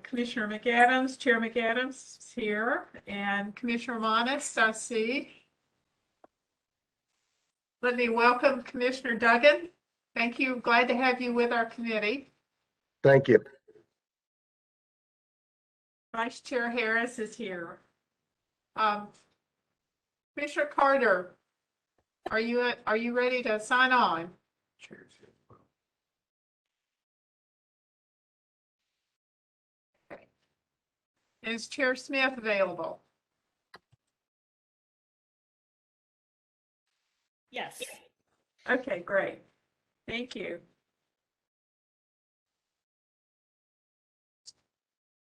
Commissioner McAdams, Chair McAdams is here, and Commissioner Monis, I see. Let me welcome Commissioner Duggan. Thank you. Glad to have you with our committee. Thank you. Vice Chair Harris is here. Commissioner Carter, are you ready to sign on? Okay. Is Chair Smith available? Yes. Okay, great. Thank you.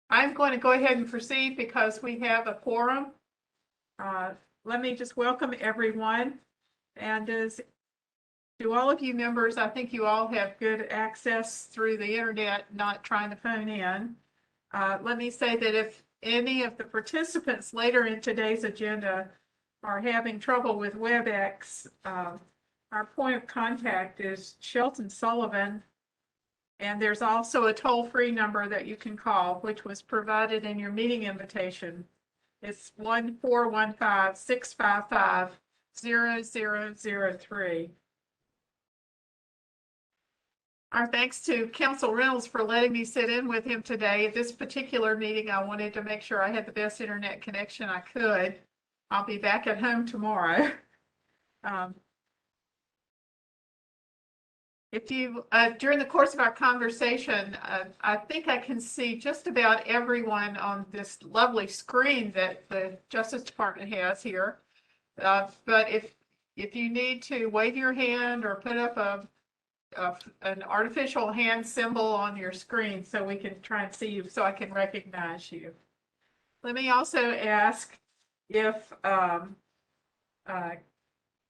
I'm going to go ahead and proceed because we have a quorum. Let me just welcome everyone. And to all of you members, I think you all have good access through the internet, not trying to phone in. Let me say that if any of the participants later in today's agenda are having trouble with WebEx, our point of contact is Shelton Sullivan. And there's also a toll-free number that you can call, which was provided in your meeting invitation. It's 1-415-655-0003. Our thanks to Counsel Reynolds for letting me sit in with him today. At this particular meeting, I wanted to make sure I had the best internet connection I could. I'll be back at home tomorrow. If you, during the course of our conversation, I think I can see just about everyone on this lovely screen that the Justice Department has here. But if you need to wave your hand or put up an artificial hand symbol on your screen so we can try and see you, so I can recognize you. Let me also ask if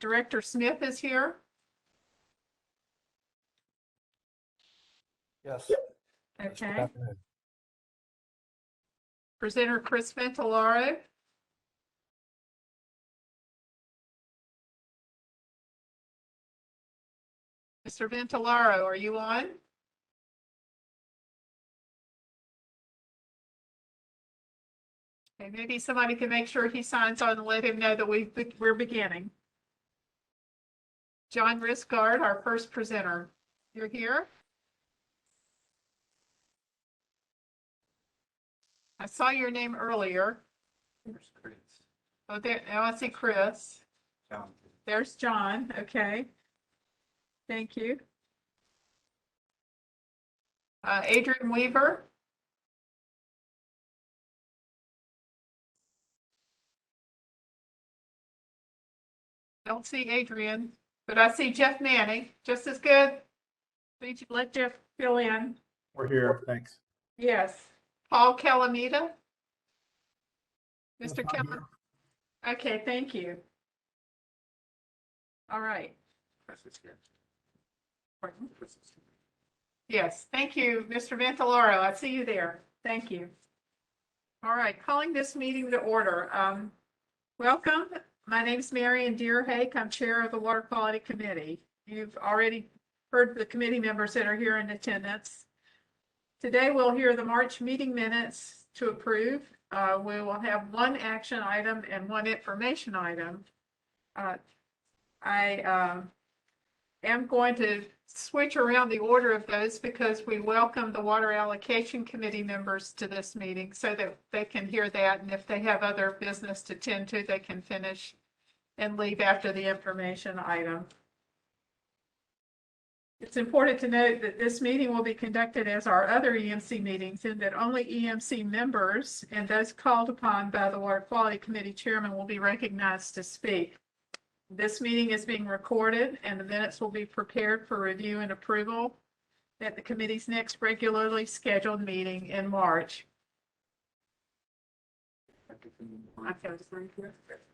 Director Smith is here. Yes. Okay. Presenter Chris Ventolaro. Mr. Ventolaro, are you on? Okay, maybe somebody can make sure he signs on and let him know that we're beginning. John Risgard, our first presenter. You're here? I saw your name earlier. There's Chris. Oh, there. Now I see Chris. John. There's John. Okay. Thank you. Adrian Weaver. Don't see Adrian, but I see Jeff Manning. Just as good. Please let Jeff fill in. We're here, thanks. Yes. Paul Calamita. Mr. Yes, I'm Calamita. Okay, thank you. All right. Chris is here. Pardon? Chris is here. Yes, thank you, Mr. Ventolaro. I see you there. Thank you. All right, calling this meeting to order. Welcome. My name is Marion Deerhake. I'm chair of the Water Quality Committee. You've already heard the committee members that are here in attendance. Today we'll hear the March meeting minutes to approve. We will have one action item and one information item. I am going to switch around the order of those because we welcome the Water Allocation Committee members to this meeting so that they can hear that, and if they have other business to tend to, they can finish and leave after the information item. It's important to note that this meeting will be conducted as our other EMC meetings, and that only EMC members and those called upon by the Water Quality Committee chairman will be recognized to speak. This meeting is being recorded and the minutes will be prepared for review and approval at the committee's next regularly scheduled meeting in March.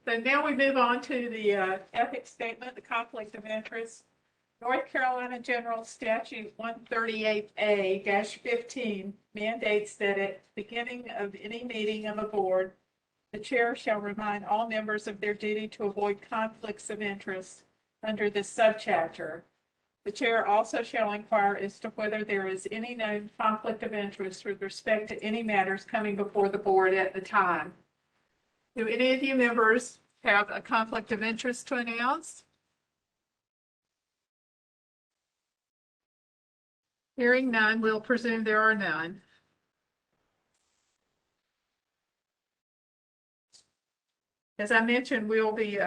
So now we move on to the ethics statement, the conflict of interest. North Carolina General Statute 138A-15 mandates that at the beginning of any meeting of a board, the chair shall remind all members of their duty to avoid conflicts of interest under this subchapter. The chair also shall inquire as to whether there is any known conflict of interest with respect to any matters coming before the board at the time. Do any of you members have a conflict of interest to announce? Hearing none, we'll presume there are none. As I mentioned, we'll be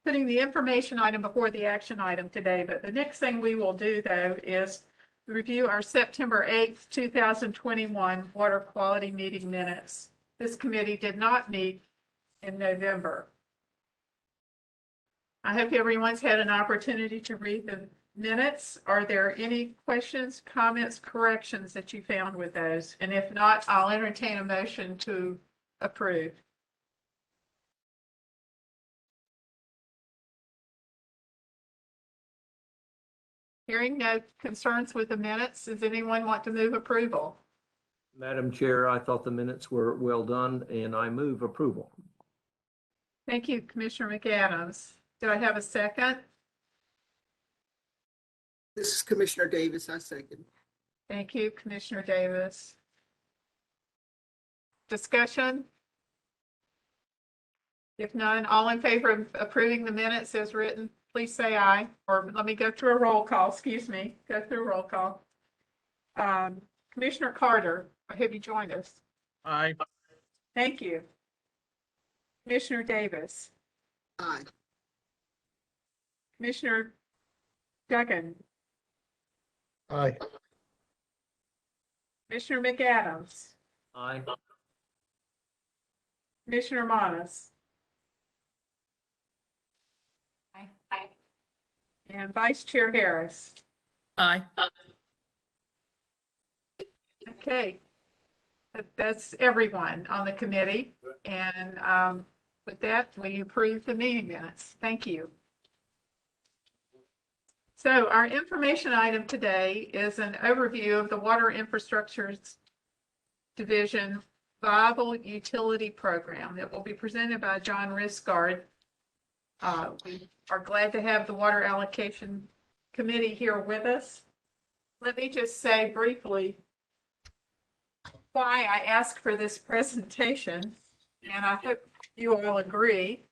putting the information item before the action item today, but the next thing we will do, though, is review our September 8th, 2021 water quality meeting minutes. This committee did not meet in November. I hope everyone's had an opportunity to read the minutes. Are there any questions, comments, corrections that you found with those? And if not, I'll entertain a motion to approve. Hearing no concerns with the minutes, does anyone want to move approval? Madam Chair, I thought the minutes were well done and I move approval. Thank you, Commissioner McAdams. Do I have a second? This is Commissioner Davis. I second. Thank you, Commissioner Davis. Discussion? If none, all in favor of approving the minutes as written, please say aye. Or let me go through a roll call, excuse me. Go through a roll call. Commissioner Carter, have you joined us? Aye. Thank you. Commissioner Davis. Aye. Commissioner Duggan. Aye. Commissioner McAdams. Aye. Commissioner Manas. Aye. And Vice Chair Harris. Aye. Okay. That's everyone on the committee. And with that, we approve the meeting minutes. Thank you. So our information item today is an overview of the Water Infrastructure Division Viable Utility Program that will be presented by John Risgard. We are glad to have the Water Allocation Committee here with us. Let me just say briefly why I asked for this presentation, and I hope you all agree.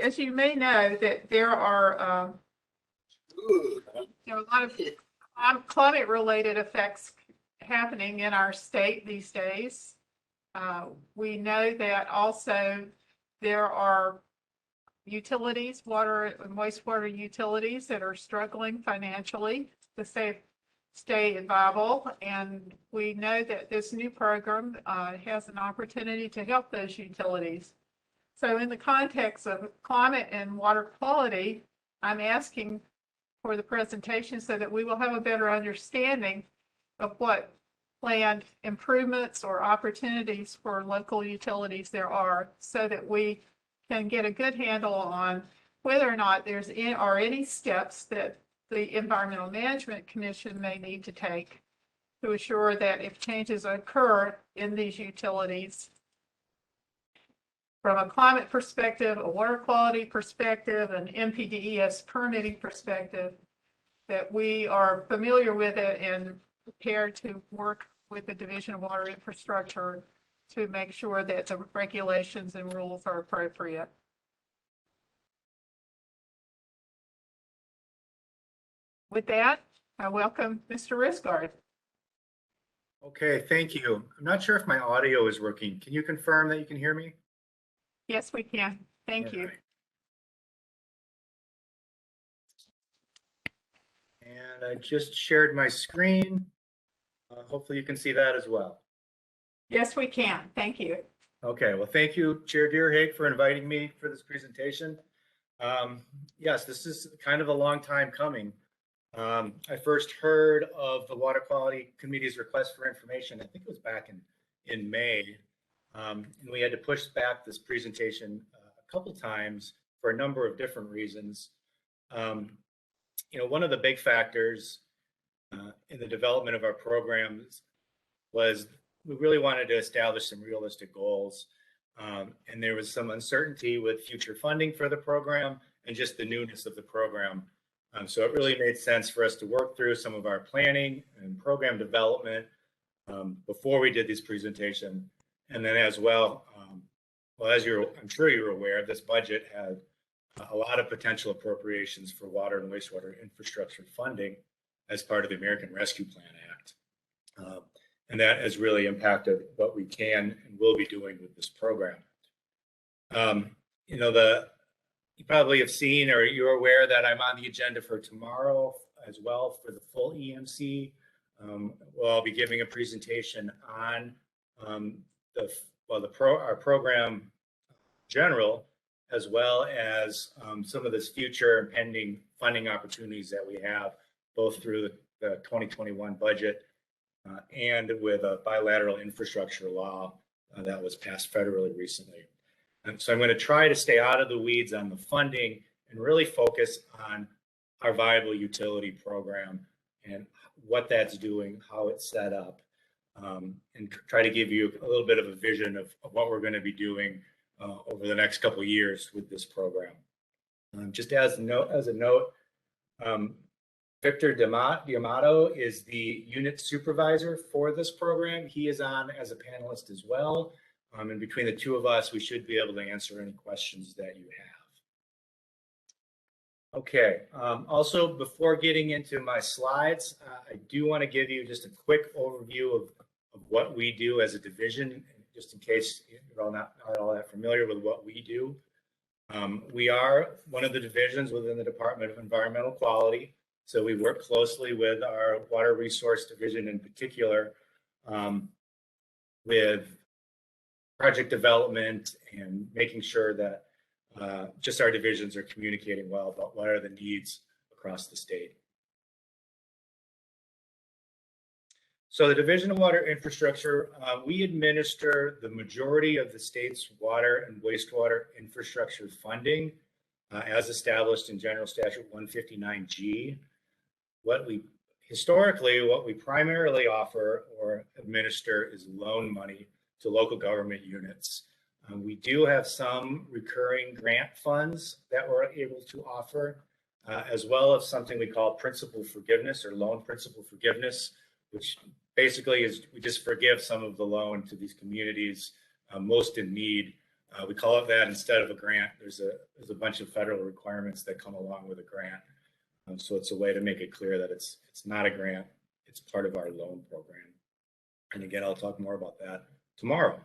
As you may know, that there are a lot of climate-related effects happening in our state these days. We know that also there are utilities, water and wastewater utilities that are struggling financially to stay viable. And we know that this new program has an opportunity to help those utilities. So in the context of climate and water quality, I'm asking for the presentation so that we will have a better understanding of what planned improvements or opportunities for local utilities there are, so that we can get a good handle on whether or not there are any steps that the Environmental Management Commission may need to take to assure that if changes occur in these utilities, from a climate perspective, a water quality perspective, an NPDES permitting perspective, that we are familiar with it and prepared to work with the Division of Water Infrastructure to make sure that the regulations and rules are appropriate. With that, I welcome Mr. Risgard. Okay, thank you. I'm not sure if my audio is working. Can you confirm that you can hear me? Yes, we can. Thank you. Alright. And I just shared my screen. Hopefully you can see that as well. Yes, we can. Thank you. Okay, well, thank you, Chair Deerhake, for inviting me for this presentation. Yes, this is kind of a long time coming. I first heard of the Water Quality Committee's request for information, I think it was back in May. And we had to push back this presentation a couple times for a number of different reasons. One of the big factors in the development of our programs was we really wanted to establish some realistic goals. And there was some uncertainty with future funding for the program and just the newness of the program. So it really made sense for us to work through some of our planning and program development before we did this presentation. And then as well, as I'm sure you're aware, this budget had a lot of potential appropriations for water and wastewater infrastructure funding as part of the American Rescue Plan Act. And that has really impacted what we can and will be doing with this program. You probably have seen or you're aware that I'm on the agenda for tomorrow as well for the full EMC. I'll be giving a presentation on our program general, as well as some of this future and pending funding opportunities that we have, both through the 2021 budget and with a bilateral infrastructure law that was passed federally recently. And so I'm going to try to stay out of the weeds on the funding and really focus on our viable utility program and what that's doing, how it's set up, and try to give you a little bit of a vision of what we're going to be doing over the next couple of years with this program. Just as a note, Victor D'Amato is the unit supervisor for this program. He is on as a panelist as well. And between the two of us, we should be able to answer any questions that you have. Okay, also before getting into my slides, I do want to give you just a quick overview of what we do as a division, just in case you're all not all that familiar with what we do. We are one of the divisions within the Department of Environmental Quality. So we work closely with our Water Resource Division in particular with project development and making sure that just our divisions are communicating well about what are the needs across the state. So the Division of Water Infrastructure, we administer the majority of the state's water and wastewater infrastructure funding as established in General Statute 159G. What we primarily offer or administer is loan money to local government units. We do have some recurring grant funds that we're able to offer, as well as something we call principal forgiveness or loan principal forgiveness, which basically is we just forgive some of the loan to these communities most in need. We call it that instead of a grant. There's a bunch of federal requirements that come along with a grant. So it's a way to make it clear that it's not a grant, it's part of our loan program. And again, I'll talk more about that tomorrow.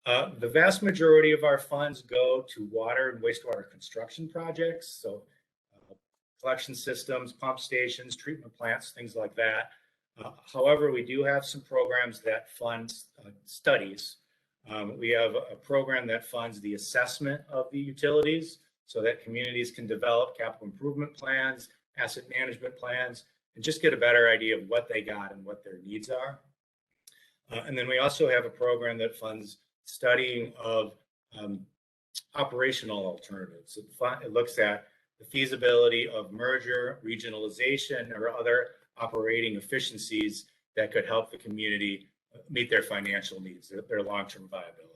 The vast majority of our funds go to water and wastewater construction projects. So collection systems, pump stations, treatment plants, things like that. However, we do have some programs that fund studies. We have a program that funds the assessment of the utilities so that communities can develop capital improvement plans, asset management plans, and just get a better idea of what they got and what their needs are. And then we also have a program that funds studying of operational alternatives. It looks at the feasibility of merger, regionalization, or other operating efficiencies that could help the community meet their financial needs, their long-term viability.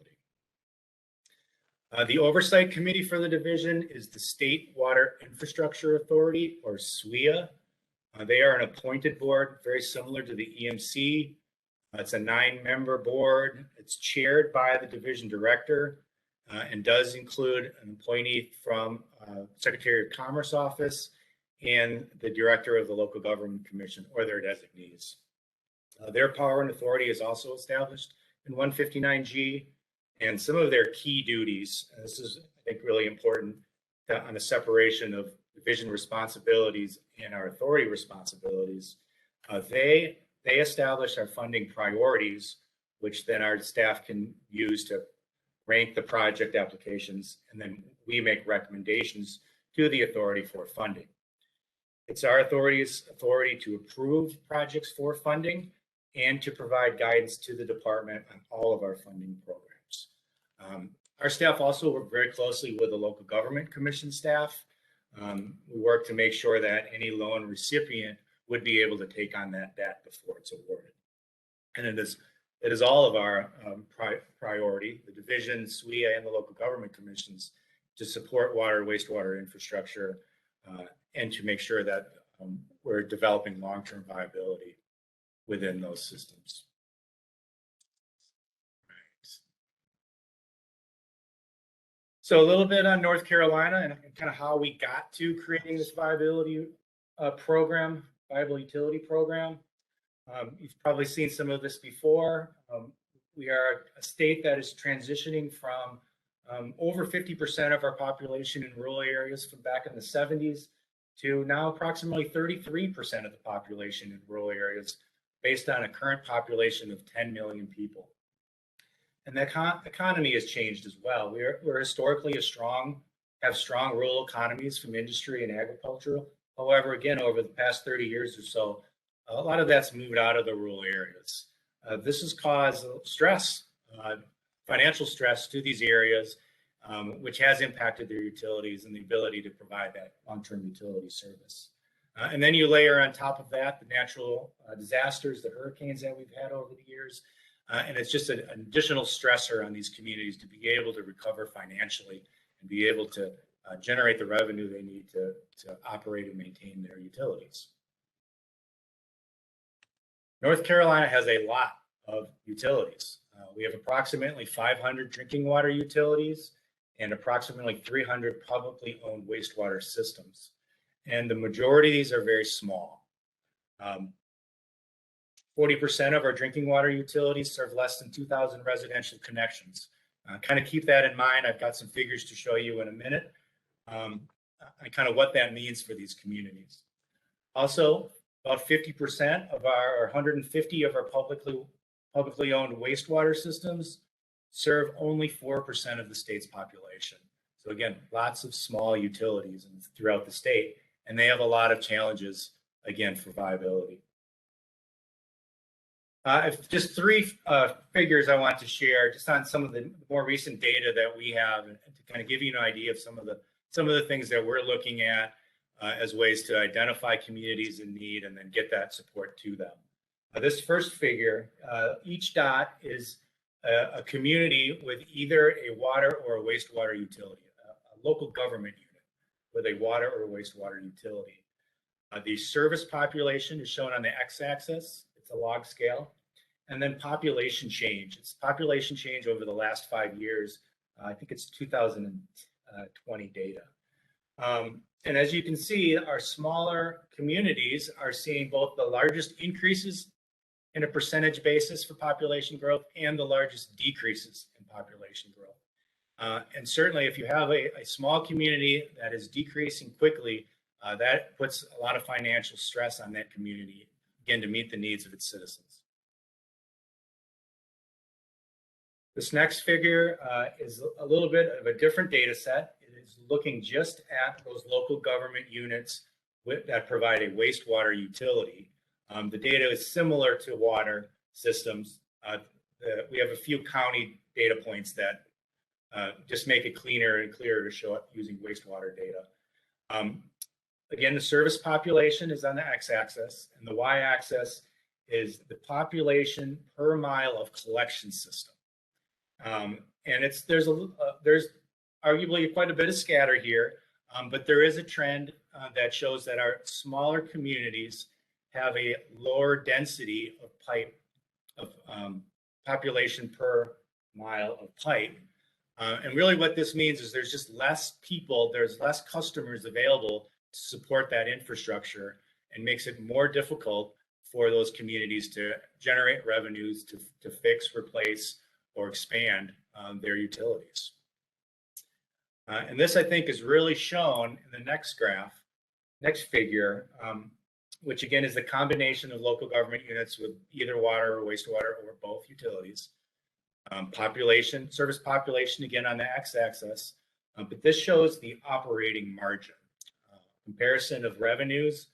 The oversight committee for the division is the State Water Infrastructure Authority, or SWIA. They are an appointed board, very similar to the EMC. It's a 9-member board. It's chaired by the division director and does include an appointee from Secretary of Commerce office and the director of the local government commission or their designees. Their power and authority is also established in 159G, and some of their key duties, and this is, I think, really important on the separation of division responsibilities and our authority responsibilities. They establish our funding priorities, which then our staff can use to rank the project applications, and then we make recommendations to the authority for funding. It's our authority's authority to approve projects for funding and to provide guidance to the department on all of our funding programs. Our staff also work very closely with the local government commission staff. We work to make sure that any loan recipient would be able to take on that debt before it's awarded. And it is it is all of our priority, the division, SWIA, and the local government commissions, to support water, wastewater infrastructure, and to make sure that we're developing long-term viability within those systems. So a little bit on North Carolina and kind of how we got to creating this viability program, viable utility program. You've probably seen some of this before. We are a state that is transitioning from over 50% of our population in rural areas from back in the 70s to now approximately 33% of the population in rural areas, based on a current population of 10 million people. And the economy has changed as well. We're historically have strong rural economies from industry and agricultural. However, again, over the past 30 years or so, a lot of that's moved out of the rural areas. This has caused stress, financial stress to these areas, which has impacted their utilities and the ability to provide that long-term utility service. And then you layer on top of that the natural disasters, the hurricanes that we've had over the years. And it's just an additional stressor on these communities to be able to recover financially and be able to generate the revenue they need to operate and maintain their utilities. North Carolina has a lot of utilities. We have approximately 500 drinking water utilities and approximately 300 publicly owned wastewater systems. And the majority of these are very small. 40% of our drinking water utilities serve less than 2,000 residential connections. Kind of keep that in mind. I've got some figures to show you in a minute, and kind of what that means for these communities. Also, about 50% of our 150 of our publicly owned wastewater systems serve only 4% of the state's population. So again, lots of small utilities throughout the state, and they have a lot of challenges, again, for viability. Just three figures I want to share just on some of the more recent data that we have, and to kind of give you an idea of some of the things that we're looking at as ways to identify communities in need and then get that support to them. This first figure, each dot is a community with either a water or a wastewater utility, a local government unit with a water or wastewater utility. The service population is shown on the x-axis. It's a log scale. And then population change. It's population change over the last 5 years. I think it's 2020 data. And as you can see, our smaller communities are seeing both the largest increases in a percentage basis for population growth and the largest decreases in population growth. And certainly if you have a small community that is decreasing quickly, that puts a lot of financial stress on that community, again, to meet the needs of its citizens. This next figure is a little bit of a different data set. It is looking just at those local government units that provide a wastewater utility. The data is similar to water systems. We have a few county data points that just make it cleaner and clearer to show it using wastewater data. Again, the service population is on the x-axis, and the y-axis is the population per mile of collection system. And there's arguably quite a bit of scatter here, but there is a trend that shows that our smaller communities have a lower density of population per mile of pipe. And really what this means is there's just less people, there's less customers available to support that infrastructure, and makes it more difficult for those communities to generate revenues to fix, replace, or expand their utilities. And this, I think, is really shown in the next graph, next figure, which again is the combination of local government units with either water or wastewater or both utilities. Population, service population, again on the x-axis, but this shows the operating margin, comparison of revenues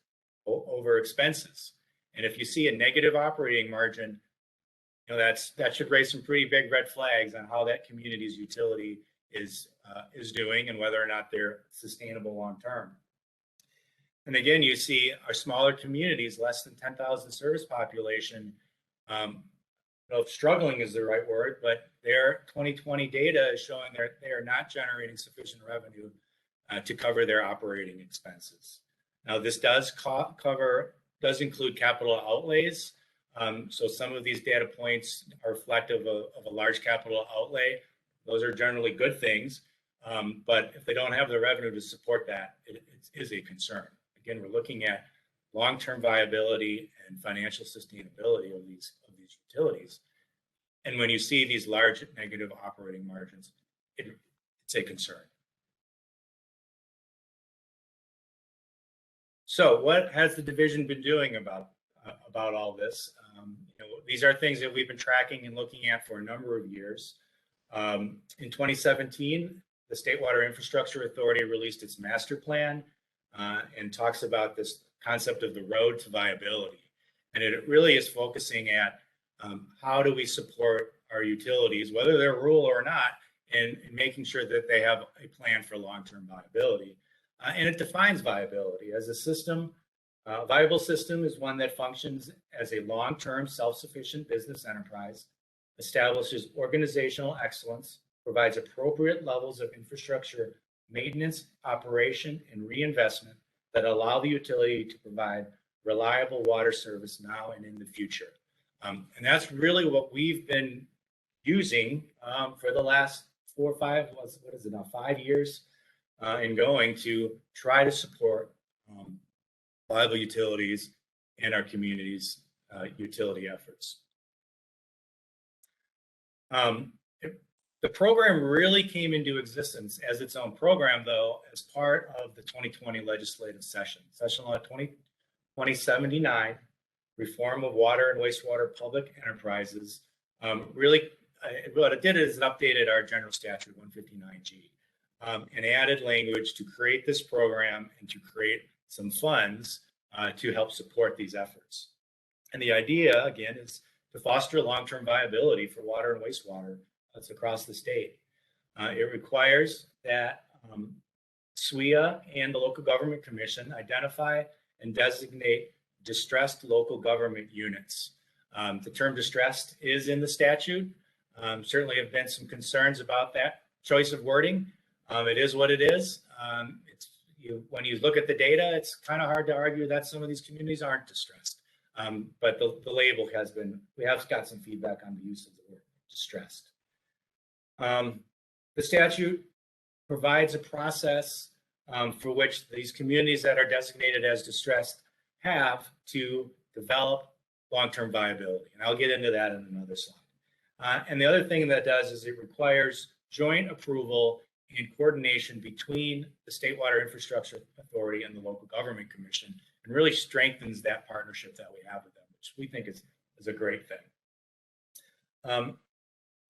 over expenses. And if you see a negative operating margin, that should raise some pretty big red flags on how that community's utility is doing and whether or not they're sustainable long term. And again, you see our smaller communities, less than 10,000 service population, know if struggling is the right word, but their 2020 data is showing they are not generating sufficient revenue to cover their operating expenses. Now, this does include capital outlays. So some of these data points are reflective of a large capital outlay. Those are generally good things. But if they don't have the revenue to support that, it is a concern. Again, we're looking at long-term viability and financial sustainability of these utilities. And when you see these large negative operating margins, it's a concern. So what has the division been doing about all this? These are things that we've been tracking and looking at for a number of years. In 2017, the State Water Infrastructure Authority released its master plan and talks about this concept of the road to viability. And it really is focusing at how do we support our utilities, whether they're rural or not, and making sure that they have a plan for long-term viability. And it defines viability as a system. A viable system is one that functions as a long-term self-sufficient business enterprise, establishes organizational excellence, provides appropriate levels of infrastructure maintenance, operation, and reinvestment that allow the utility to provide reliable water service now and in the future. And that's really what we've been using for the last 5 years and going to try to support viable utilities and our community's utility efforts. The program really came into existence as its own program, though, as part of the 2020 legislative session. Session Law 2079, Reform of Water and Wastewater Public Enterprises, really, what it did is it updated our General Statute 159G and added language to create this program and to create some funds to help support these efforts. And the idea, again, is to foster long-term viability for water and wastewater that's across the state. It requires that SWIA and the Local Government Commission identify and designate distressed local government units. The term distressed is in the statute. Certainly have been some concerns about that choice of wording. It is what it is. When you look at the data, it's kind of hard to argue that some of these communities aren't distressed. But the label has been, we have got some feedback on the use of the word distressed. The statute provides a process for which these communities that are designated as distressed have to develop long-term viability. And I'll get into that in another slide. And the other thing that does is it requires joint approval and coordination between the State Water Infrastructure Authority and the Local Government Commission, and really strengthens that partnership that we have with them, which we think is a great thing.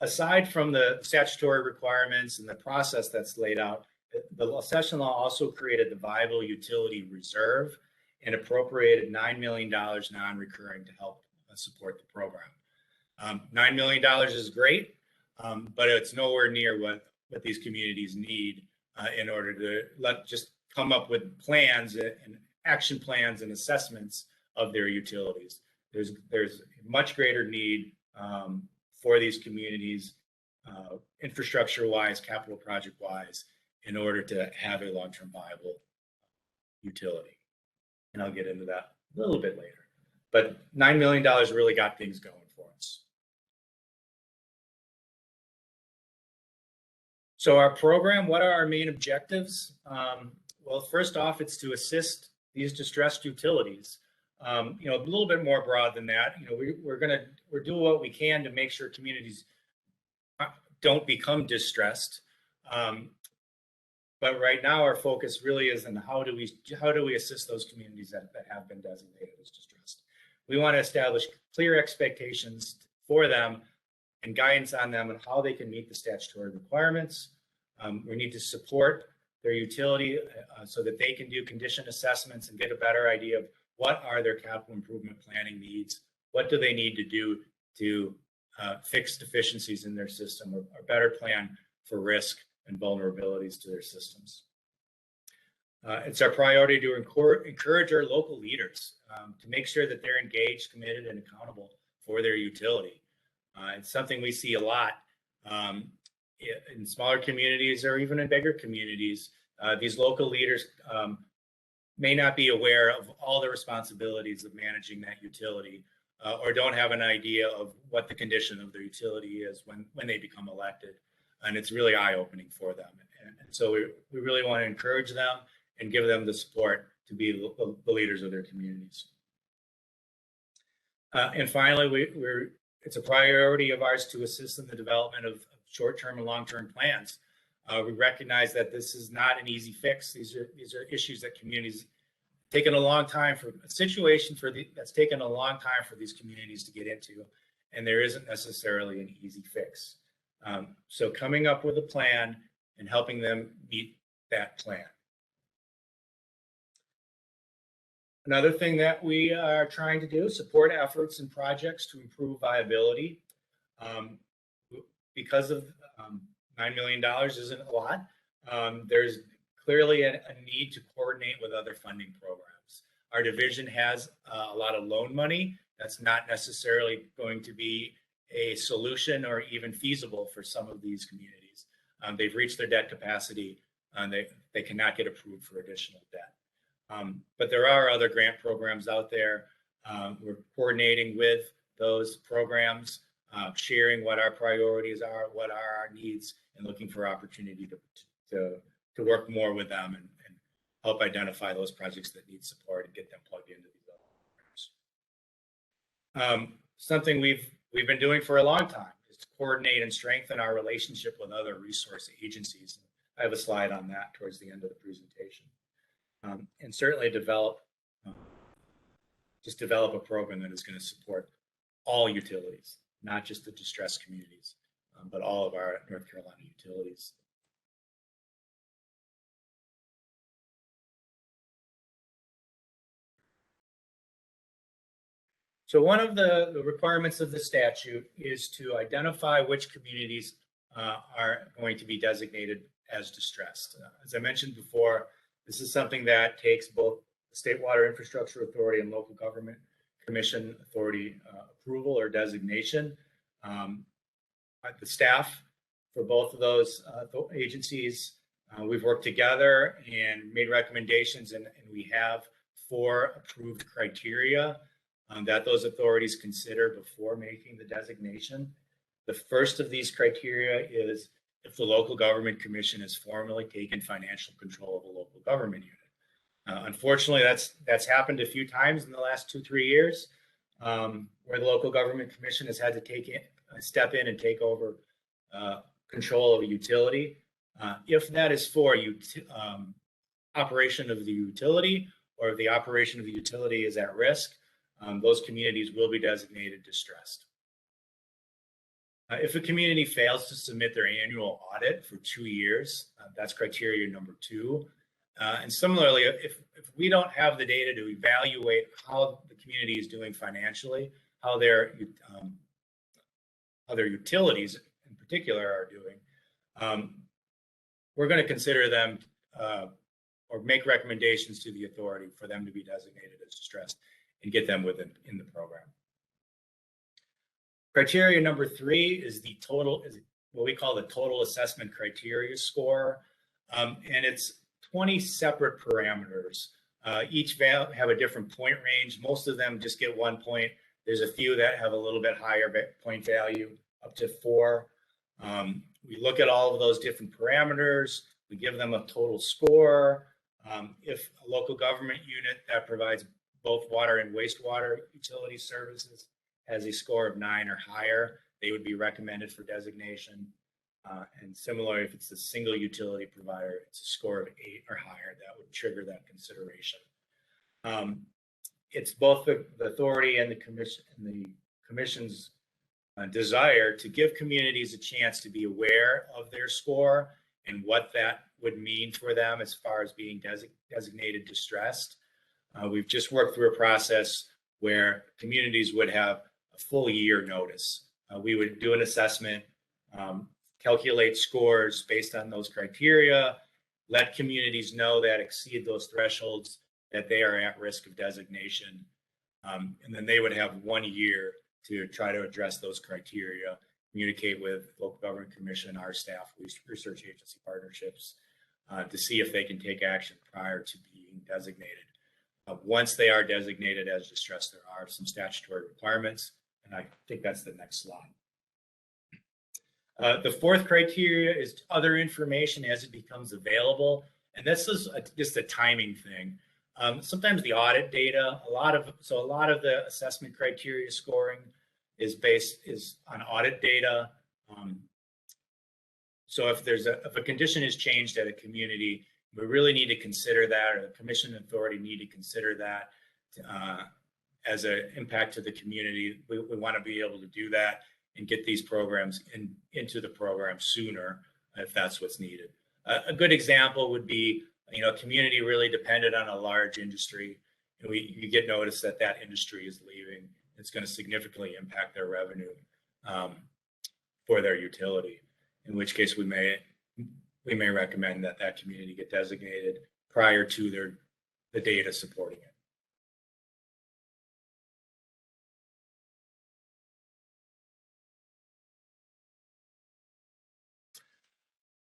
Aside from the statutory requirements and the process that's laid out, the session law also created the Viable Utility Reserve and appropriated $9 million non-recurring to help support the program. $9 million is great, but it's nowhere near what these communities need in order to just come up with plans and action plans and assessments of their utilities. There's much greater need for these communities, infrastructure-wise, capital project-wise, in order to have a long-term viable utility. And I'll get into that a little bit later. But $9 million really got things going for us. So our program, what are our main objectives? Well, first off, it's to assist these distressed utilities. A little bit more broad than that. We're doing what we can to make sure communities don't become distressed. But right now, our focus really is on how do we assist those communities that have been designated as distressed. We want to establish clear expectations for them and guidance on them on how they can meet the statutory requirements. We need to support their utility so that they can do condition assessments and get a better idea of what are their capital improvement planning needs, what do they need to do to fix deficiencies in their system, or better plan for risk and vulnerabilities to their systems. It's our priority to encourage our local leaders to make sure that they're engaged, committed, and accountable for their utility. It's something we see a lot in smaller communities or even in bigger communities. These local leaders may not be aware of all the responsibilities of managing that utility, or don't have an idea of what the condition of their utility is when they become elected. And it's really eye-opening for them. And so we really want to encourage them and give them the support to be the leaders of their communities. And finally, it's a priority of ours to assist in the development of short-term and long-term plans. We recognize that this is not an easy fix. These are issues that communities taken a long time for, a situation that's taken a long time for these communities to get into, and there isn't necessarily an easy fix. So coming up with a plan and helping them meet that plan. Another thing that we are trying to do, support efforts and projects to improve viability. Because of $9 million isn't a lot, there's clearly a need to coordinate with other funding programs. Our division has a lot of loan money that's not necessarily going to be a solution or even feasible for some of these communities. They've reached their debt capacity and they cannot get approved for additional debt. But there are other grant programs out there. We're coordinating with those programs, sharing what our priorities are, what are our needs, and looking for opportunity to work more with them and help identify those projects that need support and get them plugged into these other programs. Something we've been doing for a long time is to coordinate and strengthen our relationship with other resource agencies. I have a slide on that towards the end of the presentation. And certainly develop a program that is going to support all utilities, not just the distressed communities, but all of our North Carolina utilities. So one of the requirements of the statute is to identify which communities are going to be designated as distressed. As I mentioned before, this is something that takes both the State Water Infrastructure Authority and Local Government Commission Authority approval or designation. The staff for both of those agencies, we've worked together and made recommendations, and we have 4 approved criteria that those authorities consider before making the designation. The first of these criteria is if the Local Government Commission has formally taken financial control of a local government unit. Unfortunately, that's happened a few times in the last 2-3 years, where the Local Government Commission has had to step in and take over control of a utility. If that is for operation of the utility, or if the operation of the utility is at risk, those communities will be designated distressed. If a community fails to submit their annual audit for 2 years, that's criteria number 2. And similarly, if we don't have the data to evaluate how the community is doing financially, how their utilities in particular are doing, we're going to consider them or make recommendations to the authority for them to be designated as distressed and get them in the program. Criteria number 3 is what we call the total assessment criteria score. And it's 20 separate parameters. Each have a different point range. Most of them just get 1 point. There's a few that have a little bit higher point value, up to 4. We look at all of those different parameters. We give them a total score. If a local government unit that provides both water and wastewater utility services has a score of 9 or higher, they would be recommended for designation. And similar, if it's a single utility provider, it's a score of 8 or higher, that would trigger that consideration. It's both the authority and the commission's desire to give communities a chance to be aware of their score and what that would mean for them as far as being designated distressed. We've just worked through a process where communities would have a full year notice. We would do an assessment, calculate scores based on those criteria, let communities know that exceed those thresholds that they are at risk of designation. And then they would have 1 year to try to address those criteria, communicate with local government commission, our staff, research agency partnerships, to see if they can take action prior to being designated. Once they are designated as distressed, there are some statutory requirements, and I think that's the next slide. The fourth criteria is other information as it becomes available, and this is just a timing thing. Sometimes the audit data, a lot of the assessment criteria scoring is on audit data. So if a condition is changed at a community, we really need to consider that, or the commission authority need to consider that as an impact to the community. We want to be able to do that and get these programs into the program sooner if that's what's needed. A good example would be, a community really dependent on a large industry, and you get notice that that industry is leaving. It's going to significantly impact their revenue for their utility, in which case we may recommend that community get designated prior to the data supporting it.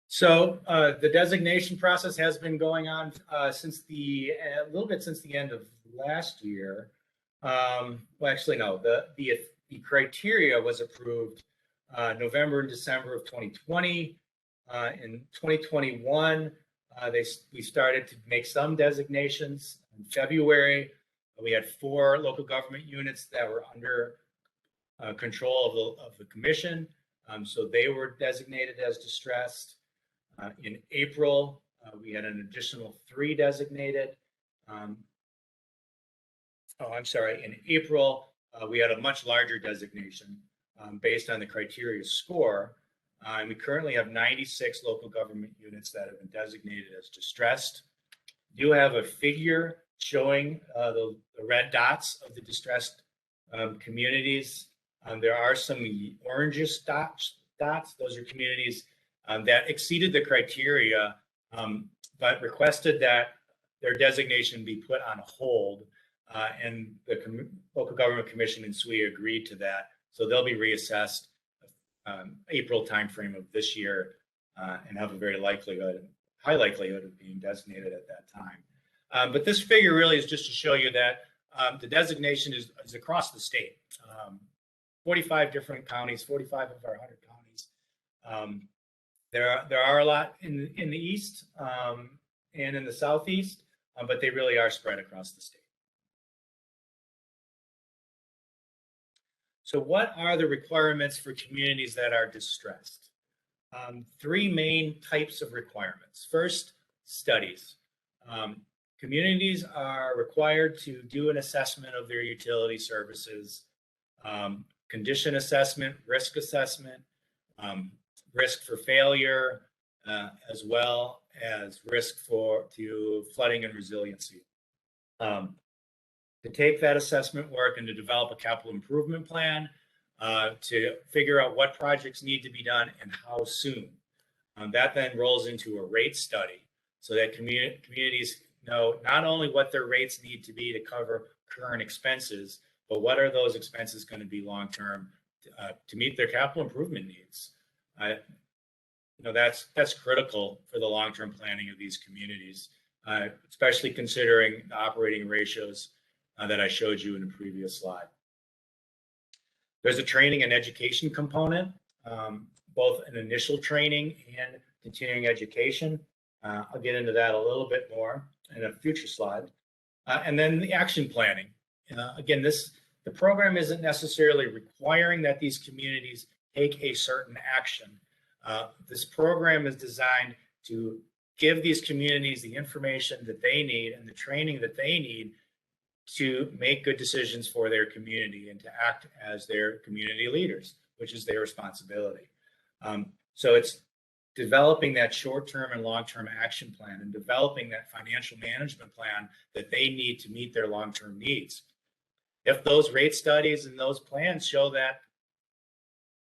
So the designation process has been going on since a little bit since the end of last year. Well, actually, no. The criteria was approved November and December of 2020. In 2021, we started to make some designations. In February, we had 4 local government units that were under control of the commission, so they were designated as distressed. In April, we had an additional 3 designated. In April, we had a much larger designation based on the criteria score. And we currently have 96 local government units that have been designated as distressed. We do have a figure showing the red dots of the distressed communities. There are some orangish dots. Those are communities that exceeded the criteria, but requested that their designation be put on hold. And the local government commission in SWE agreed to that. So they'll be reassessed April timeframe of this year and have a high likelihood of being designated at that time. But this figure really is just to show you that the designation is across the state. 45 different counties, 45 of our 100 counties. There are a lot in the east and in the southeast, but they really are spread across the state. So what are the requirements for communities that are distressed? 3 main types of requirements. First, studies. Communities are required to do an assessment of their utility services, condition assessment, risk assessment, risk for failure, as well as risk to flooding and resiliency. To take that assessment work and to develop a capital improvement plan, to figure out what projects need to be done and how soon. That then rolls into a rate study so that communities know not only what their rates need to be to cover current expenses, but what are those expenses going to be long-term to meet their capital improvement needs. That's critical for the long-term planning of these communities, especially considering the operating ratios that I showed you in the previous slide. There's a training and education component, both an initial training and continuing education. I'll get into that a little bit more in a future slide. And then the action planning. Again, the program isn't necessarily requiring that these communities take a certain action. This program is designed to give these communities the information that they need and the training that they need to make good decisions for their community and to act as their community leaders, which is their responsibility. So it's developing that short-term and long-term action plan and developing that financial management plan that they need to meet their long-term needs. If those rate studies and those plans show that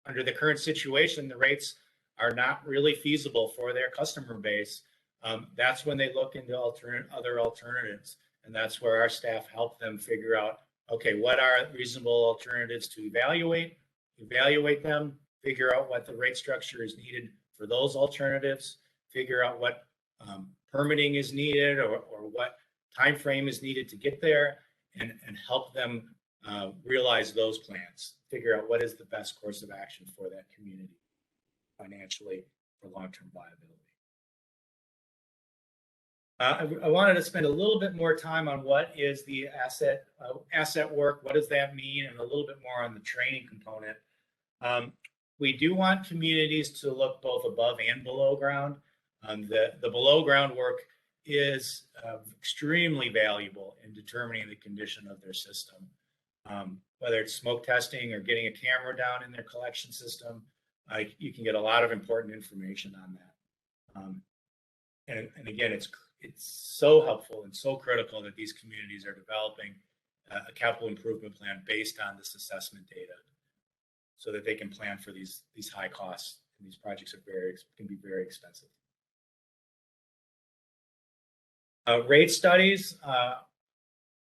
under the current situation, the rates are not really feasible for their customer base, that's when they look into other alternatives. And that's where our staff help them figure out okay, what are reasonable alternatives to evaluate them, figure out what the rate structure is needed for those alternatives, figure out what permitting is needed or what time frame is needed to get there, and help them realize those plans, figure out what is the best course of action for that community financially for long-term viability. I wanted to spend a little bit more time on what is the asset work, what does that mean, and a little bit more on the training component. We do want communities to look both above and below ground. The below ground work is extremely valuable in determining the condition of their system. Whether it's smoke testing or getting a camera down in their collection system, you can get a lot of important information on that. And again, it's so helpful and so critical that these communities are developing a capital improvement plan based on this assessment data, so that they can plan for these high costs. And these projects can be very expensive. Rate studies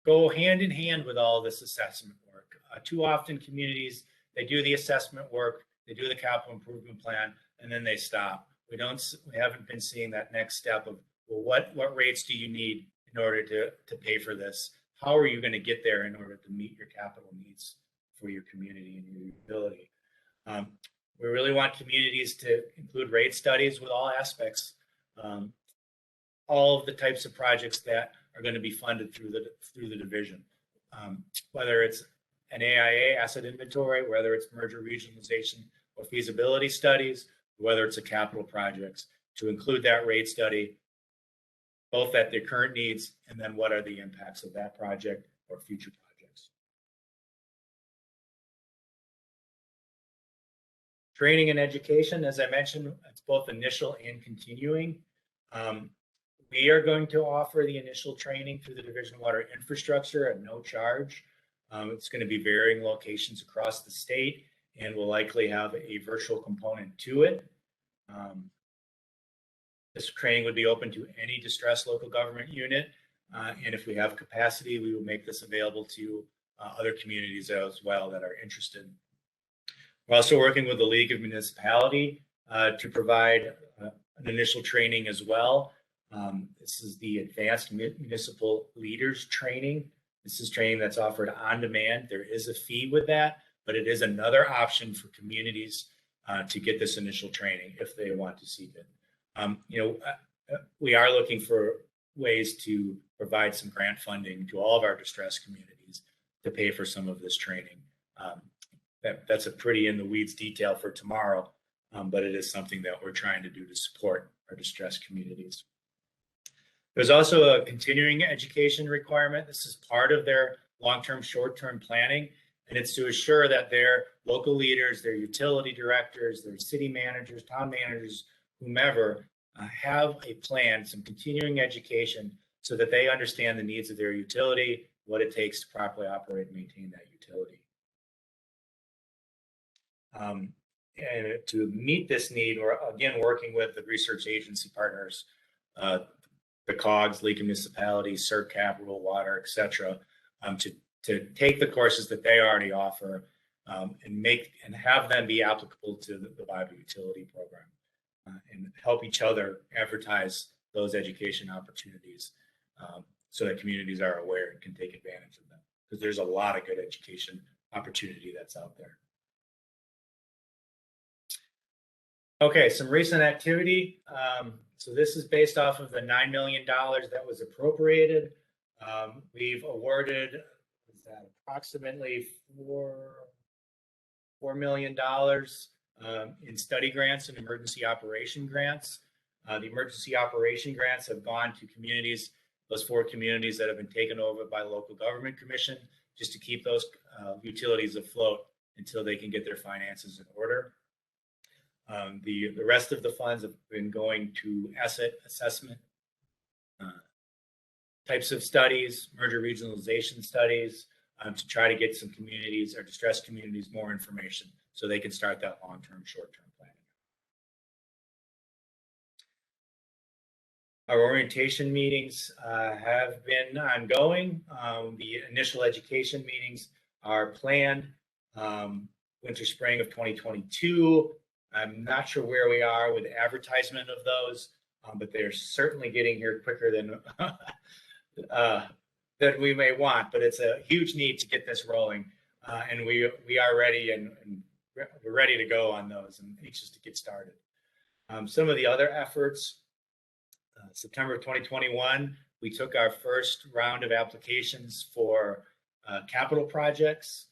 go hand in hand with all this assessment work. Too often communities, they do the assessment work, they do the capital improvement plan, and then they stop. We haven't been seeing that next step of, well, what rates do you need in order to pay for this? How are you going to get there in order to meet your capital needs for your community and your utility? We really want communities to include rate studies with all aspects, all of the types of projects that are going to be funded through the division, whether it's an AIA asset inventory, whether it's merger regionalization or feasibility studies, whether it's a capital projects, to include that rate study, both at their current needs and then what are the impacts of that project or future projects. Training and education, as I mentioned, it's both initial and continuing. We are going to offer the initial training through the Division of Water Infrastructure at no charge. It's going to be varying locations across the state and will likely have a virtual component to it. This training would be open to any distressed local government unit. And if we have capacity, we will make this available to other communities as well that are interested. We're also working with the League of Municipality to provide an initial training as well. This is the Advanced Municipal Leaders Training. This is training that's offered on demand. There is a fee with that, but it is another option for communities to get this initial training if they want to seek it. We are looking for ways to provide some grant funding to all of our distressed communities to pay for some of this training. That's a pretty in the weeds detail for tomorrow, but it is something that we're trying to do to support our distressed communities. There's also a continuing education requirement. This is part of their long-term, short-term planning, and it's to assure that their local leaders, their utility directors, their city managers, town managers, whomever, have a plan, some continuing education, so that they understand the needs of their utility, what it takes to properly operate and maintain that utility. And to meet this need, we're again working with the research agency partners, the COGS, League of Municipalities, CERCAP, Rural Water, et cetera, to take the courses that they already offer and have them be applicable to the Viable Utility Program, and help each other advertise those education opportunities so that communities are aware and can take advantage of them, because there's a lot of good education opportunity that's out there. Okay, some recent activity. So this is based off of the $9 million that was appropriated. We've awarded approximately $4 million in study grants and emergency operation grants. The emergency operation grants have gone to communities, those 4 communities that have been taken over by the local government commission, just to keep those utilities afloat until they can get their finances in order. The rest of the funds have been going to asset assessment types of studies, merger regionalization studies, to try to get some communities or distressed communities more information so they can start that long-term, short-term Our orientation meetings have been ongoing. The initial education meetings are planned winter, spring of 2022. I'm not sure where we are with advertisement of those, but they're certainly getting here quicker than that we may want. But it's a huge need to get this rolling, and we are ready and we're ready to go on those and anxious to get started. Some of the other efforts. September 2021, we took our first round of applications for capital projects,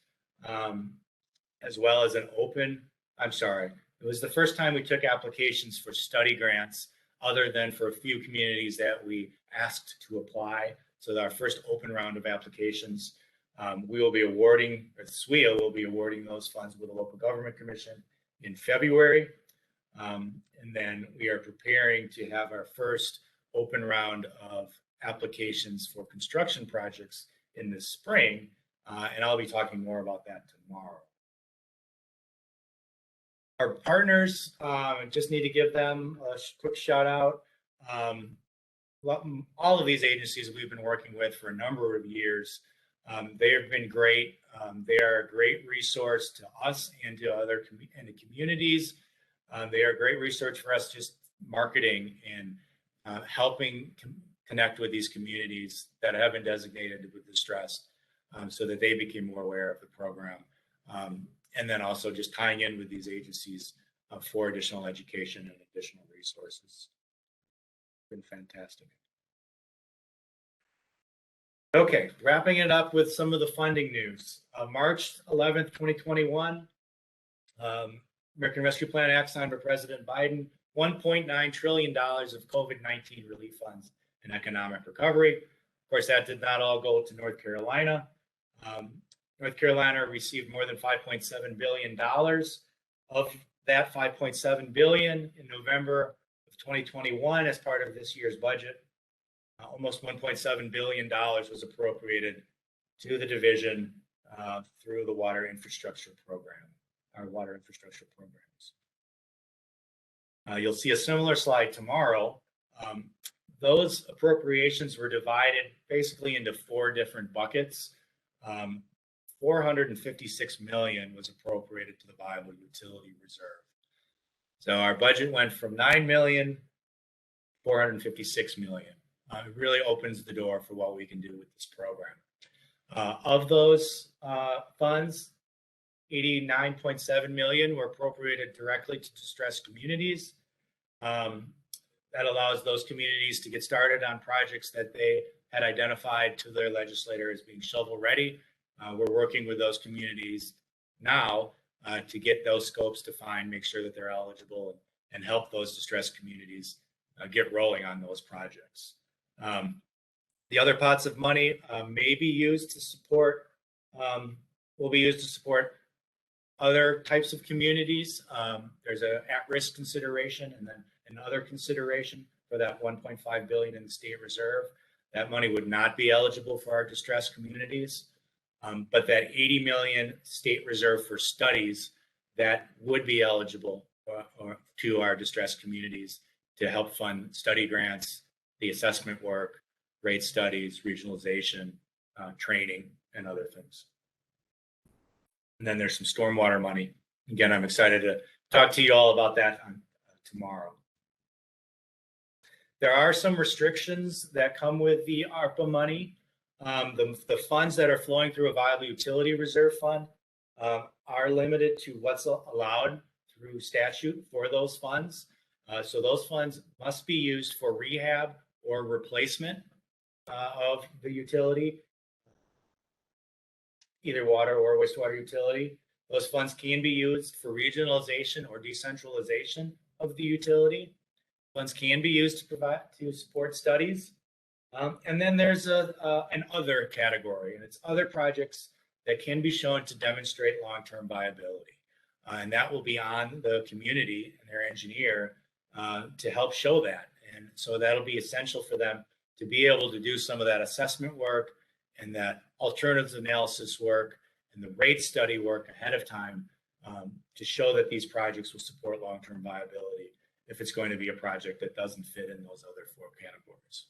as well as it was the first time we took applications for study grants other than for a few communities that we asked to apply. So our first open round of applications, we will be awarding, or SWEA will be awarding those funds with the Local Government Commission in February. And then we are preparing to have our first open round of applications for construction projects in the spring. And I'll be talking more about that tomorrow. Our partners, just need to give them a quick shout out. All of these agencies we've been working with for a number of years. They have been great. They are a great resource to us and to other communities. They are a great resource for us, just marketing and helping connect with these communities that have been designated with distress, so that they became more aware of the program. And then also just tying in with these agencies for additional education and additional resources. Been fantastic. Okay, wrapping it up with some of the funding news. March 11th, 2021, American Rescue Plan Act signed by President Biden, $1.9 trillion of COVID-19 relief funds and economic recovery. Of course, that did not all go to North Carolina. North Carolina received more than $5.7 billion. Of that $5.7 billion in November of 2021 as part of this year's budget, almost $1.7 billion was appropriated to the division through the water infrastructure program, our water infrastructure programs. You'll see a similar slide tomorrow. Those appropriations were divided basically into 4 different buckets. $456 million was appropriated to the Viable Utility Reserve. So our budget went from $9 million, $456 million. It really opens the door for what we can do with this program. Of those funds, $89.7 million were appropriated directly to distressed communities. That allows those communities to get started on projects that they had identified to their legislator as being shovel ready. We're working with those communities now to get those scopes defined, make sure that they're eligible, and help those distressed communities get rolling on those projects. The other pots of money may be used to support, will be used to support other types of communities. There's an at-risk consideration and then another consideration for that $1.5 billion in the state reserve. That money would not be eligible for our distressed communities. But that $80 million state reserve for studies, that would be eligible to our distressed communities to help fund study grants, the assessment work, rate studies, regionalization, training, and other things. And then there's some stormwater money. Again, I'm excited to talk to you all about that tomorrow. There are some restrictions that come with the ARPA money. The funds that are flowing through a Viable Utility Reserve Fund are limited to what's allowed through statute for those funds. So those funds must be used for rehab or replacement of the utility, either water or wastewater utility. Those funds can be used for regionalization or decentralization of the utility. Funds can be used to support studies. And then there's an other category, and it's other projects that can be shown to demonstrate long-term viability. And that will be on the community and their engineer to help show that. And so that'll be essential for them to be able to do some of that assessment work and that alternatives analysis work and the rate study work ahead of time to show that these projects will support long-term viability. if it's going to be a project that doesn't fit in those other 4 categories.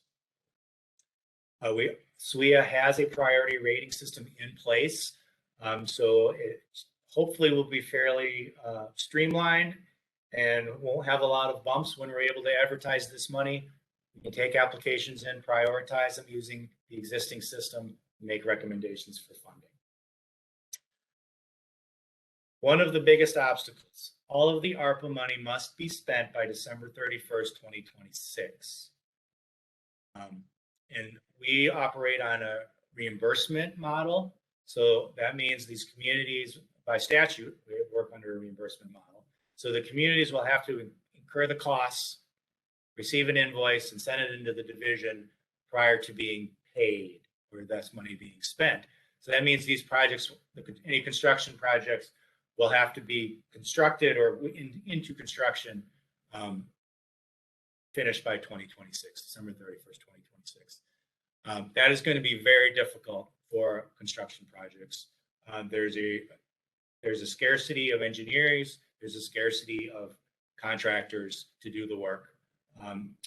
SWIA has a priority rating system in place, so it hopefully will be fairly streamlined and won't have a lot of bumps when we're able to advertise this money. We can take applications in, prioritize them using the existing system, and make recommendations for funding. One of the biggest obstacles, all of the ARPA money must be spent by December 31st, 2026. And we operate on a reimbursement model. So that means these communities, by statute, we work under a reimbursement model. So the communities will have to incur the costs, receive an invoice, and send it into the division prior to being paid, or that's money being spent. So that means these projects, any construction projects, will have to be constructed or into construction finished by 2026, December 31st, 2026. That is going to be very difficult for construction projects. There's a scarcity of engineers. There's a scarcity of contractors to do the work.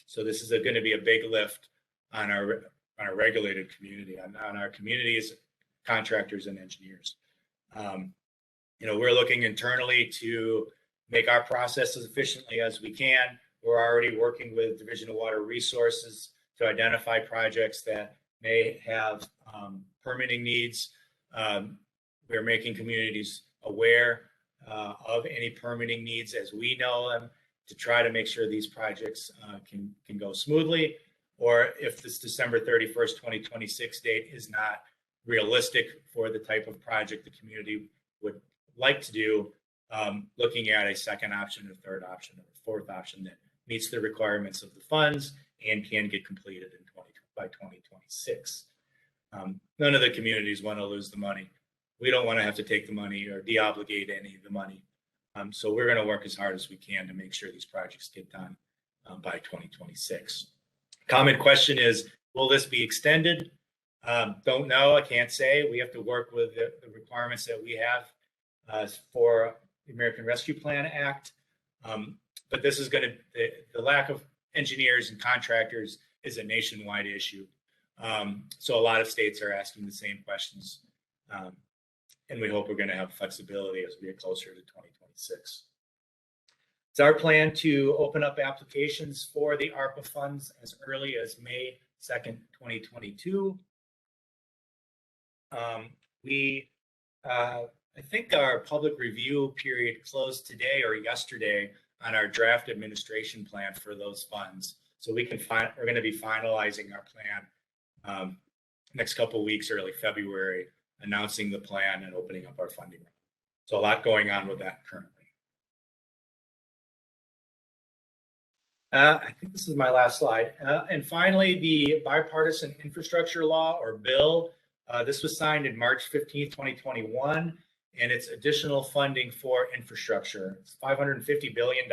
So this is going to be a big lift on our regulated community, on our communities, contractors, and engineers. We're looking internally to make our process as efficiently as we can. We're already working with Division of Water Resources to identify projects that may have permitting needs. We're making communities aware of any permitting needs as we know them, to try to make sure these projects can go smoothly. Or if this December 31st, 2026 date is not realistic for the type of project the community would like to do, looking at a second option, a third option, or a fourth option that meets the requirements of the funds and can get completed by 2026. None of the communities want to lose the money. We don't want to have to take the money or de-obligate any of the money. So we're going to work as hard as we can to make sure these projects get done by 2026. Common question is, will this be extended? Don't know. I can't say. We have to work with the requirements that we have for the American Rescue Plan Act. But this is going to, the lack of engineers and contractors is a nationwide issue. So a lot of states are asking the same questions. And we hope we're going to have flexibility as we get closer to 2026. It's our plan to open up applications for the ARPA funds as early as May 2nd, 2022. I think our public review period closed today or yesterday on our draft administration plan for those funds. So we're going to be finalizing our plan next couple of weeks, early February, announcing the plan and opening up our funding. So a lot going on with that currently. I think this is my last slide. And finally, the Bipartisan Infrastructure Law, or bill. This was signed in March 15th, 2021, and it's additional funding for infrastructure. It's $550 billion,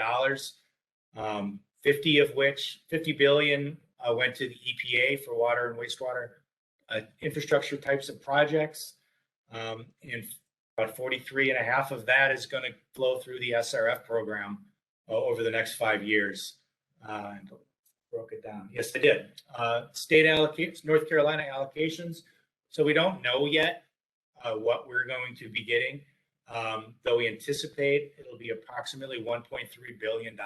50 billion went to the EPA for water and wastewater infrastructure types of projects. And about 43.5 of that is going to flow through the SRF program over the next 5 years. And broke it down. Yes, I did. State allocations, North Carolina allocations. So we don't know yet what we're going to be getting, though we anticipate it'll be approximately $1.3 billion.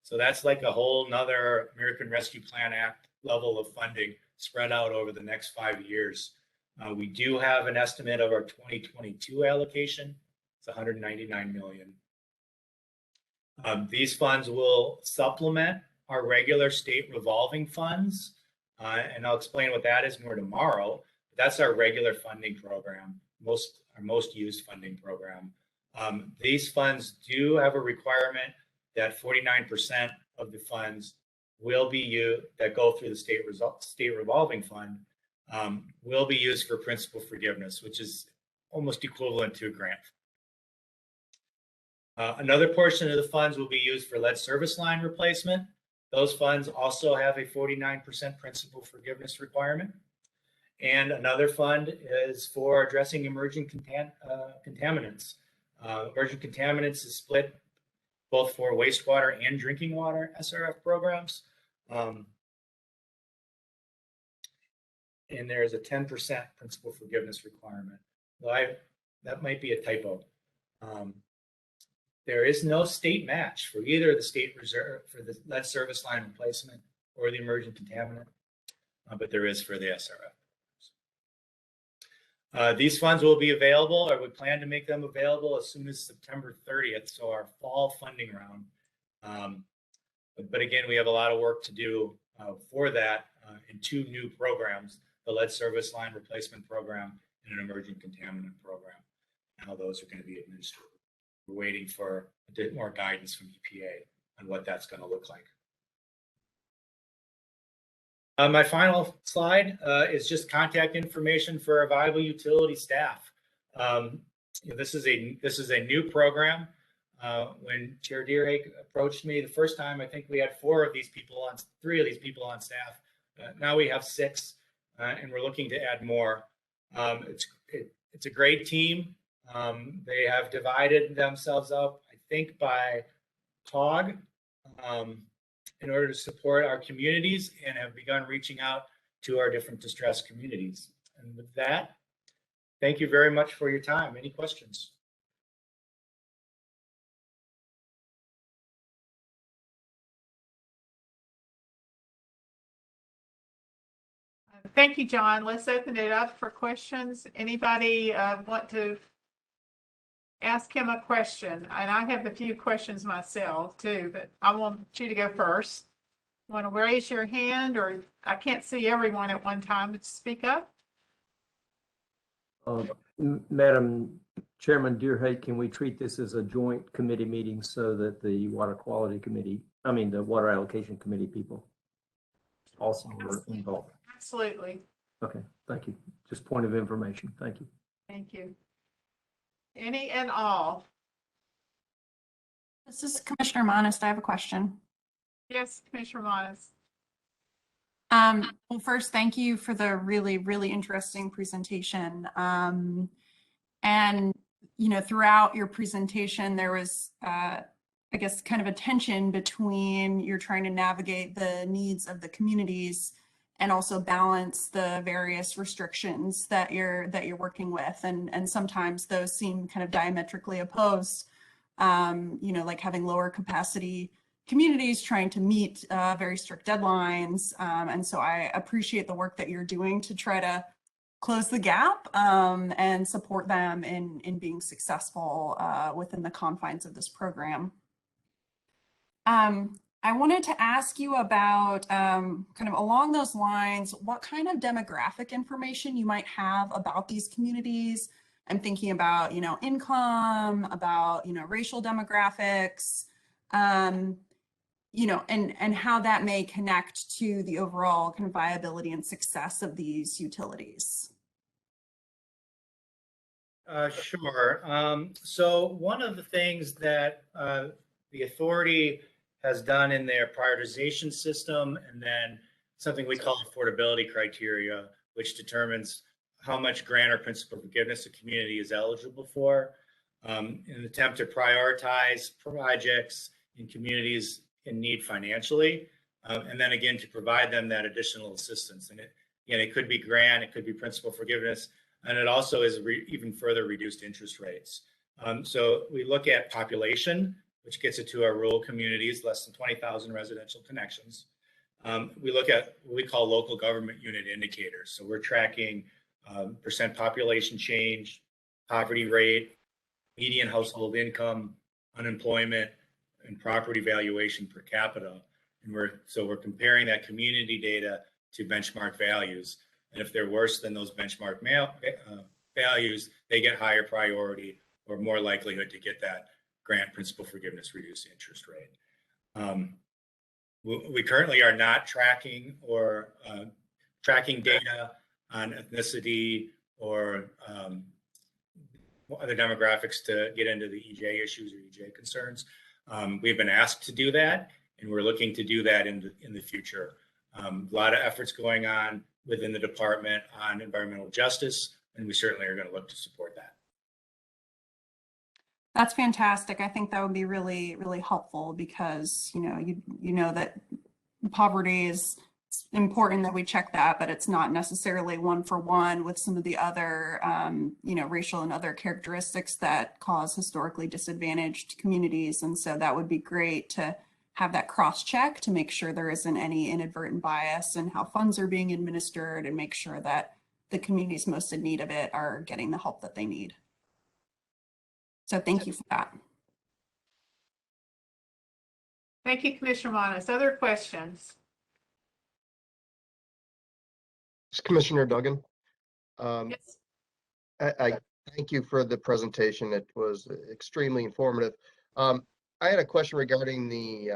So that's like a whole nother American Rescue Plan Act level of funding spread out over the next 5 years. We do have an estimate of our 2022 allocation. It's $199 million. These funds will supplement our regular state revolving funds, and I'll explain what that is more tomorrow. That's our regular funding program, our most used funding program. These funds do have a requirement that 49% of the funds will be used that go through the state revolving fund will be used for principal forgiveness, which is almost equivalent to a grant. Another portion of the funds will be used for lead service line replacement. Those funds also have a 49% principal forgiveness requirement. And another fund is for addressing emerging contaminants. Emerging contaminants is split both for wastewater and drinking water SRF programs. And there's a 10% principal forgiveness requirement. Well, that might be a typo. There is no state match for either the state reserve for the lead service line replacement or the emergent contaminant, but there is for the SRF. These funds will be available, or we plan to make them available as soon as September 30th, so our fall funding round. But again, we have a lot of work to do for that in two new programs, the lead service line replacement program and an emerging contaminant program, and how those are going to be administered. We're waiting for a bit more guidance from EPA on what that's going to look like. My final slide is just contact information for our viable utility staff. This is a new program. When Chair Deerhake approached me the first time, I think we had three of these people on staff. Now we have 6, and we're looking to add more. It's a great team. They have divided themselves up, I think, by COG. In order to support our communities, and have begun reaching out to our different distressed communities. And with that, thank you very much for your time. Any questions? Thank you, John. Let's open it up for questions. Anybody want to ask him a question? And I have a few questions myself too, but I want you to go first. Want to raise your hand, or I can't see everyone at one time, but speak up. Madam Chairman Deerhake, can we treat this as a joint committee meeting so that the Water Quality Committee, the Water Allocation Committee people also are involved? Absolutely. Okay, thank you. Just point of information. Thank you. Thank you. Any and all? This is Commissioner Monist. I have a question. Yes, Commissioner Monas. Well, first, thank you for the really, really interesting presentation. And, throughout your presentation, there was, I guess, kind of a tension between you're trying to navigate the needs of the communities and also balance the various restrictions that you're working with. And sometimes those seem kind of diametrically opposed, like having lower capacity communities trying to meet very strict deadlines. And so I appreciate the work that you're doing to try to close the gap and support them in being successful within the confines of this program. I wanted to ask you about kind of along those lines, what kind of demographic information you might have about these communities. I'm thinking about, income, about, racial demographics, and how that may connect to the overall kind of viability and success of these utilities. Sure. So one of the things that the authority has done in their prioritization system, and then something we call affordability criteria, which determines how much grant or principal forgiveness a community is eligible for, in an attempt to prioritize projects in communities in need financially, and then again to provide them that additional assistance. And it could be grant, it could be principal forgiveness, and it also is even further reduced interest rates. So we look at population, which gets it to our rural communities, less than 20,000 residential connections. We look at what we call local government unit indicators. So we're tracking percent population change, poverty rate, median household income, unemployment, and property valuation per capita. And we're comparing that community data to benchmark values. And if they're worse than those benchmark values, they get higher priority or more likelihood to get that grant, principal forgiveness, reduced interest rate. We currently are not tracking data on ethnicity or other demographics to get into the EJ issues or EJ concerns. We've been asked to do that, and we're looking to do that in the future. A lot of efforts going on within the department on environmental justice, and we certainly are going to look to support that. That's fantastic. I think that would be really, really helpful because, you know that poverty is it's important that we check that, but it's not necessarily one for one with some of the other, racial and other characteristics that cause historically disadvantaged communities. And so that would be great to have that cross check to make sure there isn't any inadvertent bias in how funds are being administered and make sure that the communities most in need of it are getting the help that they need. So thank you for that. Thank you, Commissioner Monas. Other questions? Commissioner Duggan. Yes. I thank you for the presentation. It was extremely informative. I had a question regarding the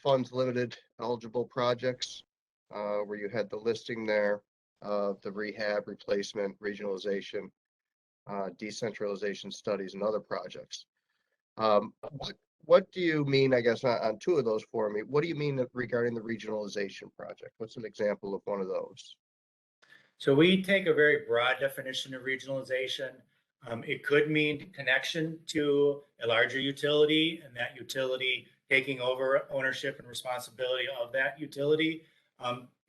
funds limited eligible projects, where you had the listing there of the rehab, replacement, regionalization, decentralization studies and other projects. What do you mean, I guess, on two of those for me? What do you mean regarding the regionalization project? What's an example of one of those? So we take a very broad definition of regionalization. It could mean connection to a larger utility and that utility taking over ownership and responsibility of that utility.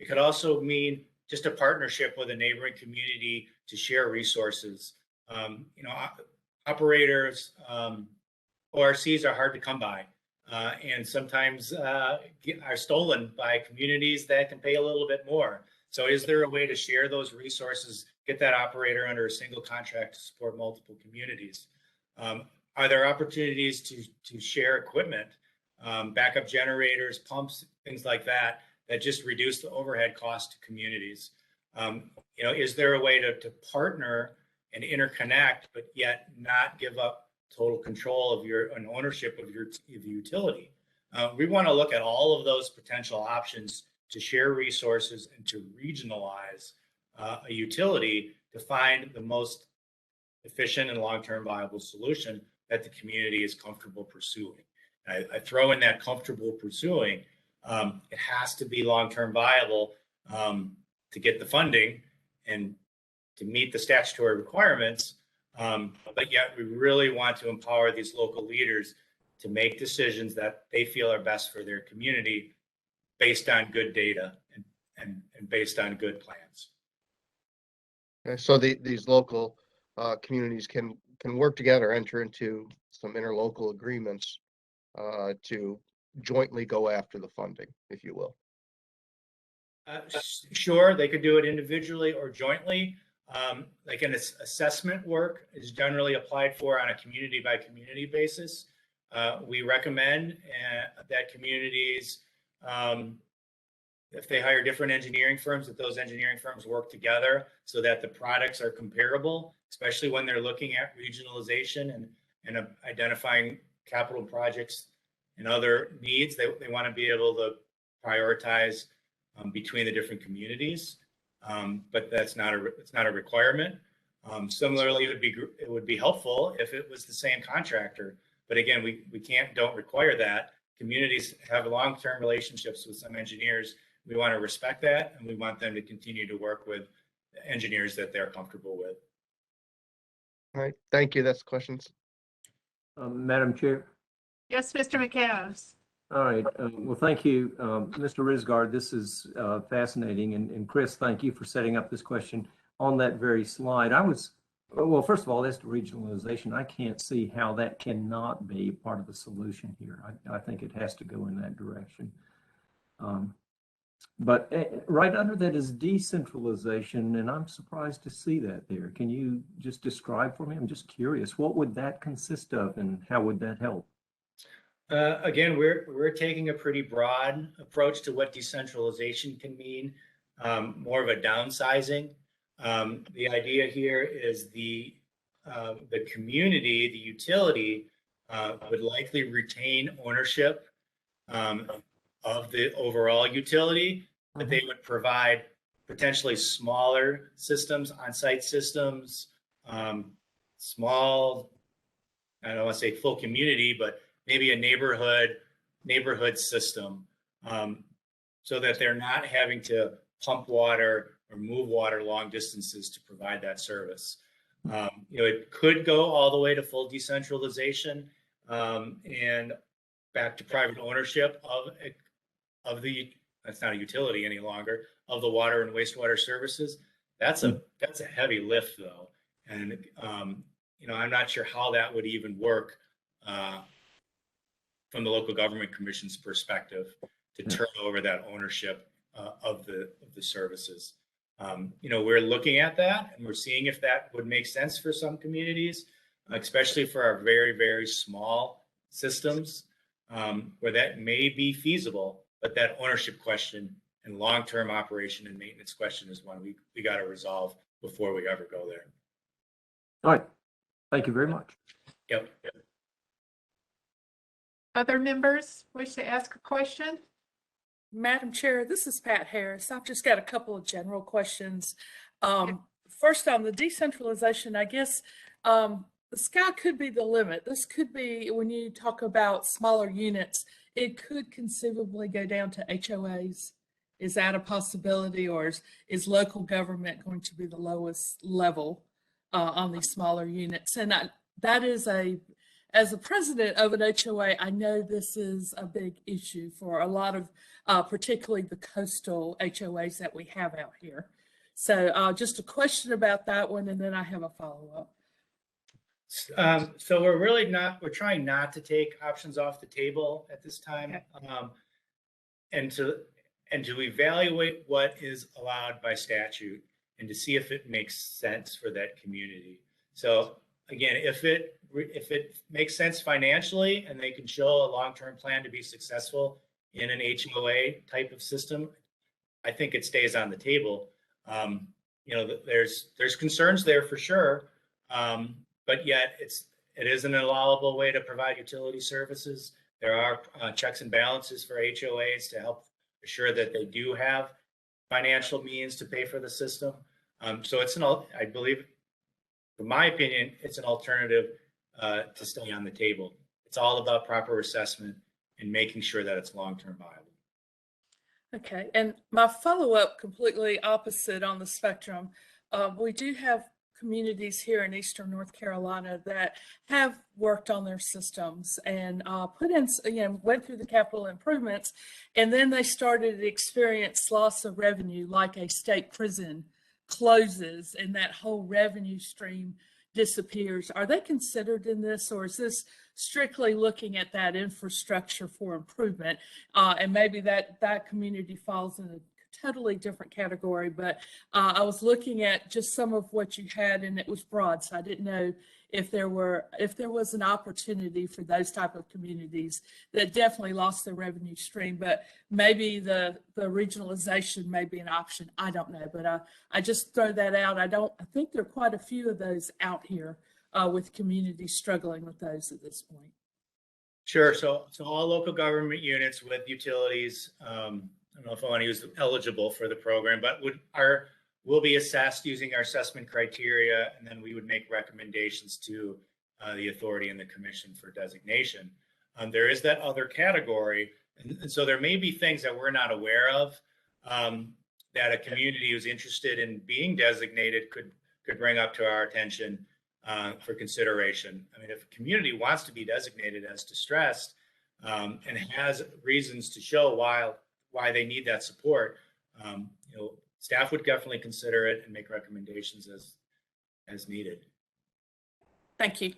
It could also mean just a partnership with a neighboring community to share resources. Operators, ORCs are hard to come by, and sometimes are stolen by communities that can pay a little bit more. So is there a way to share those resources, get that operator under a single contract to support multiple communities? Are there opportunities to share equipment, backup generators, pumps, things like that, that just reduce the overhead cost to communities? Is there a way to partner and interconnect, but yet not give up total control of and ownership of the utility? We want to look at all of those potential options to share resources and to regionalize a utility to find the most efficient and long-term viable solution that the community is comfortable pursuing. I throw in that comfortable pursuing. It has to be long-term viable to get the funding and to meet the statutory requirements. But yet we really want to empower these local leaders to make decisions that they feel are best for their community based on good data and based on good plans. Okay, so these local communities can work together, enter into some interlocal agreements to jointly go after the funding, if you will. Sure, they could do it individually or jointly. Like an assessment work is generally applied for on a community by community basis. We recommend that communities, if they hire different engineering firms, that those engineering firms work together so that the products are comparable, especially when they're looking at regionalization and identifying capital projects and other needs. They want to be able to prioritize between the different communities, but it's not a requirement. Similarly, it would be helpful if it was the same contractor, but again, we don't require that. Communities have long-term relationships with some engineers. We want to respect that, and we want them to continue to work with engineers that they're comfortable with. All right, thank you. That's questions. Madam Chair. Yes, Mr. McAdams. All right. Well, thank you, Mr. Risgaard. This is fascinating. And Chris, thank you for setting up this question on that very slide. Well, first of all, as to regionalization, I can't see how that cannot be part of the solution here. I think it has to go in that direction. But right under that is decentralization, and I'm surprised to see that there. Can you just describe for me? I'm just curious. What would that consist of, and how would that help? Again, we're taking a pretty broad approach to what decentralization can mean, more of a downsizing. The idea here is the community, the utility, would likely retain ownership of the overall utility, but they would provide potentially smaller systems, on-site systems, small, I don't want to say full community, but maybe a neighborhood system, so that they're not having to pump water or move water long distances to provide that service. It could go all the way to full decentralization and back to private ownership of the, that's not a utility any longer, of the water and wastewater services. That's a heavy lift though. And, I'm not sure how that would even work from the local government commission's perspective to turn over that ownership of the services. We're looking at that and we're seeing if that would make sense for some communities, especially for our very, very small systems, where that may be feasible, but that ownership question and long-term operation and maintenance question is one we got to resolve before we ever go there. All right. Thank you very much. Yep. Other members wish to ask a question? Madam Chair, this is Pat Harris. I've just got a couple of general questions. First, on the decentralization, I guess the sky could be the limit. This could be, when you talk about smaller units, it could conceivably go down to HOAs. Is that a possibility, or is local government going to be the lowest level on these smaller units? And that is as a president of an HOA, I know this is a big issue for a lot of, particularly the coastal HOAs that we have out here. So just a question about that one, and then I have a follow-up. So we're trying not to take options off the table at this time. And to evaluate what is allowed by statute and to see if it makes sense for that community. So again, if it makes sense financially and they can show a long-term plan to be successful in an HOA type of system, I think it stays on the table. There's concerns there for sure, but yet it is an allowable way to provide utility services. There are checks and balances for HOAs to help assure that they do have financial means to pay for the system. So I believe, in my opinion, it's an alternative to stay on the table. It's all about proper assessment and making sure that it's long-term viable. Okay, and my follow-up, completely opposite on the spectrum. We do have communities here in Eastern North Carolina that have worked on their systems and put in, went through the capital improvements, and then they started to experience loss of revenue, like a state prison closes and that whole revenue stream disappears. Are they considered in this, or is this strictly looking at that infrastructure for improvement? And maybe that community falls in a totally different category, but I was looking at just some of what you had and it was broad, so I didn't know if there was an opportunity for those type of communities that definitely lost their revenue stream, but maybe the regionalization may be an option. I don't know, but I just throw that out. I think there are quite a few of those out here with communities struggling with those at this point. Sure. So all local government units with utilities, I don't know if I want to use eligible for the program, but will be assessed using our assessment criteria, and then we would make recommendations to the authority and the commission for designation. There is that other category, and so there may be things that we're not aware of that a community who's interested in being designated could bring up to our attention for consideration. I mean, if a community wants to be designated as distressed and has reasons to show why they need that support, staff would definitely consider it and make recommendations as needed. Thank you.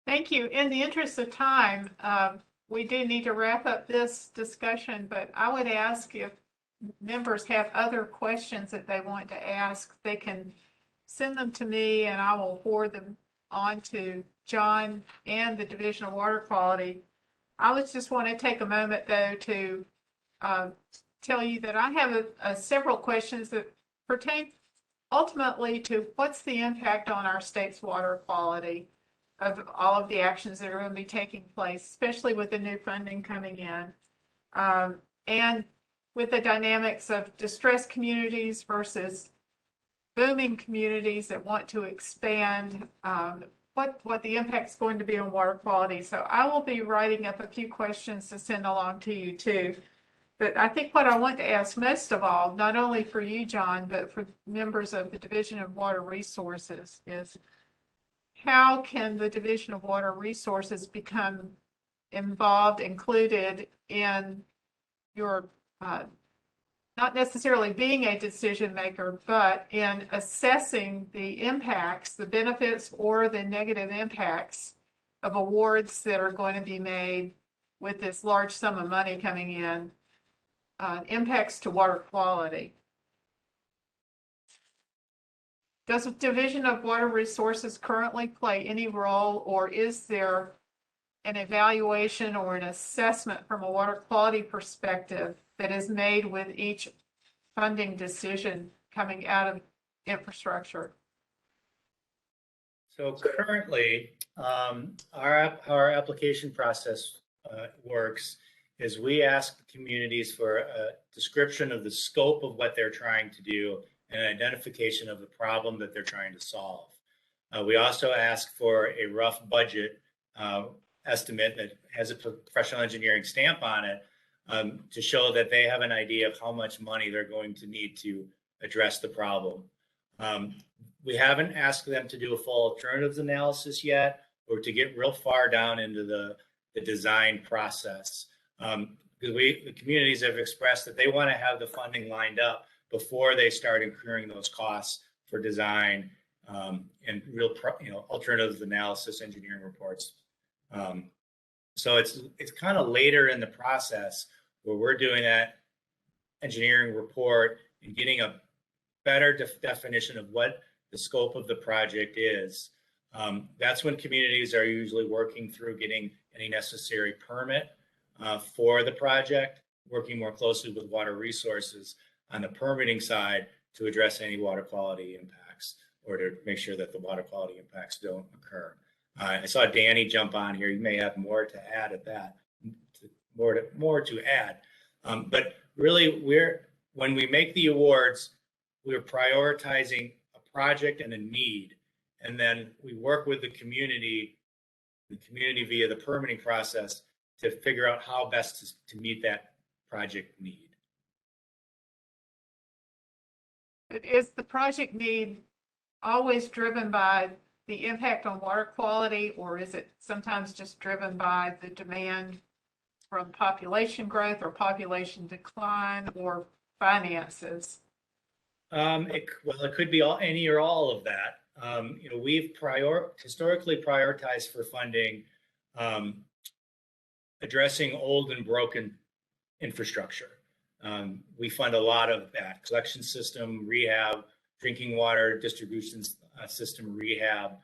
Thank you. In the interest of time, we do need to wrap up this discussion, but I would ask if members have other questions that they want to ask, they can send them to me and I will forward them on to John and the Division of Water Quality. I would just want to take a moment though to tell you that I have several questions that pertain ultimately to what's the impact on our state's water quality of all of the actions that are going to be taking place, especially with the new funding coming in, and with the dynamics of distressed communities versus booming communities that want to expand, what the impact is going to be on water quality. So I will be writing up a few questions to send along to you too. But I think what I want to ask most of all, not only for you, John, but for members of the Division of Water Resources is how can the Division of Water Resources become involved, included in your, not necessarily being a decision maker, but in assessing the impacts, the benefits or the negative impacts of awards that are going to be made with this large sum of money coming in, impacts to water quality. Does the Division of Water Resources currently play any role, or is there an evaluation or an assessment from a water quality perspective that is made with each funding decision coming out of infrastructure? So currently, our application process works is we ask the communities for a description of the scope of what they're trying to do and an identification of the problem that they're trying to solve. We also ask for a rough budget estimate that has a professional engineering stamp on it to show that they have an idea of how much money they're going to need to address the problem. We haven't asked them to do a full alternatives analysis yet, or to get real far down into the design process. The communities have expressed that they want to have the funding lined up before they start incurring those costs for design and real, alternatives analysis, engineering reports. So it's kind of later in the process where we're doing that engineering report and getting a better definition of what the scope of the project is. That's when communities are usually working through getting any necessary permit for the project, working more closely with water resources on the permitting side to address any water quality impacts or to make sure that the water quality impacts don't occur. I saw Danny jump on here. You may have more to add at that, more to add. But really, when we make the awards, we're prioritizing a project and a need, and then we work with the community via the permitting process to figure out how best to meet that project need. Is the project need always driven by the impact on water quality, or is it sometimes just driven by the demand from population growth or population decline or finances? It could be any or all of that. We've historically prioritized for funding addressing old and broken infrastructure. We fund a lot of that: collection system rehab, drinking water distribution system rehab.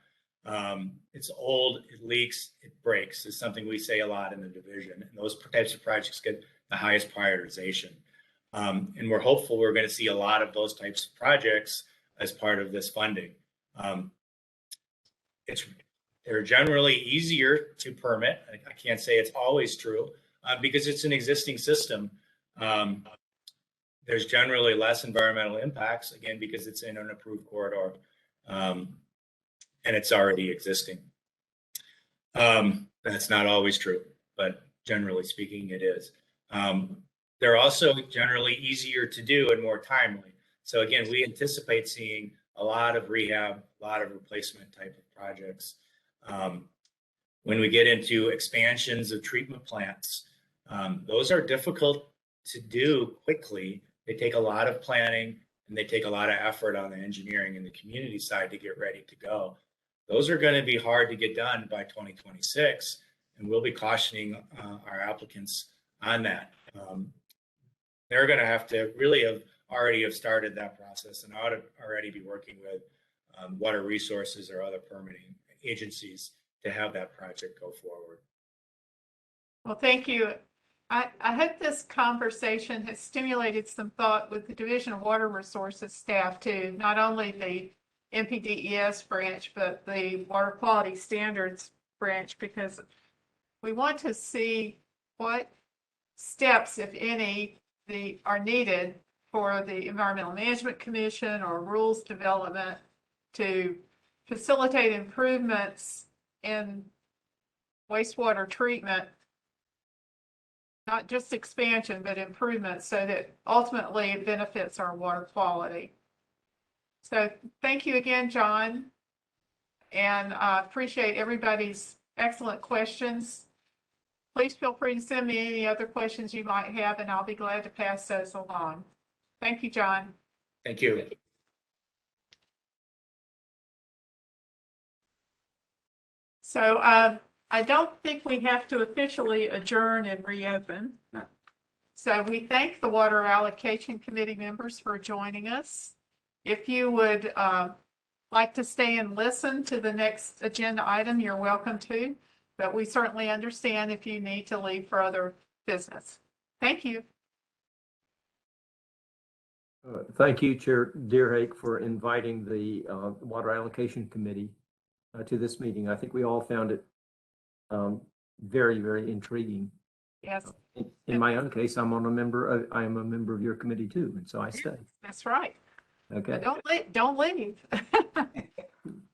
It's old, it leaks, it breaks. It's something we say a lot in the division, and those types of projects get the highest prioritization. And we're hopeful we're going to see a lot of those types of projects as part of this funding. They're generally easier to permit. I can't say it's always true because it's an existing system. There's generally less environmental impacts, again, because it's in an approved corridor and it's already existing. That's not always true, but generally speaking, it is. They're also generally easier to do and more timely. So again, we anticipate seeing a lot of rehab, a lot of replacement type of projects. When we get into expansions of treatment plants, those are difficult to do quickly. They take a lot of planning and they take a lot of effort on the engineering and the community side to get ready to go. Those are going to be hard to get done by 2026, and we'll be cautioning our applicants on that. They're going to have to really already have started that process and ought to already be working with water resources or other permitting agencies to have that project go forward. Well, thank you. I hope this conversation has stimulated some thought with the Division of Water Resources staff too, not only the NPDES branch, but the Water Quality Standards branch, because we want to see what steps, if any, are needed for the Environmental Management Commission or rules development to facilitate improvements in wastewater treatment not just expansion, but improvement so that ultimately it benefits our water quality. So thank you again, John. And I appreciate everybody's excellent questions. Please feel free to send me any other questions you might have, and I'll be glad to pass those along. Thank you, John. Thank you. So I don't think we have to officially adjourn and reopen. No. So we thank the Water Allocation Committee members for joining us. If you would like to stay and listen to the next agenda item, you're welcome to, but we certainly understand if you need to leave for other business. Thank you. Thank you, Chair Deerhake, for inviting the Water Allocation Committee to this meeting. I think we all found it very, very intriguing. Yes, In my own case, I am a member of your committee too, and so I stay. that's right. Okay. But don't leave.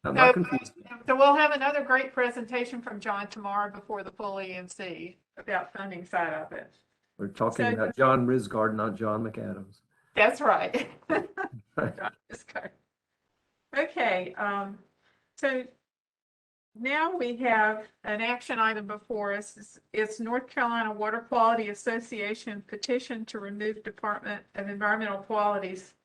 I'm not confused. So we'll have another great presentation from John tomorrow before the full EMC about funding side of it. We're talking about John Risgard, not John McAdams. That's right. Okay, so now we have an action item before us. It's North Carolina Water Quality Association petition to remove Department of Environmental Quality's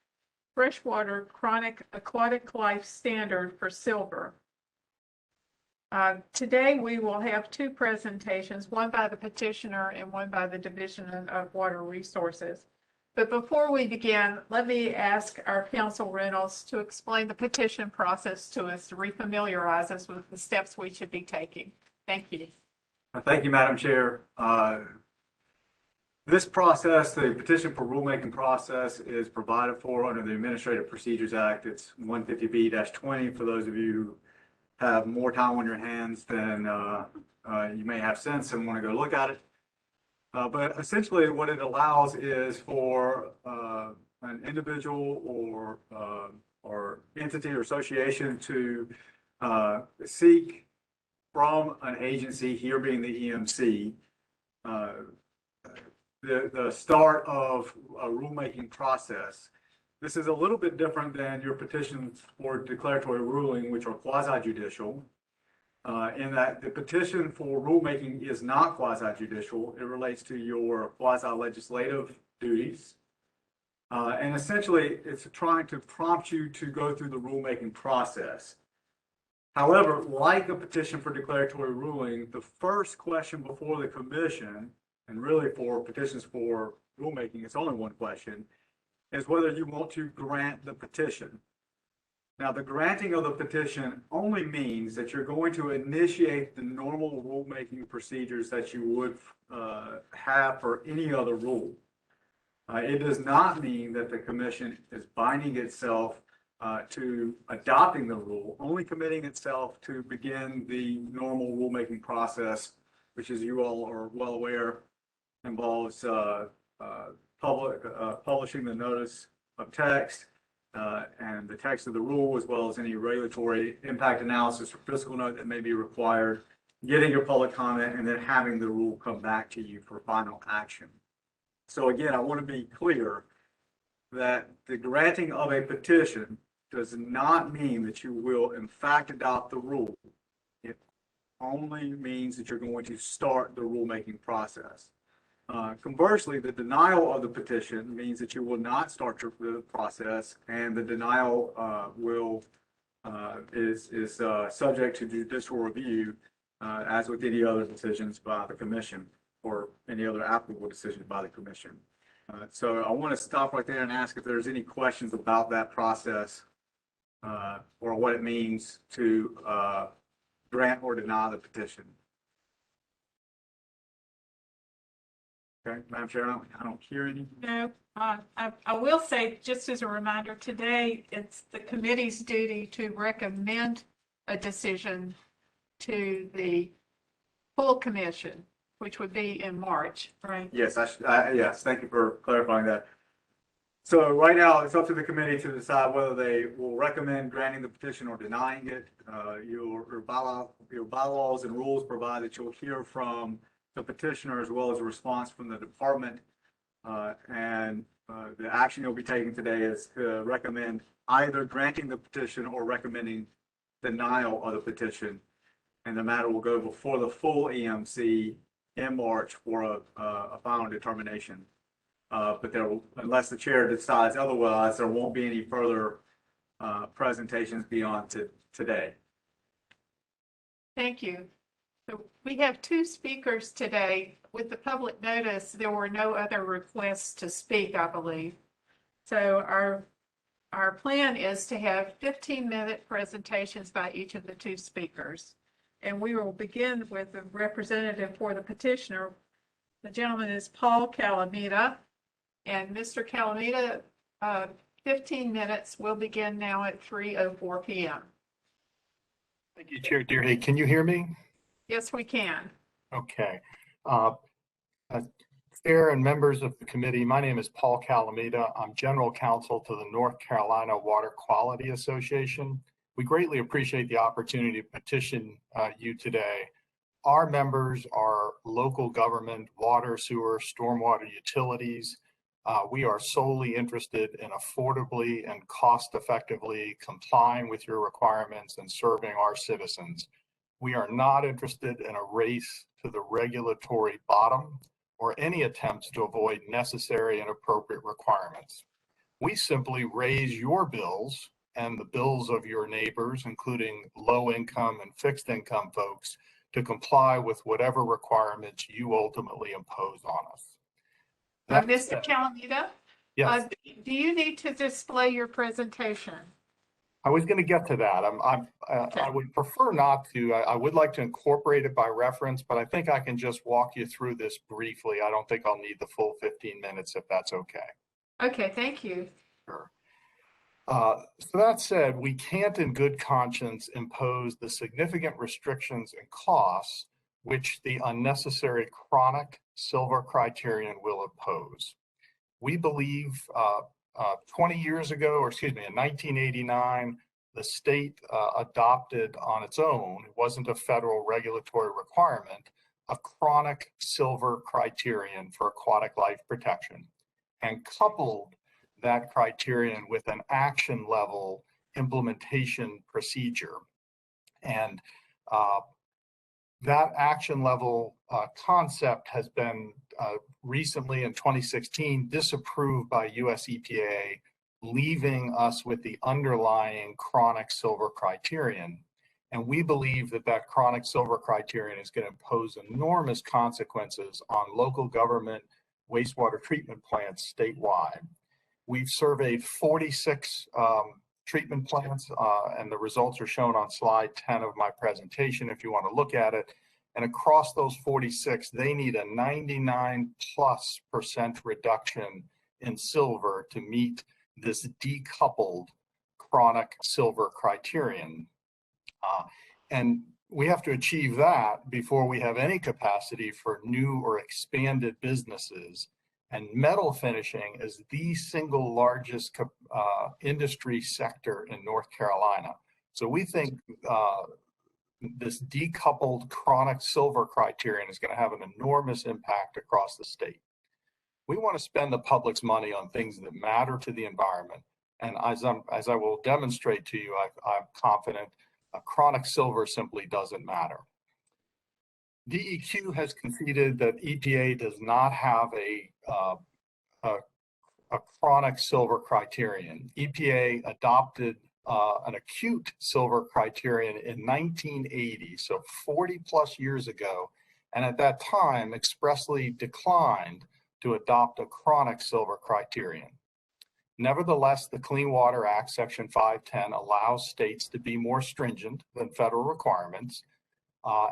Freshwater Chronic Aquatic Life Standard for silver. Today we will have two presentations, one by the petitioner and one by the Division of Water Resources. But before we begin, let me ask our Counsel Reynolds to explain the petition process to us, to refamiliarize us with the steps we should be taking. Thank you. Thank you, Madam Chair. This process, the petition for rulemaking process, is provided for under the Administrative Procedures Act. It's 150B-20 for those of you who have more time on your hands than you may have sense and want to go look at it. But essentially what it allows is for an individual or entity or association to seek from an agency, here being the EMC, the start of a rulemaking process. This is a little bit different than your petitions for declaratory ruling, which are quasi-judicial, in that the petition for rulemaking is not quasi-judicial. It relates to your quasi-legislative duties. And essentially, it's trying to prompt you to go through the rulemaking process. However, like a petition for declaratory ruling, the first question before the commission, and really for petitions for rulemaking, it's only one question, is whether you want to grant the petition. Now, the granting of the petition only means that you're going to initiate the normal rulemaking procedures that you would have for any other rule. It does not mean that the commission is binding itself to adopting the rule, only committing itself to begin the normal rulemaking process, which, as you all are well aware, involves publishing the notice of text and the text of the rule, as well as any regulatory impact analysis or fiscal note that may be required, getting your public comment, and then having the rule come back to you for final action. So again, I want to be clear that the granting of a petition does not mean that you will in fact adopt the rule. It only means that you're going to start the rulemaking process. Conversely, the denial of the petition means that you will not start the process, and the denial is subject to judicial review, as with any other decisions by the commission or any other applicable decision by the commission. So I want to stop right there and ask if there's any questions about that process or what it means to grant or deny the petition. Okay, Madam Chair, I don't hear any. No, I will say, just as a reminder, today it's the committee's duty to recommend a decision to the full commission, which would be in March, right? Yes, yes, thank you for clarifying that. So right now, it's up to the committee to decide whether they will recommend granting the petition or denying it. Your bylaws and rules provide that you'll hear from the petitioner as well as a response from the department. The action you'll be taking today is to recommend either granting the petition or recommending denial of the petition. And the matter will go before the full EMC in March for a final determination. But there will, unless the chair decides otherwise, there won't be any further presentations beyond today. Thank you. So we have two speakers today. With the public notice, there were no other requests to speak, I believe. So our plan is to have 15-minute presentations by each of the two speakers. And we will begin with the representative for the petitioner. The gentleman is Paul Calamita. And Mr. Calamita, 15 minutes will begin now at 3:04 p.m. Thank you, Chair Deerhay. Can you hear me? Yes, we can. Okay. Chair and members of the committee, my name is Paul Calamita. I'm General Counsel to the North Carolina Water Quality Association. We greatly appreciate the opportunity to petition you today. Our members are local government, water, sewer, stormwater utilities. We are solely interested in affordably and cost-effectively complying with your requirements and serving our citizens. We are not interested in a race to the regulatory bottom or any attempts to avoid necessary and appropriate requirements. We simply raise your bills and the bills of your neighbors, including low-income and fixed-income folks, to comply with whatever requirements you ultimately impose on us. Mr. Calamita, Yes. do you need to display your presentation? I was going to get to that. I would prefer not to. I would like to incorporate it by reference, but I think I can just walk you through this briefly. I don't think I'll need the full 15 minutes if that's okay. Okay, thank you. Sure. So that said, we can't in good conscience impose the significant restrictions and costs which the unnecessary chronic silver criterion will impose. We believe 20 years ago, or excuse me, in 1989, the state adopted on its own, it wasn't a federal regulatory requirement, a chronic silver criterion for aquatic life protection, and coupled that criterion with an action level implementation procedure. And that action level concept has been recently in 2016 disapproved by US EPA, leaving us with the underlying chronic silver criterion. And we believe that that chronic silver criterion is going to impose enormous consequences on local government wastewater treatment plants statewide. We've surveyed 46 treatment plants, and the results are shown on slide 10 of my presentation if you want to look at it. And across those 46, they need a 99+% reduction in silver to meet this decoupled chronic silver criterion. And we have to achieve that before we have any capacity for new or expanded businesses. And metal finishing is the single largest industry sector in North Carolina. So we think this decoupled chronic silver criterion is going to have an enormous impact across the state. We want to spend the public's money on things that matter to the environment. And as I will demonstrate to you, I'm confident chronic silver simply doesn't matter. DEQ has conceded that EPA does not have a chronic silver criterion. EPA adopted an acute silver criterion in 1980, so 40+ years ago, and at that time expressly declined to adopt a chronic silver criterion. Nevertheless, the Clean Water Act, Section 510, allows states to be more stringent than federal requirements.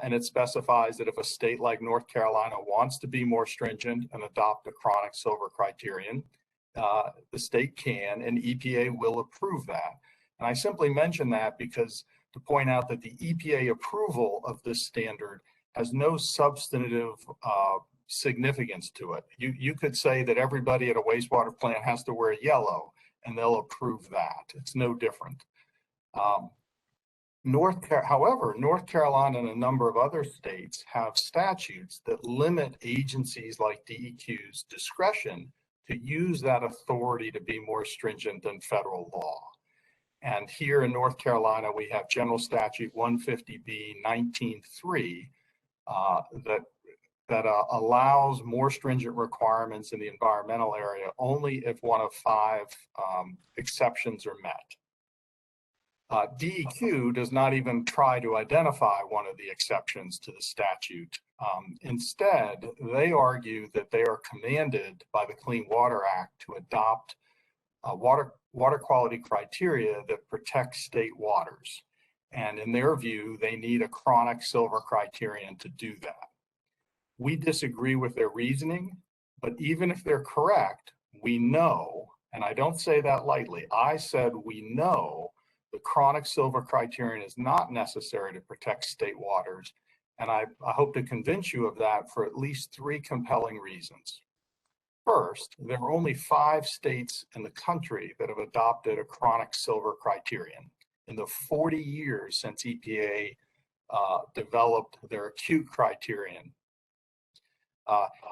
And it specifies that if a state like North Carolina wants to be more stringent and adopt a chronic silver criterion, the state can, and EPA will approve that. And I simply mention that because to point out that the EPA approval of this standard has no substantive significance to it. You could say that everybody at a wastewater plant has to wear yellow and they'll approve that. It's no different. However, North Carolina and a number of other states have statutes that limit agencies like DEQ's discretion to use that authority to be more stringent than federal law. And here in North Carolina, we have General Statute 150B 19.3 that allows more stringent requirements in the environmental area only if one of 5 exceptions are met. DEQ does not even try to identify one of the exceptions to the statute. Instead, they argue that they are commanded by the Clean Water Act to adopt water quality criteria that protect state waters. And in their view, they need a chronic silver criterion to do that. We disagree with their reasoning, but even if they're correct, we know, and I don't say that lightly, I said we know the chronic silver criterion is not necessary to protect state waters. And I hope to convince you of that for at least 3 compelling reasons. First, there are only 5 states in the country that have adopted a chronic silver criterion in the 40 years since EPA developed their acute criterion.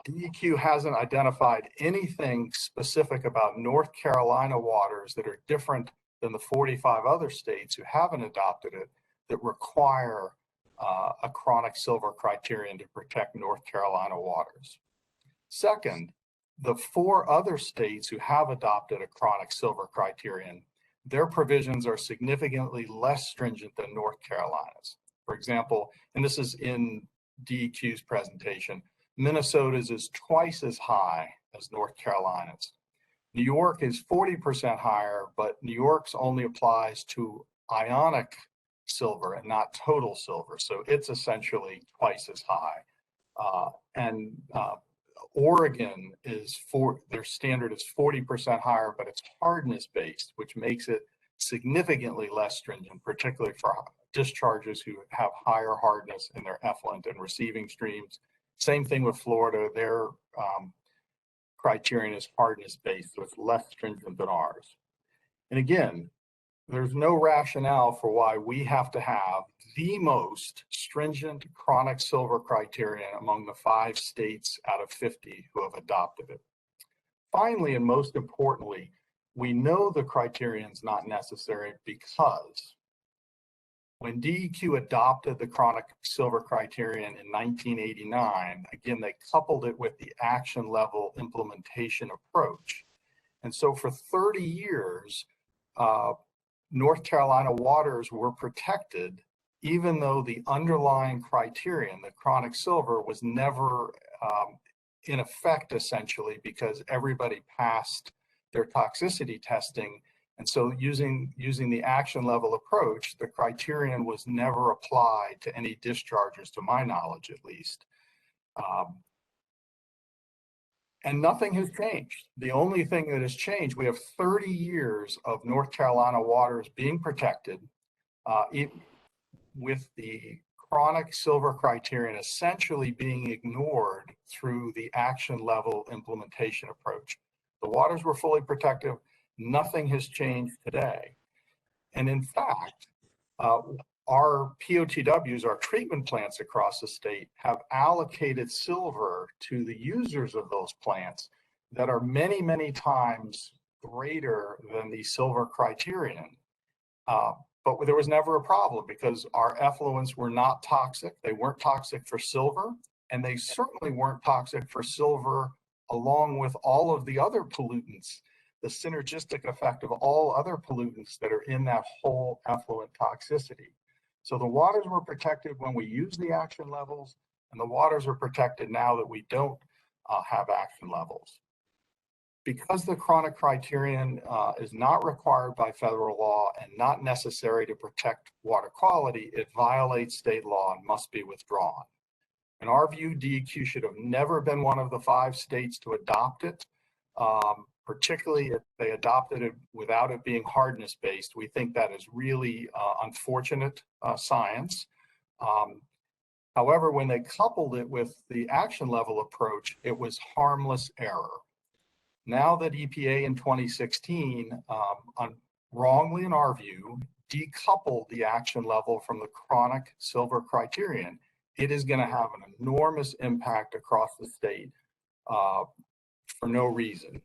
DEQ hasn't identified anything specific about North Carolina waters that are different than the 45 other states who haven't adopted it that require a chronic silver criterion to protect North Carolina waters. Second, the 4 other states who have adopted a chronic silver criterion, their provisions are significantly less stringent than North Carolina's. For example, and this is in DEQ's presentation, Minnesota's is twice as high as North Carolina's. New York is 40% higher, but New York's only applies to ionic silver and not total silver. So it's essentially twice as high. Oregon their standard is 40% higher, but it's hardness based, which makes it significantly less stringent, particularly for discharges who have higher hardness in their effluent and receiving streams. Same thing with Florida. Their criterion is hardness based, so it's less stringent than ours. And again, there's no rationale for why we have to have the most stringent chronic silver criterion among the 5 states out of 50 who have adopted it. Finally, and most importantly, we know the criterion is not necessary because when DEQ adopted the chronic silver criterion in 1989, again, they coupled it with the action level implementation approach. And so for 30 years, North Carolina waters were protected, even though the underlying criterion, the chronic silver, was never in effect, essentially, because everybody passed their toxicity testing. And so using the action level approach, the criterion was never applied to any discharges, to my knowledge, at least. And nothing has changed. The only thing that has changed, we have 30 years of North Carolina waters being protected with the chronic silver criterion essentially being ignored through the action level implementation approach. The waters were fully protected. Nothing has changed today. And in fact, our POTWs, our treatment plants across the state, have allocated silver to the users of those plants that are many, many times greater than the silver criterion. But there was never a problem because our effluents were not toxic. They weren't toxic for silver, and they certainly weren't toxic for silver along with all of the other pollutants, the synergistic effect of all other pollutants that are in that whole effluent toxicity. So the waters were protected when we used the action levels, and the waters are protected now that we don't have action levels. Because the chronic criterion is not required by federal law and not necessary to protect water quality, it violates state law and must be withdrawn. In our view, DEQ should have never been one of the 5 states to adopt it, particularly if they adopted it without it being hardness based. We think that is really unfortunate science. However, when they coupled it with the action level approach, it was harmless error. Now that EPA in 2016, wrongly in our view, decouple the action level from the chronic silver criterion, it is going to have an enormous impact across the state for no reason.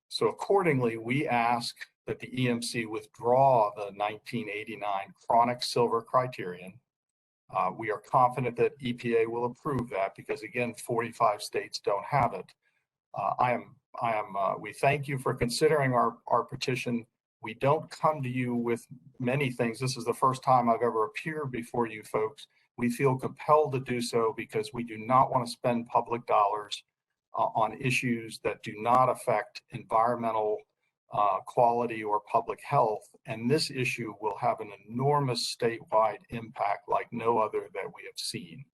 So accordingly, we ask that the EMC withdraw the 1989 chronic silver criterion. We are confident that EPA will approve that because, again, 45 states don't have it. We thank you for considering our petition. We don't come to you with many things. This is the first time I've ever appeared before you folks. We feel compelled to do so because we do not want to spend public dollars on issues that do not affect environmental quality or public health. And this issue will have an enormous statewide impact like no other that we have seen.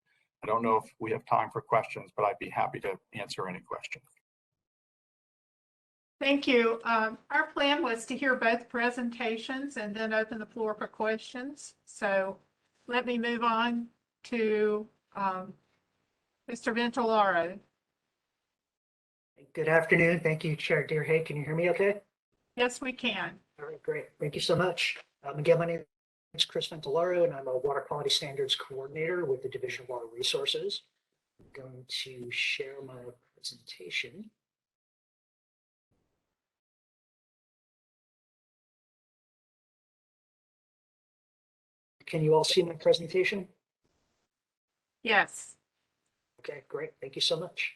I don't know if we have time for questions, but I'd be happy to answer any questions. Thank you. Our plan was to hear both presentations and then open the floor for questions. So let me move on to Mr. Ventilaro. Good afternoon. Thank you, Chair Deerhay. Can you hear me okay? Yes, we can. All right, great. Thank you so much. Again, my name is Chris Ventilaro, and I'm a Water Quality Standards Coordinator with the Division of Water Resources. I'm going to share my presentation. Can you all see my presentation? Yes. Okay, great. Thank you so much.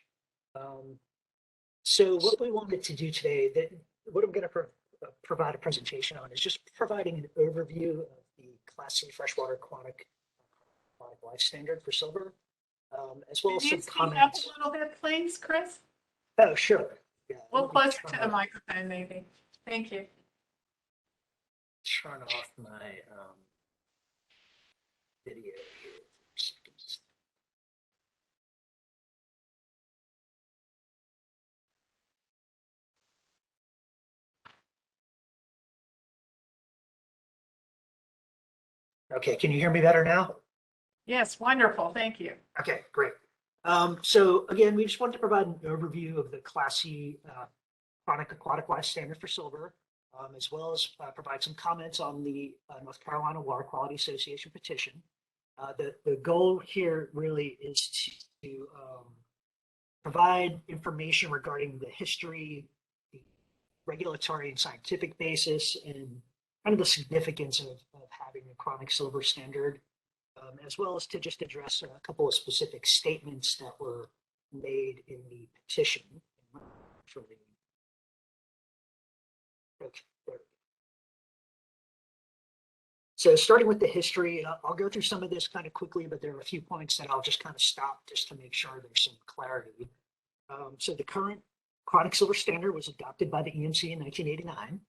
So what we wanted to do today, what I'm going to provide a presentation on is just providing an overview of the Class C freshwater aquatic life standard for silver, as well as some comments. Speak up a little bit, please, Chris? Oh, sure. Yeah, A little closer to the microphone, maybe. Thank you. Turn off my video here. Okay, can you hear me better now? Yes, wonderful. Thank you. Okay, great. So again, we just wanted to provide an overview of the Class C chronic aquatic life standard for silver, as well as provide some comments on the North Carolina Water Quality Association petition. The goal here really is to provide information regarding the history, the regulatory and scientific basis, and kind of the significance of having a chronic silver standard, as well as to just address a couple of specific statements that were made in the petition. Okay. So starting with the history, I'll go through some of this kind of quickly, but there are a few points that I'll just kind of stop just to make sure there's some clarity. So the current chronic silver standard was adopted by the EMC in 1989.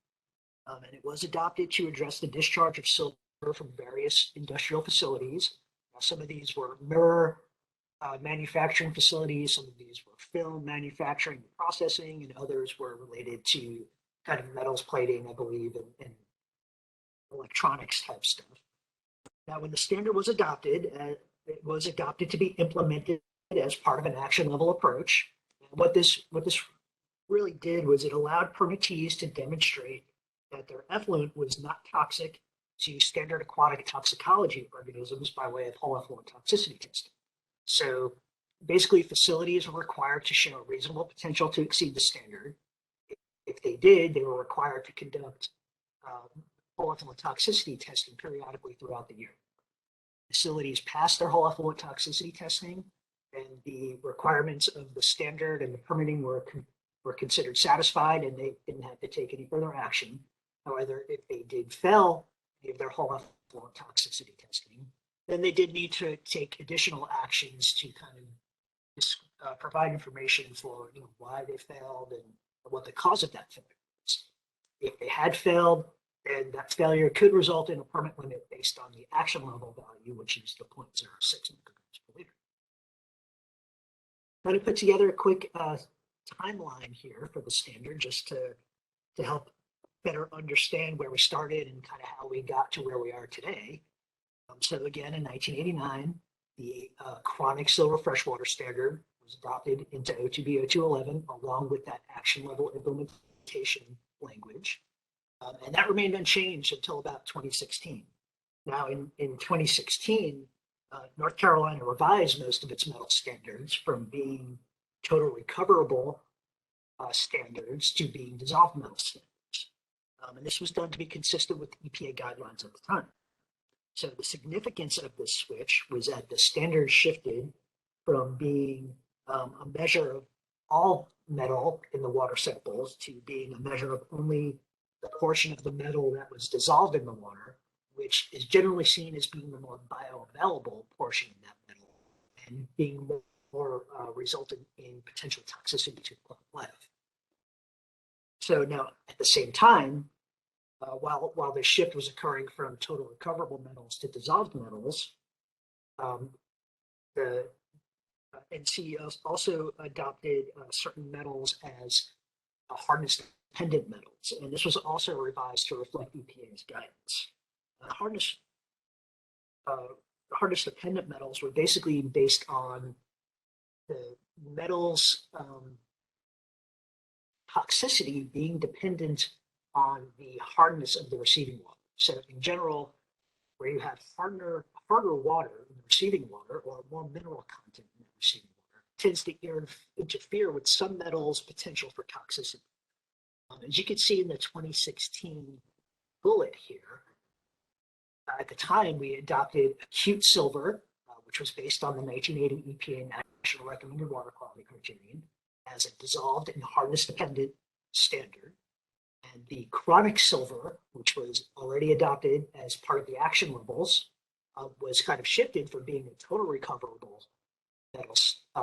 And it was adopted to address the discharge of silver from various industrial facilities. Some of these were mirror manufacturing facilities, some of these were film manufacturing and processing, and others were related to kind of metals plating, I believe, and electronics type stuff. Now, when the standard was adopted, it was adopted to be implemented as part of an action level approach. And what this really did was it allowed permittees to demonstrate that their effluent was not toxic to standard aquatic toxicology organisms by way of whole effluent toxicity testing. So basically, facilities were required to show reasonable potential to exceed the standard. If they did, they were required to conduct whole effluent toxicity testing periodically throughout the year. Facilities passed their whole effluent toxicity testing, and the requirements of the standard and the permitting were considered satisfied, and they didn't have to take any further action. However, if they did fail any of their whole effluent toxicity testing, then they did need to take additional actions to kind of provide information for why they failed and what the cause of that failure was. If they had failed, then that failure could result in a permit limit based on the action level value, which is the 0.06 micrograms per liter. I'm going to put together a quick timeline here for the standard just to help better understand where we started and kind of how we got to where we are today. So again, in 1989, the chronic silver freshwater standard was adopted into OTB 0211 along with that action level implementation language. And that remained unchanged until about 2016. Now, in 2016, North Carolina revised most of its metal standards from being total recoverable standards to being dissolved metal standards. And this was done to be consistent with EPA guidelines at the time. So the significance of this switch was that the standards shifted from being a measure of all metal in the water samples to being a measure of only the portion of the metal that was dissolved in the water, which is generally seen as being the more bioavailable portion of that metal and being more resultant in potential toxicity to plant life. So now, at the same time, while the shift was occurring from total recoverable metals to dissolved metals, the NC also adopted certain metals as hardness-dependent metals, and this was also revised to reflect EPA's guidance. Hardness-dependent metals were basically based on the metals' toxicity being dependent on the hardness of the receiving water. So in general, where you have harder water in the receiving water or more mineral content in the receiving water, tends to interfere with some metals' potential for toxicity. As you can see in the 2016 bullet here, at the time we adopted acute silver, which was based on the 1980 EPA National Recommended Water Quality Criterion, as a dissolved and hardness-dependent standard. And the chronic silver, which was already adopted as part of the action levels, was kind of shifted from being a total recoverable metal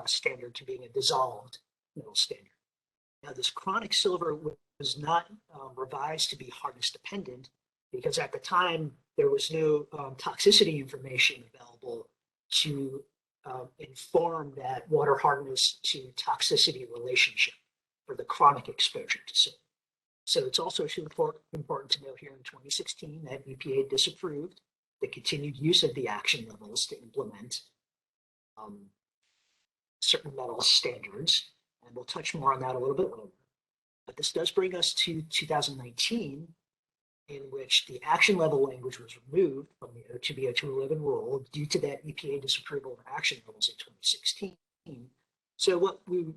standard to being a dissolved metal standard. Now, this chronic silver was not revised to be hardness dependent because at the time there was no toxicity information available to inform that water hardness to toxicity relationship for the chronic exposure to silver. So it's also important to note here in 2016 that EPA disapproved the continued use of the action levels to implement certain metal standards, and we'll touch more on that a little bit later. But this does bring us to 2019, in which the action level language was removed from the O2B-0211 rule due to that EPA disapproval of action levels in 2016. So what we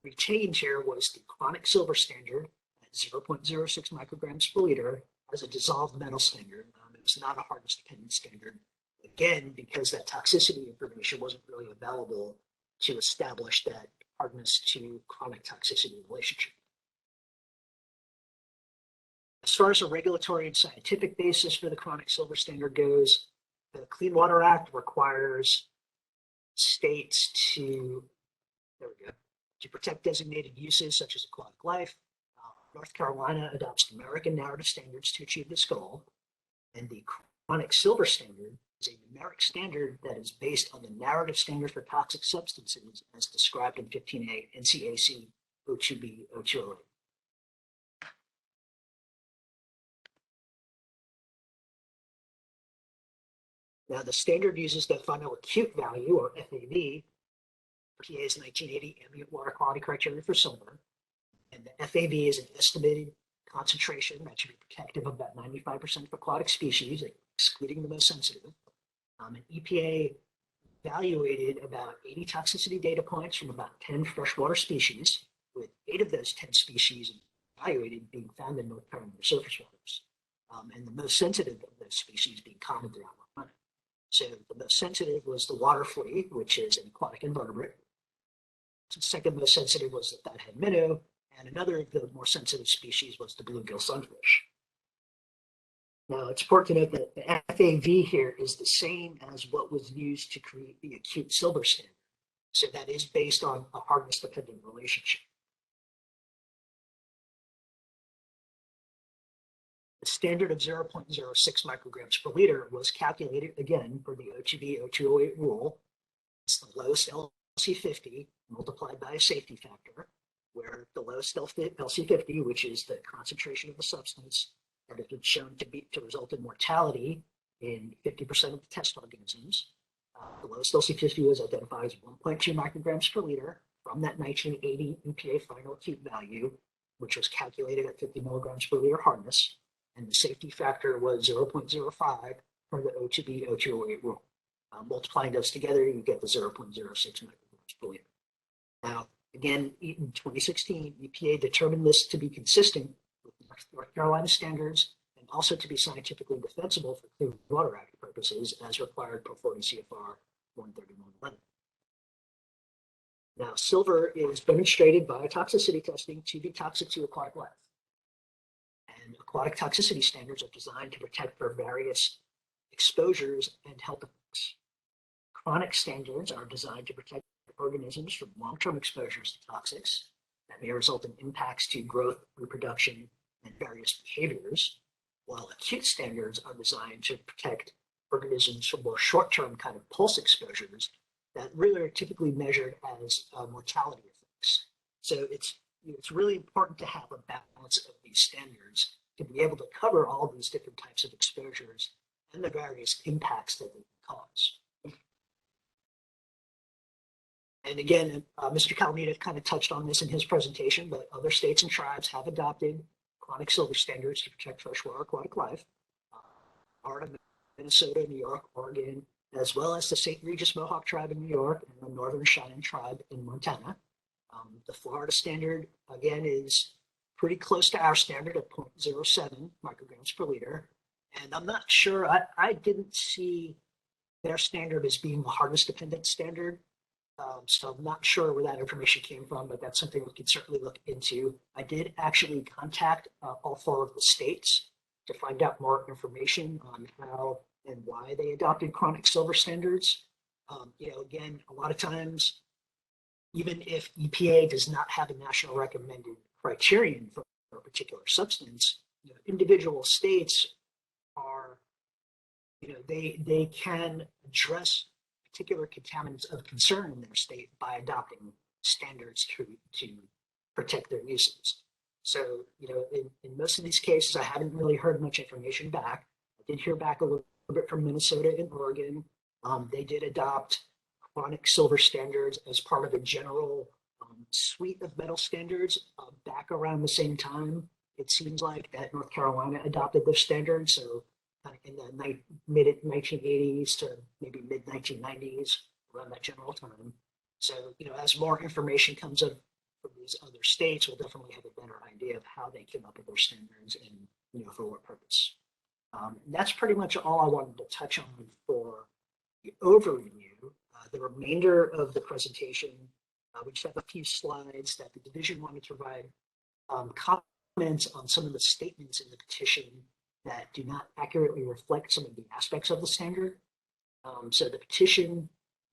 retained here was the chronic silver standard at 0.06 micrograms per liter as a dissolved metal standard. It was not a hardness dependent standard, again, because that toxicity information wasn't really available to establish that hardness to chronic toxicity relationship. As far as a regulatory and scientific basis for the chronic silver standard goes, the Clean Water Act requires states to protect designated uses such as aquatic life. North Carolina adopts American narrative standards to achieve this goal. And the chronic silver standard is a numeric standard that is based on the narrative standard for toxic substances as described in 15A NCAC 02B-0208. Now, the standard uses the final acute value, or FAV, EPA's 1980 ambient water quality criteria for silver. And the FAV is an estimated concentration that should be protective of about 95% of aquatic species, excluding the most sensitive. And EPA evaluated about 80 toxicity data points from about 10 freshwater species, with 8 of those 10 species evaluated being found in North Carolina surface waters, and the most sensitive of those species being common throughout North Carolina. So the most sensitive was the water flea, which is an aquatic invertebrate. The second most sensitive was the fathead minnow, and another of the more sensitive species was the bluegill sunfish. Now, it's important to note that the FAV here is the same as what was used to create the acute silver standard. So that is based on a hardness-dependent relationship. The standard of 0.06 micrograms per liter was calculated again for the O2B-0208 rule. It's the lowest LC50 multiplied by a safety factor, where the lowest LC50, which is the concentration of the substance that has been shown to result in mortality in 50% of the test organisms. The lowest LC50 was identified as 1.2 micrograms per liter from that 1980 EPA final acute value, which was calculated at 50 milligrams per liter hardness, and the safety factor was 0.05 for the O2B O208 rule. Multiplying those together, you get the 0.06 micrograms per liter. Now, again, in 2016, EPA determined this to be consistent with North Carolina standards and also to be scientifically defensible for Clean Water Act purposes as required per 40 CFR 131.11. Now, silver is demonstrated by toxicity testing to be toxic to aquatic life. And aquatic toxicity standards are designed to protect for various exposures and health effects. Chronic standards are designed to protect organisms from long-term exposures to toxics that may result in impacts to growth, reproduction, and various behaviors, while acute standards are designed to protect organisms from more short-term kind of pulse exposures that really are typically measured as mortality effects. So it's really important to have a balance of these standards to be able to cover all these different types of exposures and the various impacts that they can cause. And again, Mr. Calamita kind of touched on this in his presentation, but other states and tribes have adopted chronic silver standards to protect freshwater aquatic life. Florida, Minnesota, New York, Oregon, as well as the St. Regis Mohawk tribe in New York and the Northern Cheyenne tribe in Montana. The Florida standard, again, is pretty close to our standard at 0.07 micrograms per liter. And I'm not sure, I didn't see their standard as being the hardness dependent standard. So I'm not sure where that information came from, but that's something we could certainly look into. I did actually contact all 4 of the states to find out more information on how and why they adopted chronic silver standards. Again, a lot of times, even if EPA does not have a national recommended criterion for a particular substance, individual states are, they can address particular contaminants of concern in their state by adopting standards to protect their uses. So, in most of these cases, I haven't really heard much information back. I did hear back a little bit from Minnesota and Oregon. They did adopt chronic silver standards as part of a general suite of metal standards back around the same time. It seems like that North Carolina adopted those standards. So in the mid-1980s to maybe mid-1990s, around that general time. So, as more information comes up from these other states, we'll definitely have a better idea of how they came up with their standards and, for what purpose. That's pretty much all I wanted to touch on for the overview. The remainder of the presentation, we just have a few slides that the division wanted to provide comments on some of the statements in the petition that do not accurately reflect some of the aspects of the standard. So the petition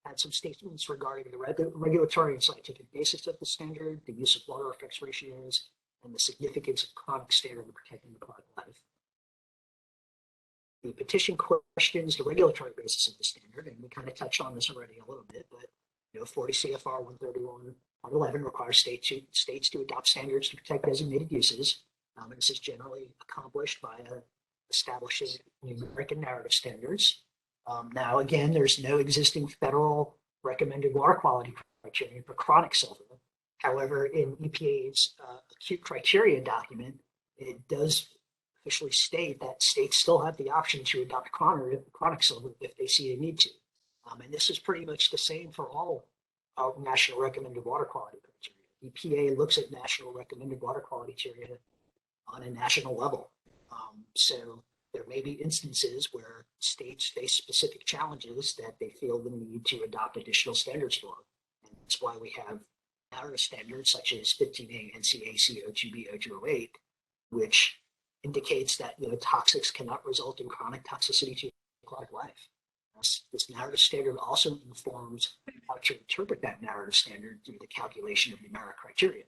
had some statements regarding the regulatory and scientific basis of the standard, the use of water effects ratios, and the significance of chronic standard in protecting aquatic life. The petition questions the regulatory basis of the standard, and we kind of touched on this already a little bit, but 40 CFR 131.11 requires states to adopt standards to protect designated uses. And this is generally accomplished by establishing numeric and narrative standards. Now, again, there's no existing federal recommended water quality criteria for chronic silver. However, in EPA's acute criteria document, it does officially state that states still have the option to adopt chronic silver if they see a need to. And this is pretty much the same for all national recommended water quality criteria. EPA looks at national recommended water quality criteria on a national level. So there may be instances where states face specific challenges that they feel the need to adopt additional standards for. And that's why we have narrow standards such as 15A NCAC O2B O208, which indicates that toxics cannot result in chronic toxicity to aquatic life. This narrative standard also informs how to interpret that narrative standard through the calculation of numeric criteria.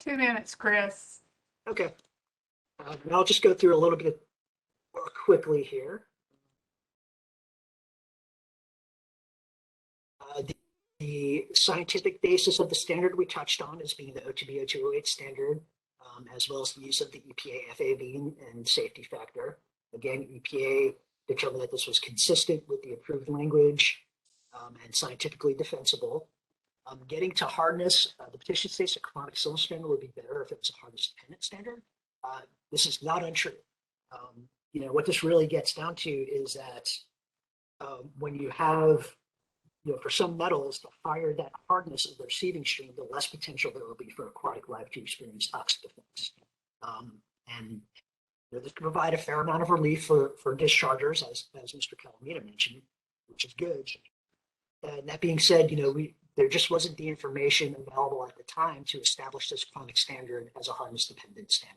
2 minutes, Chris. Okay. And I'll just go through a little bit more quickly here. The scientific basis of the standard we touched on as being the O2B O208 standard, as well as the use of the EPA FAB and safety factor. Again, EPA determined that this was consistent with the approved language and scientifically defensible. Getting to hardness, the petition states a chronic silver standard would be better if it was a hardness dependent standard. This is not untrue. What this really gets down to is that when you have, for some metals, the higher that hardness of the receiving stream, the less potential there will be for aquatic life to experience toxic effects. And this can provide a fair amount of relief for dischargers, as Mr. Calamita mentioned, which is good. And that being said, there just wasn't the information available at the time to establish this chronic standard as a hardness dependent standard.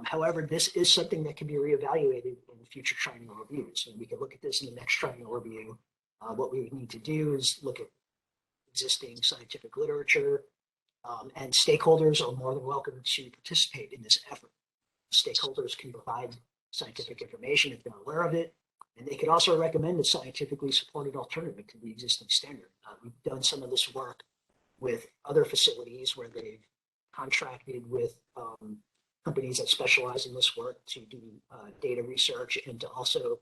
However, this is something that can be reevaluated in future triennial reviews. And we can look at this in the next triennial review. What we would need to do is look at existing scientific literature, and stakeholders are more than welcome to participate in this effort. Stakeholders can provide scientific information if they're aware of it, and they could also recommend a scientifically supported alternative to the existing standard. We've done some of this work with other facilities where they've contracted with companies that specialize in this work to do data research and to also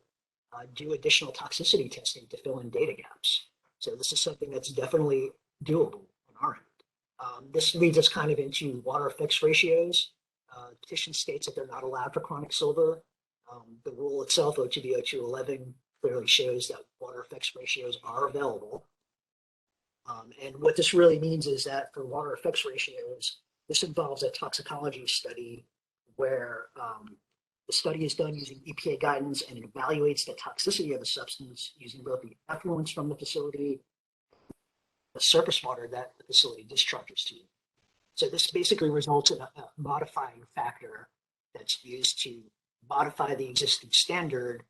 do additional toxicity testing to fill in data gaps. So this is something that's definitely doable on our end. This leads us kind of into water effects ratios. The petition states that they're not allowed for chronic silver. The rule itself, OTB 0211, clearly shows that water effects ratios are available. And what this really means is that for water effects ratios, this involves a toxicology study where the study is done using EPA guidance and it evaluates the toxicity of a substance using both the effluents from the facility, the surface water that the facility discharges to. So this basically results in a modifying factor that's used to modify the existing standard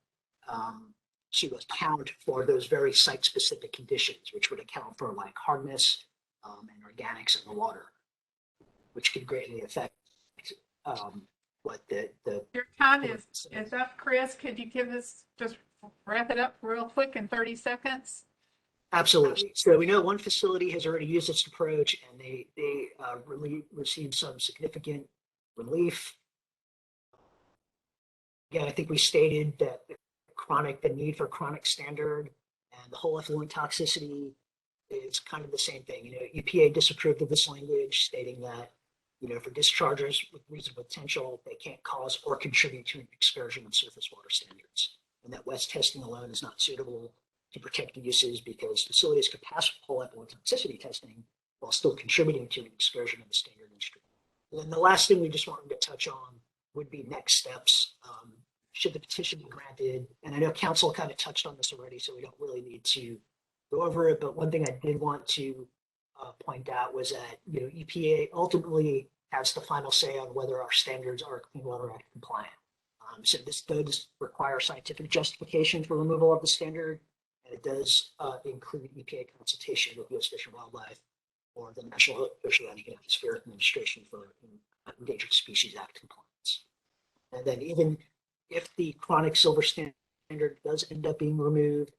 to account for those very site-specific conditions, which would account for like hardness and organics in the water, which could greatly affect what the Your time is up, Chris. Could you just wrap it up real quick in 30 seconds? Absolutely. So we know one facility has already used this approach and they really received some significant relief. Again, I think we stated that the need for chronic standard and the whole effluent toxicity is kind of the same thing. EPA disapproved of this language, stating that, for dischargers with reasonable potential, they can't cause or contribute to an excursion of surface water standards, and that West testing alone is not suitable to protect uses because facilities could pass whole effluent toxicity testing while still contributing to an excursion of the standard industry. And then the last thing we just wanted to touch on would be next steps. Should the petition be granted? And I know Counsel kind of touched on this already, so we don't really need to go over it. But one thing I did want to point out was that EPA ultimately has the final say on whether our standards are Clean Water Act compliant. So this does require scientific justification for removal of the standard, and it does include EPA consultation with U.S. Fish and Wildlife or the National Oceanic and Atmospheric Administration for Endangered Species Act compliance. And then even if the chronic silver standard does end up being removed,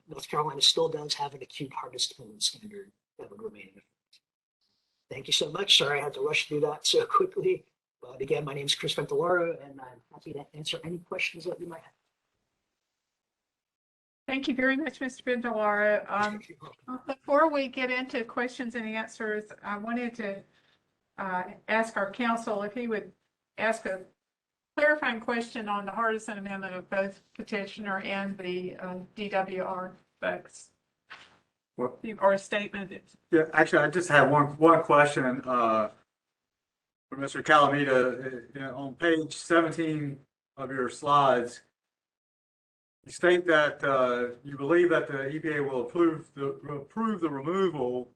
North Carolina still does have an acute hardness dependent standard that would remain in effect. Thank you so much. Sorry I had to rush through that so quickly. But again, my name is Chris Ventolaro, and I'm happy to answer any questions that you might have. Thank you very much, Mr. Ventolaro. Before we get into questions and answers, I wanted to ask our counsel if he would ask a clarifying question on the Hardison Amendment of both petitioner and the DWR folks. Or a statement. Yeah, actually, I just have one question for Mr. Calamita. On page 17 of your slides, you state that you believe that the EPA will approve the removal,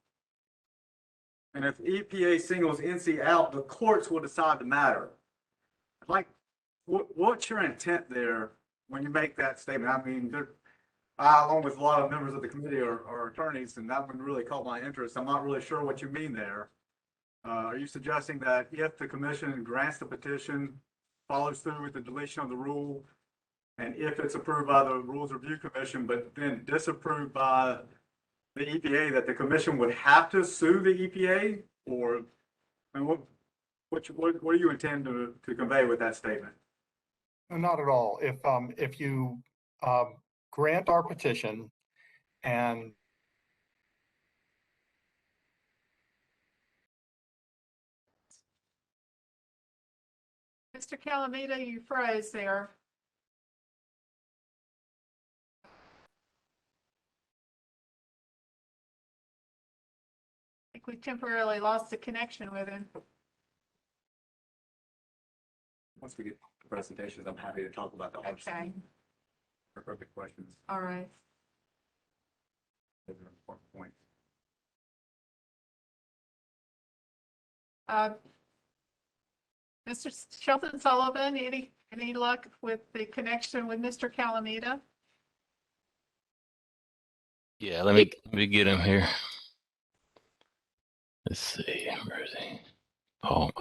and if EPA singles NC out, the courts will decide the matter. Like, what's your intent there when you make that statement? I mean, I, along with a lot of members of the committee, are attorneys, and that one really caught my interest. I'm not really sure what you mean there. Are you suggesting that if the commission grants the petition, follows through with the deletion of the rule, and if it's approved by the Rules Review Commission, but then disapproved by the EPA, that the commission would have to sue the EPA? Or, I mean, what do you intend to convey with that statement? No, not at all. If you grant our petition and Mr. Calamita, you froze there. I think we temporarily lost the connection with him. Once we get to presentations, I'm happy to talk about the Okay, perfect questions. all right. Those are important points. Mr. Shelton Sullivan, any luck with the connection with Mr. Calamita? Yeah, let me get him here. Let's see, where is he? Paul.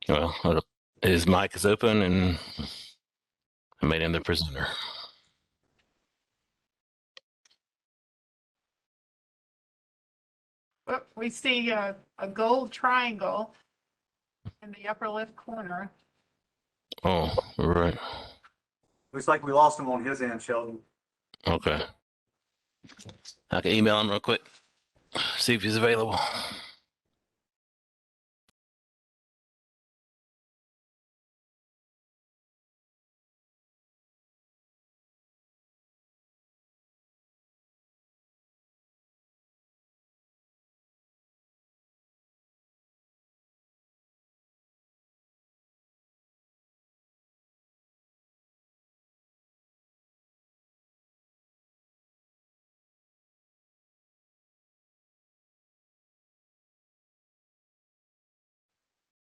Well, hold up. His mic is open and I made him the presenter. Well, we see a gold triangle in the upper left corner. Oh, right. Looks like we lost him on his end, Sheldon. Okay. I can email him real quick. See if he's available.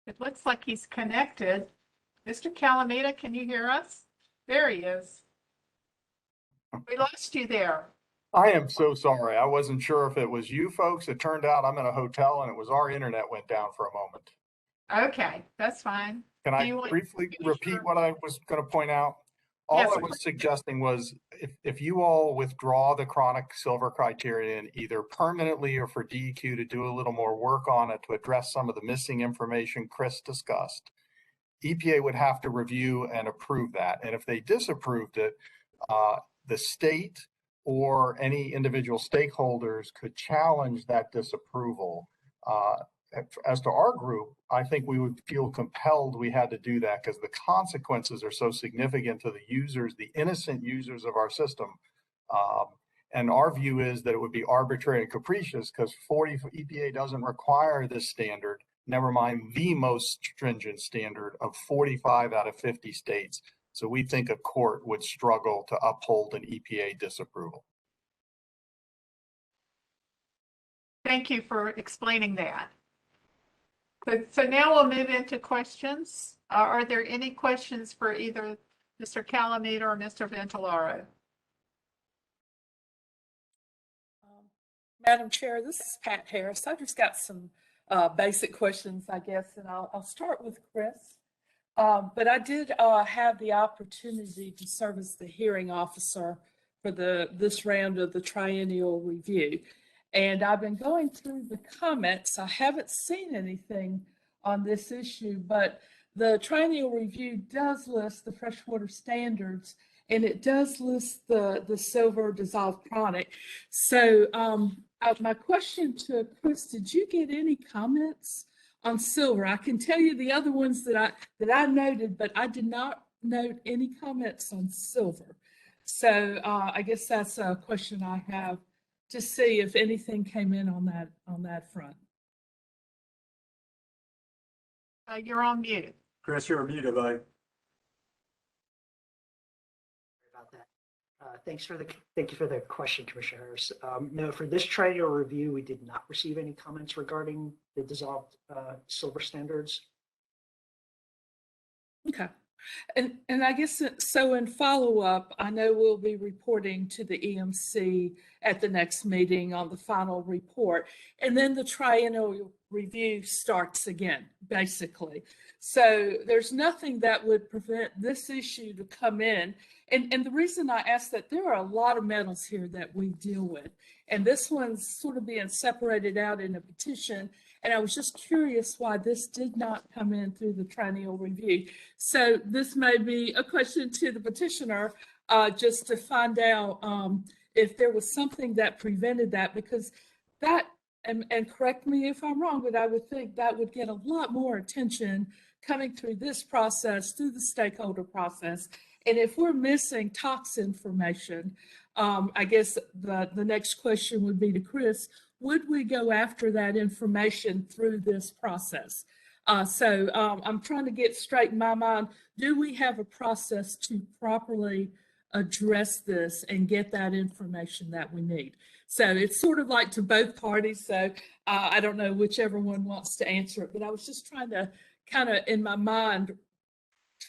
It looks like he's connected. Mr. Calamita, can you hear us? There he is. We lost you there. I am so sorry. I wasn't sure if it was you folks. It turned out I'm in a hotel and it was our internet went down for a moment. Okay, that's fine. Can Do I you want- briefly Yeah, repeat sure. what I was going to point out? All Yes, I was suggesting was if you all withdraw the chronic silver criterion, either permanently or for DEQ to do a little more work on it to address some of the missing information Chris discussed, EPA would have to review and approve that. And if they disapproved it, the state or any individual stakeholders could challenge that disapproval. As to our group, I think we would feel compelled we had to do that because the consequences are so significant to the users, the innocent users of our system. And our view is that it would be arbitrary and capricious because EPA doesn't require this standard, never mind the most stringent standard of 45 out of 50 states. So we think a court would struggle to uphold an EPA disapproval. Thank you for explaining that. So now we'll move into questions. Are there any questions for either Mr. Calamita or Mr. Ventilaro? Madam Chair, this is Pat Harris. I just got some basic questions, I guess, and I'll start with Chris. But I did have the opportunity to serve as the hearing officer for this round of the triennial review. And I've been going through the comments. I haven't seen anything on this issue, but the triennial review does list the freshwater standards, and it does list the silver dissolved chronic. So my question to Chris, did you get any comments on silver? I can tell you the other ones that I noted, but I did not note any comments on silver. So I guess that's a question I have to see if anything came in on that front. You're on mute. Chris, you're muted, buddy. About that. Thank you for the question, Commissioner Harris. No, for this triennial review, we did not receive any comments regarding the dissolved silver standards. Okay. And I guess so in follow-up, I know we'll be reporting to the EMC at the next meeting on the final report. And then the triennial review starts again, basically. So there's nothing that would prevent this issue to come in. And the reason I ask that, there are a lot of metals here that we deal with. And this one's sort of being separated out in a petition. And I was just curious why this did not come in through the triennial review. So this may be a question to the petitioner, just to find out if there was something that prevented that, because that, and correct me if I'm wrong, but I would think that would get a lot more attention coming through this process, through the stakeholder process. And if we're missing tax information, I guess the next question would be to Chris, would we go after that information through this process? So I'm trying to get straight in my mind, do we have a process to properly address this and get that information that we need? So it's sort of like to both parties. So I don't know whichever one wants to answer it, but I was just trying to kind of, in my mind,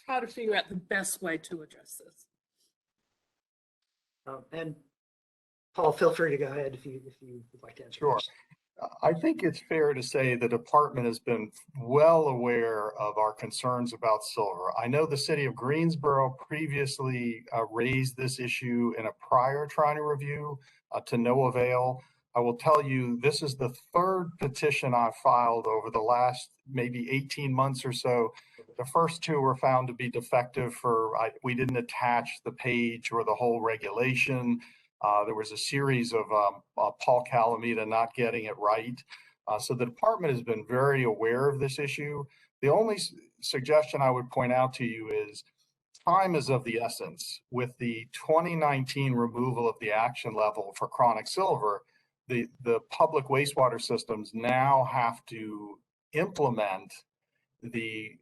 try to figure out the best way to address this. And Paul, feel free to go ahead if you would like to answer. Sure. I think it's fair to say the department has been well aware of our concerns about silver. I know the city of Greensboro previously raised this issue in a prior triennial review to no avail. I will tell you, this is the third petition I've filed over the last maybe 18 months or so. The first two were found to be defective we didn't attach the page or the whole regulation. There was a series of Paul Calamita not getting it right. So the department has been very aware of this issue. The only suggestion I would point out to you is time is of the essence. With the 2019 removal of the action level for chronic silver, the public wastewater systems now have to implement the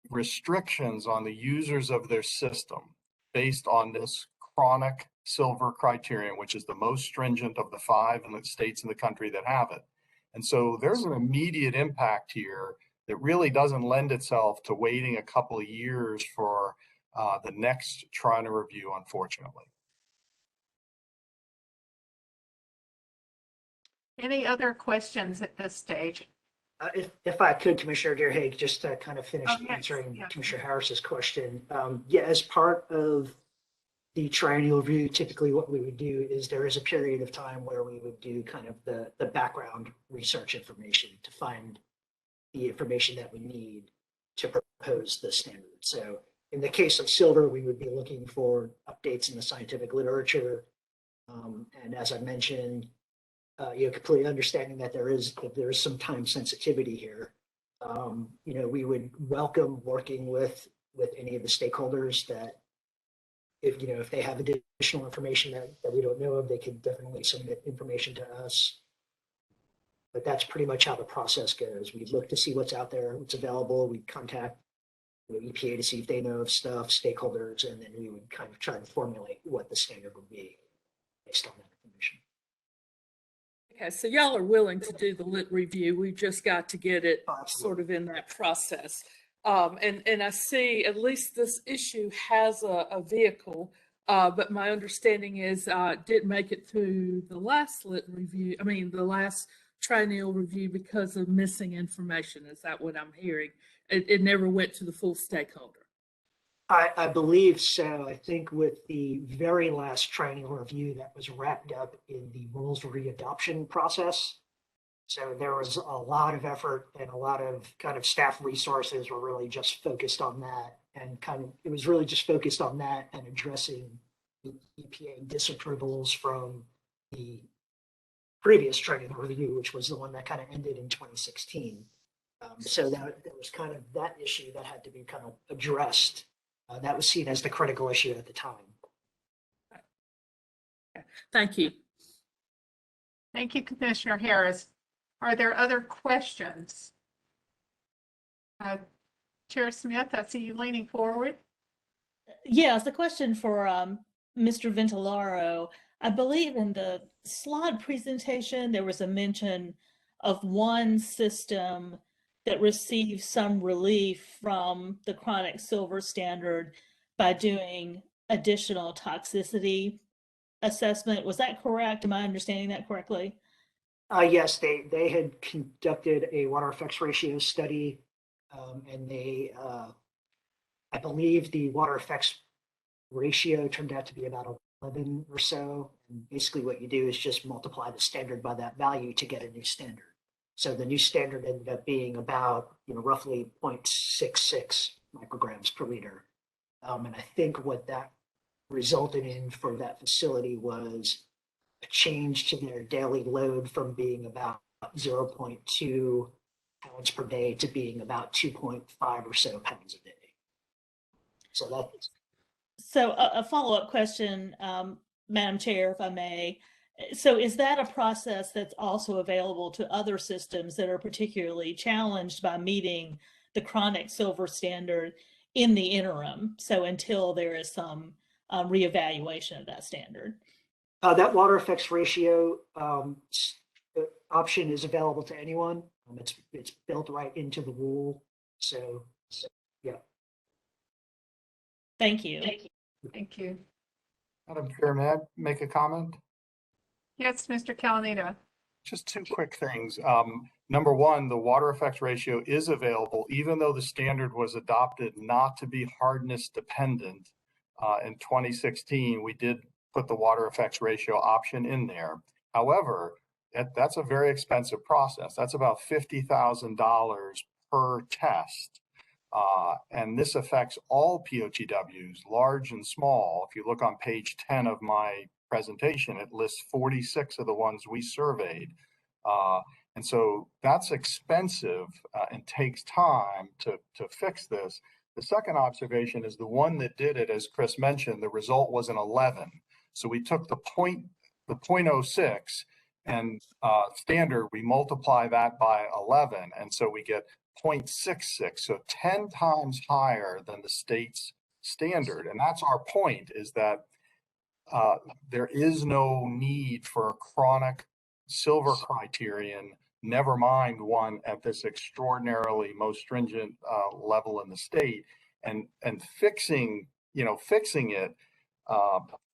restrictions on the users of their system based on this chronic silver criterion, which is the most stringent of the 5 in the states in the country that have it. And so there's an immediate impact here that really doesn't lend itself to waiting a couple of years for the next triennial review, unfortunately. Any other questions at this stage? If I could, Commissioner Deerhake, just to kind of finish Oh, yes, answering yes. Commissioner Harris's question. Yeah, as part of the triennial review, typically what we would do is there is a period of time where we would do kind of the background research information to find the information that we need to propose the standard. So in the case of silver, we would be looking for updates in the scientific literature. And as I mentioned, completely understanding that there is some time sensitivity here. We would welcome working with any of the stakeholders that if they have additional information that we don't know of, they could definitely submit information to us. But that's pretty much how the process goes. We look to see what's out there, what's available. We contact EPA to see if they know of stuff, stakeholders, and then we would kind of try to formulate what the standard would be based on that information. Okay, so y'all are willing to do the lit review. We've just got to get it sort of in that process. And I see at least this issue has a vehicle, but my understanding is didn't make it through the last lit review. I mean, the last triennial review because of missing information. Is that what I'm hearing? It never went to the full stakeholder. I believe so. I think with the very last triennial review that was wrapped up in the rules readoption process. So there was a lot of effort and a lot of kind of staff resources were really just focused on that, and it was really just focused on that and addressing the EPA disapprovals from the previous triennial review, which was the one that kind of ended in 2016. So that there was kind of that issue that had to be kind of addressed. That was seen as the critical issue at the time. Thank you. Thank you, Commissioner Harris. Are there other questions? Chair Smith, I see you leaning forward. Yes, a question for Mr. Ventilaro. I believe in the slide presentation, there was a mention of one system that received some relief from the chronic silver standard by doing additional toxicity assessment. Was that correct? Am I understanding that correctly? Yes, they had conducted a water effects ratio study, and they, I believe the water effects ratio turned out to be about 11 or so. And basically what you do is just multiply the standard by that value to get a new standard. So the new standard ended up being about, roughly 0.66 micrograms per liter. And I think what that resulted in for that facility was a change to their daily load from being about 0.2 pounds per day to being about 2.5 or so pounds a day. So that's So a follow-up question, Madam Chair, if I may. So is that a process that's also available to other systems that are particularly challenged by meeting the chronic silver standard in the interim? So until there is some reevaluation of that standard? that water effects ratio option is available to anyone. It's built right into the rule. So yeah. Thank you. Thank you. Madam Chair, may I make a comment? Yes, Mr. Calanita. Just two quick things. Number one, the water effects ratio is available, even though the standard was adopted not to be hardness dependent. In 2016, we did put the water effects ratio option in there. However, that's a very expensive process. That's about $50,000 per test. And this affects all POTWs, large and small. If you look on page 10 of my presentation, it lists 46 of the ones we surveyed. And so that's expensive and takes time to fix this. The second observation is the one that did it, as Chris mentioned, the result was an 11. So we took the 0.06 and standard, we multiply that by 11. And so we get 0.66, so 10 times higher than the state's standard. And that's our point, is that there is no need for a chronic silver criterion, never mind one at this extraordinarily most stringent level in the state. And fixing it,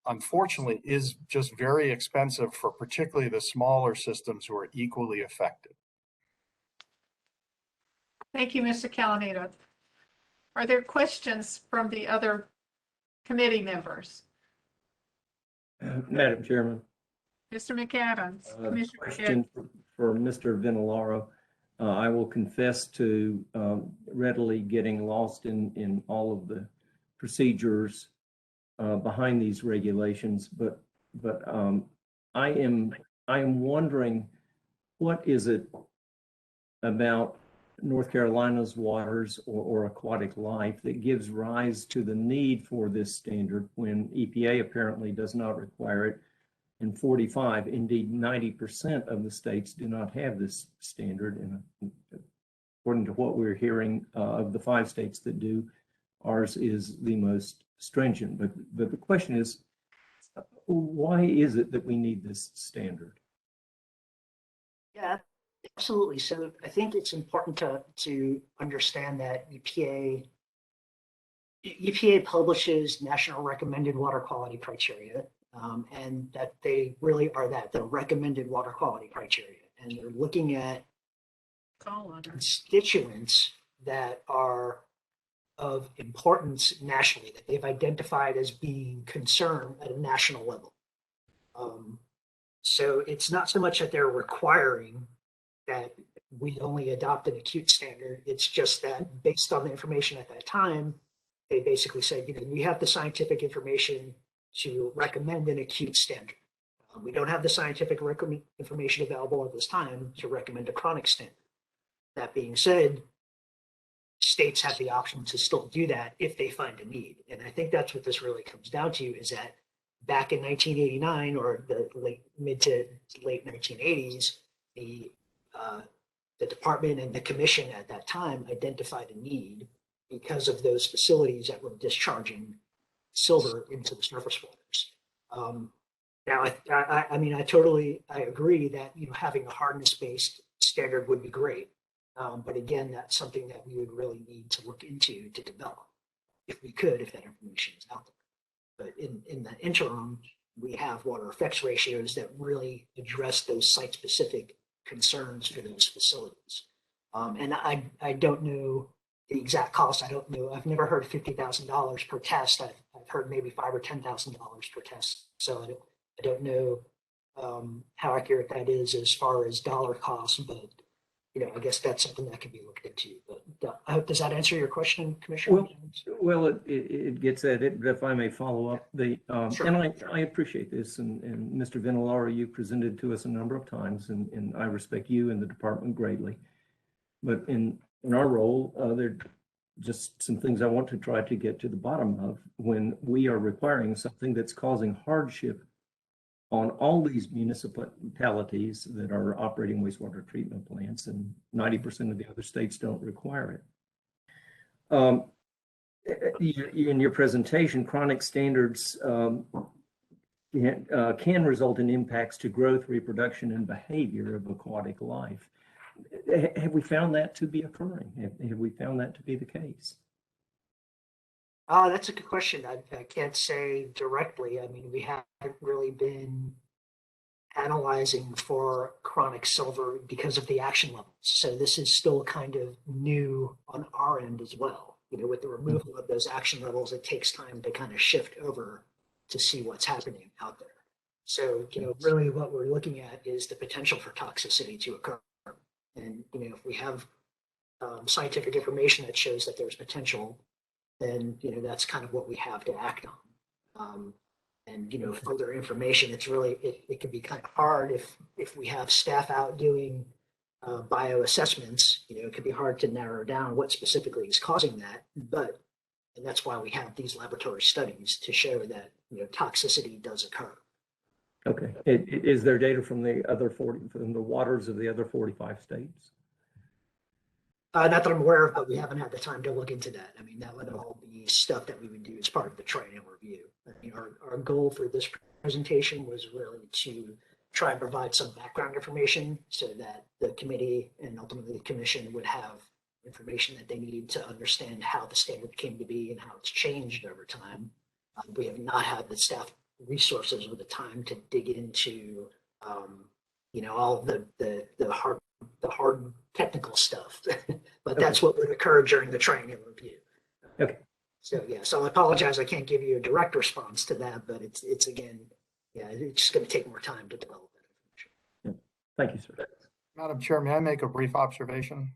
unfortunately, is just very expensive for particularly the smaller systems who are equally affected. Thank you, Mr. Calanita. Are there questions from the other committee members? Madam Chairman, Mr. McAdams, Commissioner question for Mr. Vinalaro. I will confess to readily getting lost in all of the procedures behind these regulations, but I am wondering, what is it about North Carolina's waters or aquatic life that gives rise to the need for this standard when EPA apparently does not require it, and 45, indeed 90% of the states do not have this standard. And according to what we're hearing of the 5 states that do, ours is the most stringent. But the question is, why is it that we need this standard? Yeah, absolutely. So I think it's important to understand that EPA publishes national recommended water quality criteria, and that they really are the recommended water quality criteria. And they're looking at constituents that are of importance nationally, that they've identified as being concerned at a national level. So it's not so much that they're requiring that we only adopt an acute standard. It's just that based on the information at that time, they basically said, we have the scientific information to recommend an acute standard. We don't have the scientific information available at this time to recommend a chronic standard. That being said, states have the option to still do that if they find a need. And I think that's what this really comes down to, is that back in 1989 or the mid to late 1980s, the department and the commission at that time identified a need because of those facilities that were discharging silver into the surface waters. Now, I agree that having a hardness-based standard would be great, but again, that's something that we would really need to look into to develop, if that information is out there. But in the interim, we have water effects ratios that really address those site-specific concerns for those facilities. And I don't know the exact cost. I don't know. I've never heard $50,000 per test. I've heard maybe $5,000 or $10,000 per test. So I don't know how accurate that is as far as dollar costs, but I guess that's something that can be looked into. But I hope, does that answer your question, Commissioner? Well, it gets at it, but if I may follow up, Sure. and I appreciate this, and Mr. Vinilaro, you presented to us a number of times, and I respect you and the department greatly. But in our role, there are just some things I want to try to get to the bottom of when we are requiring something that's causing hardship on all these municipalities that are operating wastewater treatment plants, and 90% of the other states don't require it. In your presentation, chronic standards can result in impacts to growth, reproduction, and behavior of aquatic life. Have we found that to be occurring? Have we found that to be the case? That's a good question. I can't say directly. I mean, we haven't really been analyzing for chronic silver because of the action levels. So this is still kind of new on our end as well. With the removal of those action levels, it takes time to kind of shift over to see what's happening out there. So, really what we're looking at is the potential for toxicity to occur. And, if we have scientific information that shows that there's potential, then, that's kind of what we have to act on. And, further information, it's really, it can be kind of hard if we have staff out doing bioassessments, it can be hard to narrow down what specifically is causing that. And that's why we have these laboratory studies to show that, toxicity does occur. Okay. Is there data from the other 40, from the waters of the other 45 states? Not that I'm aware of, but we haven't had the time to look into that. I mean, that would all be stuff that we would do as part of the training review. I mean, our goal for this presentation was really to try and provide some background information so that the committee and ultimately the commission would have information that they need to understand how the standard came to be and how it's changed over time. We have not had the staff resources or the time to dig into, all the hard technical stuff, but that's what would occur during the training review. Okay. So yeah, so I apologize. I can't give you a direct response to that, but it's again, it's just going to take more time to develop that information. Thank you, sir. Madam Chair, may I make a brief observation?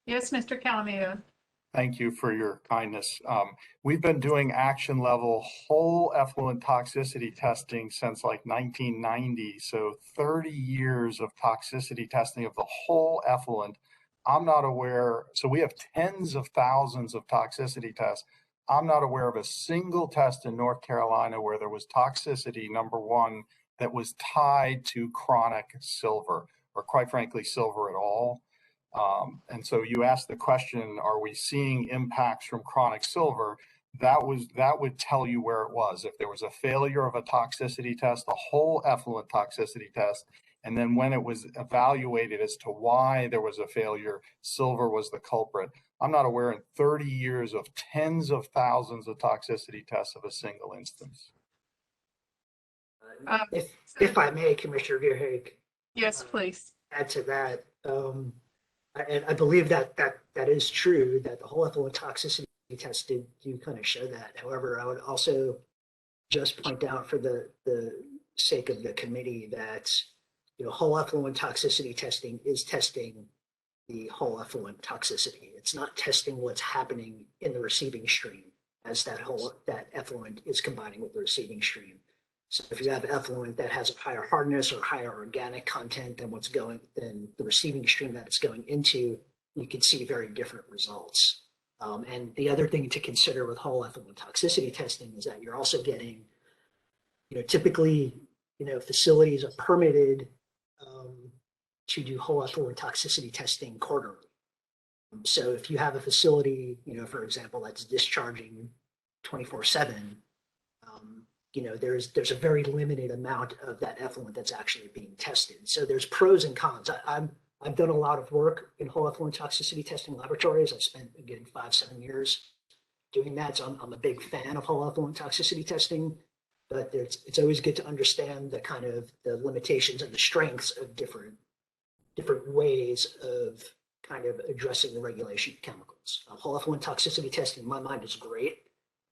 Yes, Mr. Calamita. Thank you for your kindness. We've been doing action level whole effluent toxicity testing since like 1990. So 30 years of toxicity testing of the whole effluent. I'm not aware. So we have tens of thousands of toxicity tests. I'm not aware of a single test in North Carolina where there was toxicity, number one, that was tied to chronic silver, or quite frankly, silver at all. And so you asked the question, are we seeing impacts from chronic silver? That would tell you where it was. If there was a failure of a toxicity test, a whole effluent toxicity test, and then when it was evaluated as to why there was a failure, silver was the culprit. I'm not aware in 30 years of tens of thousands of toxicity tests of a single instance. If I may, Commissioner Gearhake. Yes, please. Add to that. And I believe that is true, that the whole effluent toxicity test do kind of show that. However, I would also just point out for the sake of the committee that whole effluent toxicity testing is testing the whole effluent toxicity. It's not testing what's happening in the receiving stream as that effluent is combining with the receiving stream. So if you have effluent that has a higher hardness or higher organic content than than the receiving stream that it's going into, you can see very different results. And the other thing to consider with whole effluent toxicity testing is that you're also getting, typically, facilities are permitted to do whole effluent toxicity testing quarterly. So if you have a facility, for example, that's discharging 24/7, there's a very limited amount of that effluent that's actually being tested. So there's pros and cons. I've done a lot of work in whole effluent toxicity testing laboratories. I've spent, again, 5-7 years doing that. So I'm a big fan of whole effluent toxicity testing, but it's always good to understand the kind of the limitations and the strengths of different different ways of kind of addressing the regulation of chemicals. Whole effluent toxicity testing, in my mind, is great.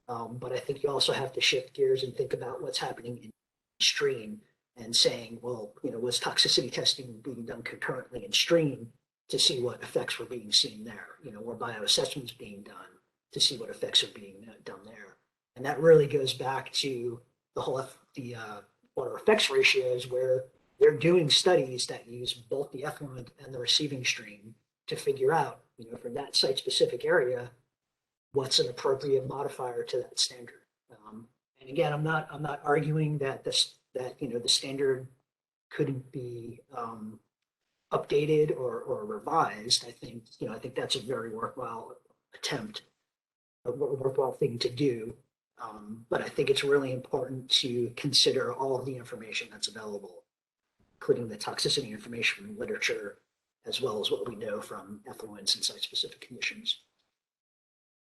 But I think you also have to shift gears and think about what's happening in stream and saying, well, was toxicity testing being done concurrently in stream to see what effects were being seen there, or bioassessments being done to see what effects are being done there. And that really goes back to the water effects ratios, where they're doing studies that use both the effluent and the receiving stream to figure out, for that site-specific area, what's an appropriate modifier to that standard. And again, I'm not arguing that the standard couldn't be updated or revised. I think that's a very worthwhile attempt, a worthwhile thing to do. But I think it's really important to consider all of the information that's available, including the toxicity information from literature, as well as what we know from effluents and site-specific conditions.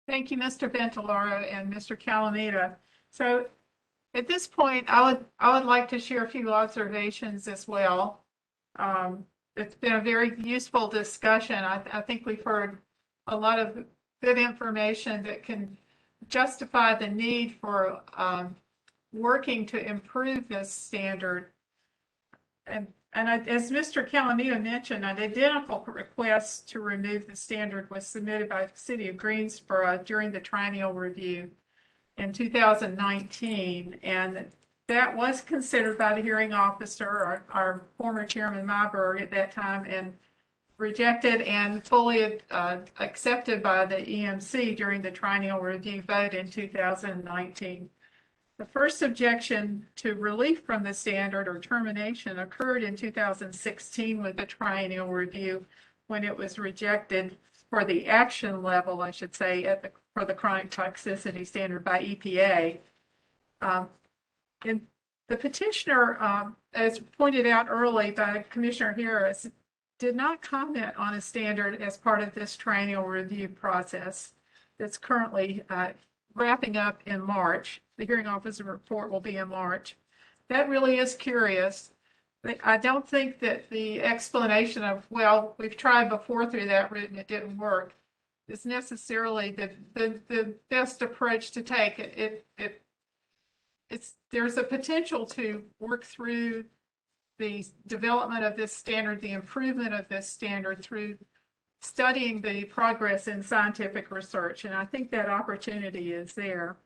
Thank you, Mr. Ventolaro and Mr. Calamita. So at this point, I would like to share a few observations as well. It's been a very useful discussion. I think we've heard a lot of good information that can justify the need for working to improve this standard. And as Mr. Calamita mentioned, an identical request to remove the standard was submitted by the City of Greensboro during the triennial review in 2019. And that was considered by the hearing officer, our former Chairman Myberg at that time, and rejected and fully accepted by the EMC during the triennial review vote in 2019. The first objection to relief from the standard or termination occurred in 2016 with the triennial review, when it was rejected for the action level, I should say, for the chronic toxicity standard by EPA. And the petitioner, as pointed out early by Commissioner Harris, did not comment on a standard as part of this triennial review process that's currently wrapping up in March. The hearing officer report will be in March. That really is curious. I don't think that the explanation of, well, we've tried before through that route and it didn't work, is necessarily the best approach to take. There's a potential to work through the development of this standard, the improvement of this standard through studying the progress in scientific research. And I think that opportunity is there.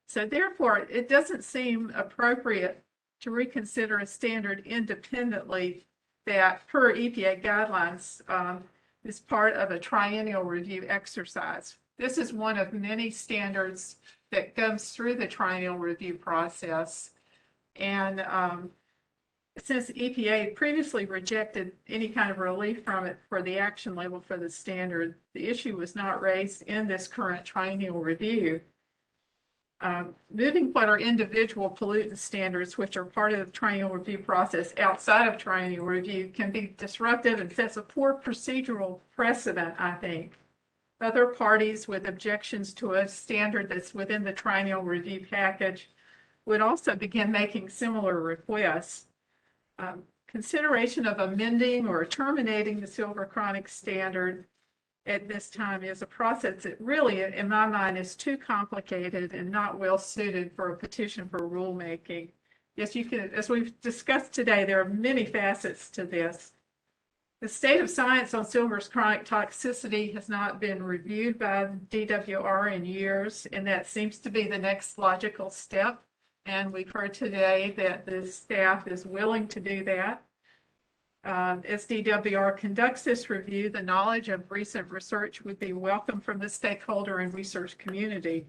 So therefore, it doesn't seem appropriate to reconsider a standard independently that, per EPA guidelines, is part of a triennial review exercise. This is one of many standards that comes through the triennial review process. And since EPA previously rejected any kind of relief from it for the action level for the standard, the issue was not raised in this current triennial review. Moving what are individual pollutant standards, which are part of the triennial review process outside of triennial review, can be disruptive and sets a poor procedural precedent, I think. Other parties with objections to a standard that's within the triennial review package would also begin making similar requests. Consideration of amending or terminating the silver chronic standard at this time is a process that really, in my mind, is too complicated and not well suited for a petition for rulemaking. Yes, you can, as we've discussed today, there are many facets to this. The state of science on silver's chronic toxicity has not been reviewed by DWR in years, and that seems to be the next logical step. And we've heard today that the staff is willing to do that. As DWR conducts this review, the knowledge of recent research would be welcome from the stakeholder and research community.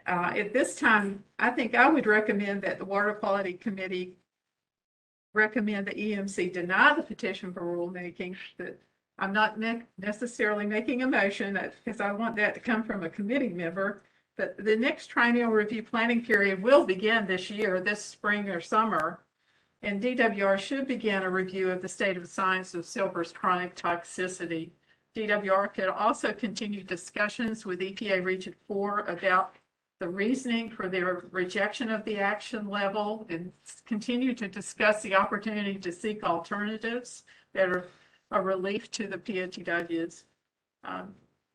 At this time, I think I would recommend that the Water Quality Committee recommend the EMC deny the petition for rulemaking. That I'm not necessarily making a motion because I want that to come from a committee member. But the next triennial review planning period will begin this year, this spring or summer. And DWR should begin a review of the state of science of silver's chronic toxicity. DWR could also continue discussions with EPA Region 4 about the reasoning for their rejection of the action level, and continue to discuss the opportunity to seek alternatives that are a relief to the POTWs.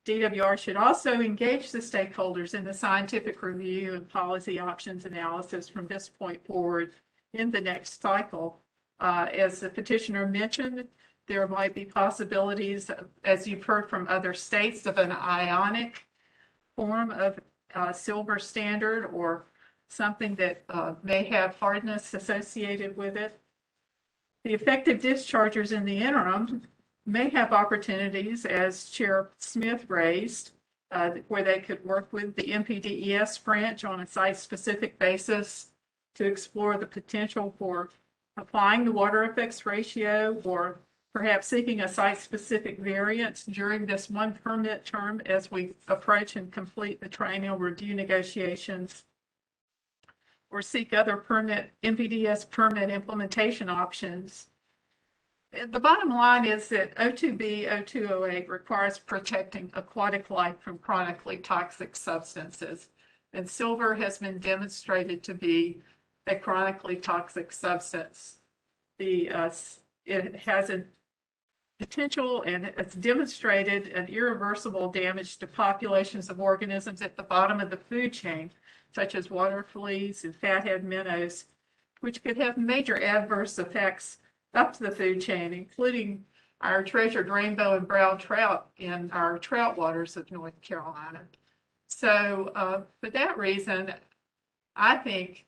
DWR should also engage the stakeholders in the scientific review and policy options analysis from this point forward in the next cycle. As the petitioner mentioned, there might be possibilities, as you've heard from other states, of an ionic form of silver standard, or something that may have hardness associated with it. The effective dischargers in the interim may have opportunities, as Chair Smith raised, where they could work with the MPDES branch on a site-specific basis to explore the potential for applying the water effects ratio, or perhaps seeking a site-specific variance during this one permit term as we approach and complete the triennial review negotiations, or seek other MPDES permit implementation options. The bottom line is that 02B 0208 requires protecting aquatic life from chronically toxic substances, and silver has been demonstrated to be a chronically toxic substance. It has a potential, and it's demonstrated, an irreversible damage to populations of organisms at the bottom of the food chain, such as water fleas and fathead minnows, which could have major adverse effects up to the food chain, including our treasured rainbow and brown trout in our trout waters of North Carolina. So for that reason, I think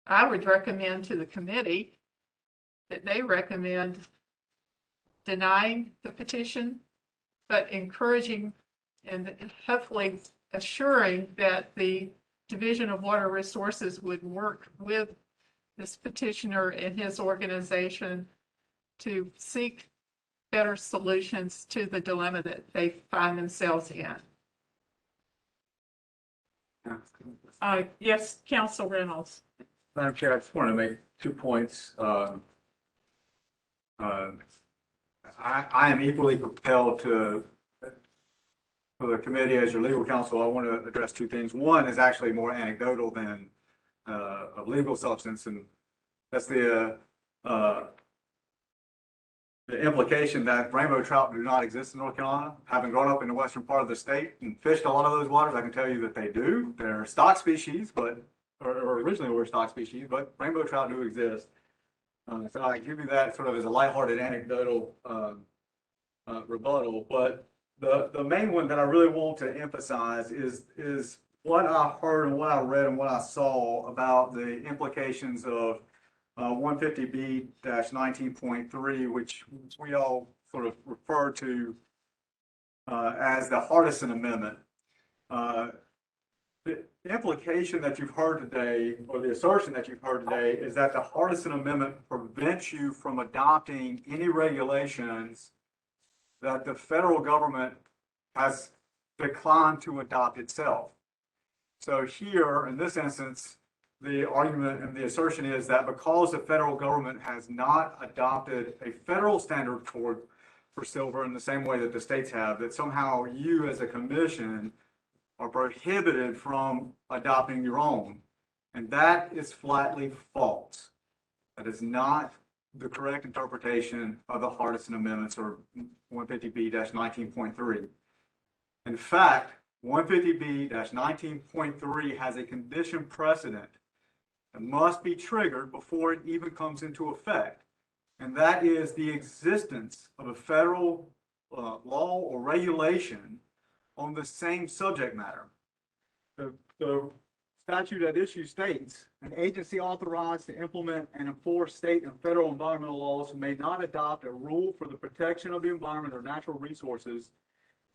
I would recommend to the committee that they recommend denying the petition, but encouraging and hopefully assuring that the Division of Water Resources would work with this petitioner and his organization to seek better solutions to the dilemma that they find themselves in. Yes, Counsel Reynolds. Madam Chair, I just want to make 2 points. I am equally propelled for the committee as your legal counsel. I want to address 2 things. One is actually more anecdotal than of legal substance, and that's the implication that rainbow trout do not exist in North Carolina. Having grown up in the western part of the state and fished a lot of those waters, I can tell you that they do. They're stock species, or originally were stock species, but rainbow trout do exist. So I give you that sort of as a lighthearted anecdotal rebuttal. But the main one that I really want to emphasize is what I heard and what I read and what I saw about the implications of 150B-19.3, which we all sort of refer to as the Hardison Amendment. The implication that you've heard today, or the assertion that you've heard today, is that the Hardison Amendment prevents you from adopting any regulations that the federal government has declined to adopt itself. So here, in this instance, the argument and the assertion is that because the federal government has not adopted a federal standard for silver in the same way that the states have, that somehow you as a commission are prohibited from adopting your own. And that is flatly false. That is not the correct interpretation of the Hardison Amendments, or 150B-19.3. In fact, 150B-19.3 has a condition precedent that must be triggered before it even comes into effect. And that is the existence of a federal law or regulation on the same subject matter. The statute at issue states, an agency authorized to implement and enforce state and federal environmental laws may not adopt a rule for the protection of the environment or natural resources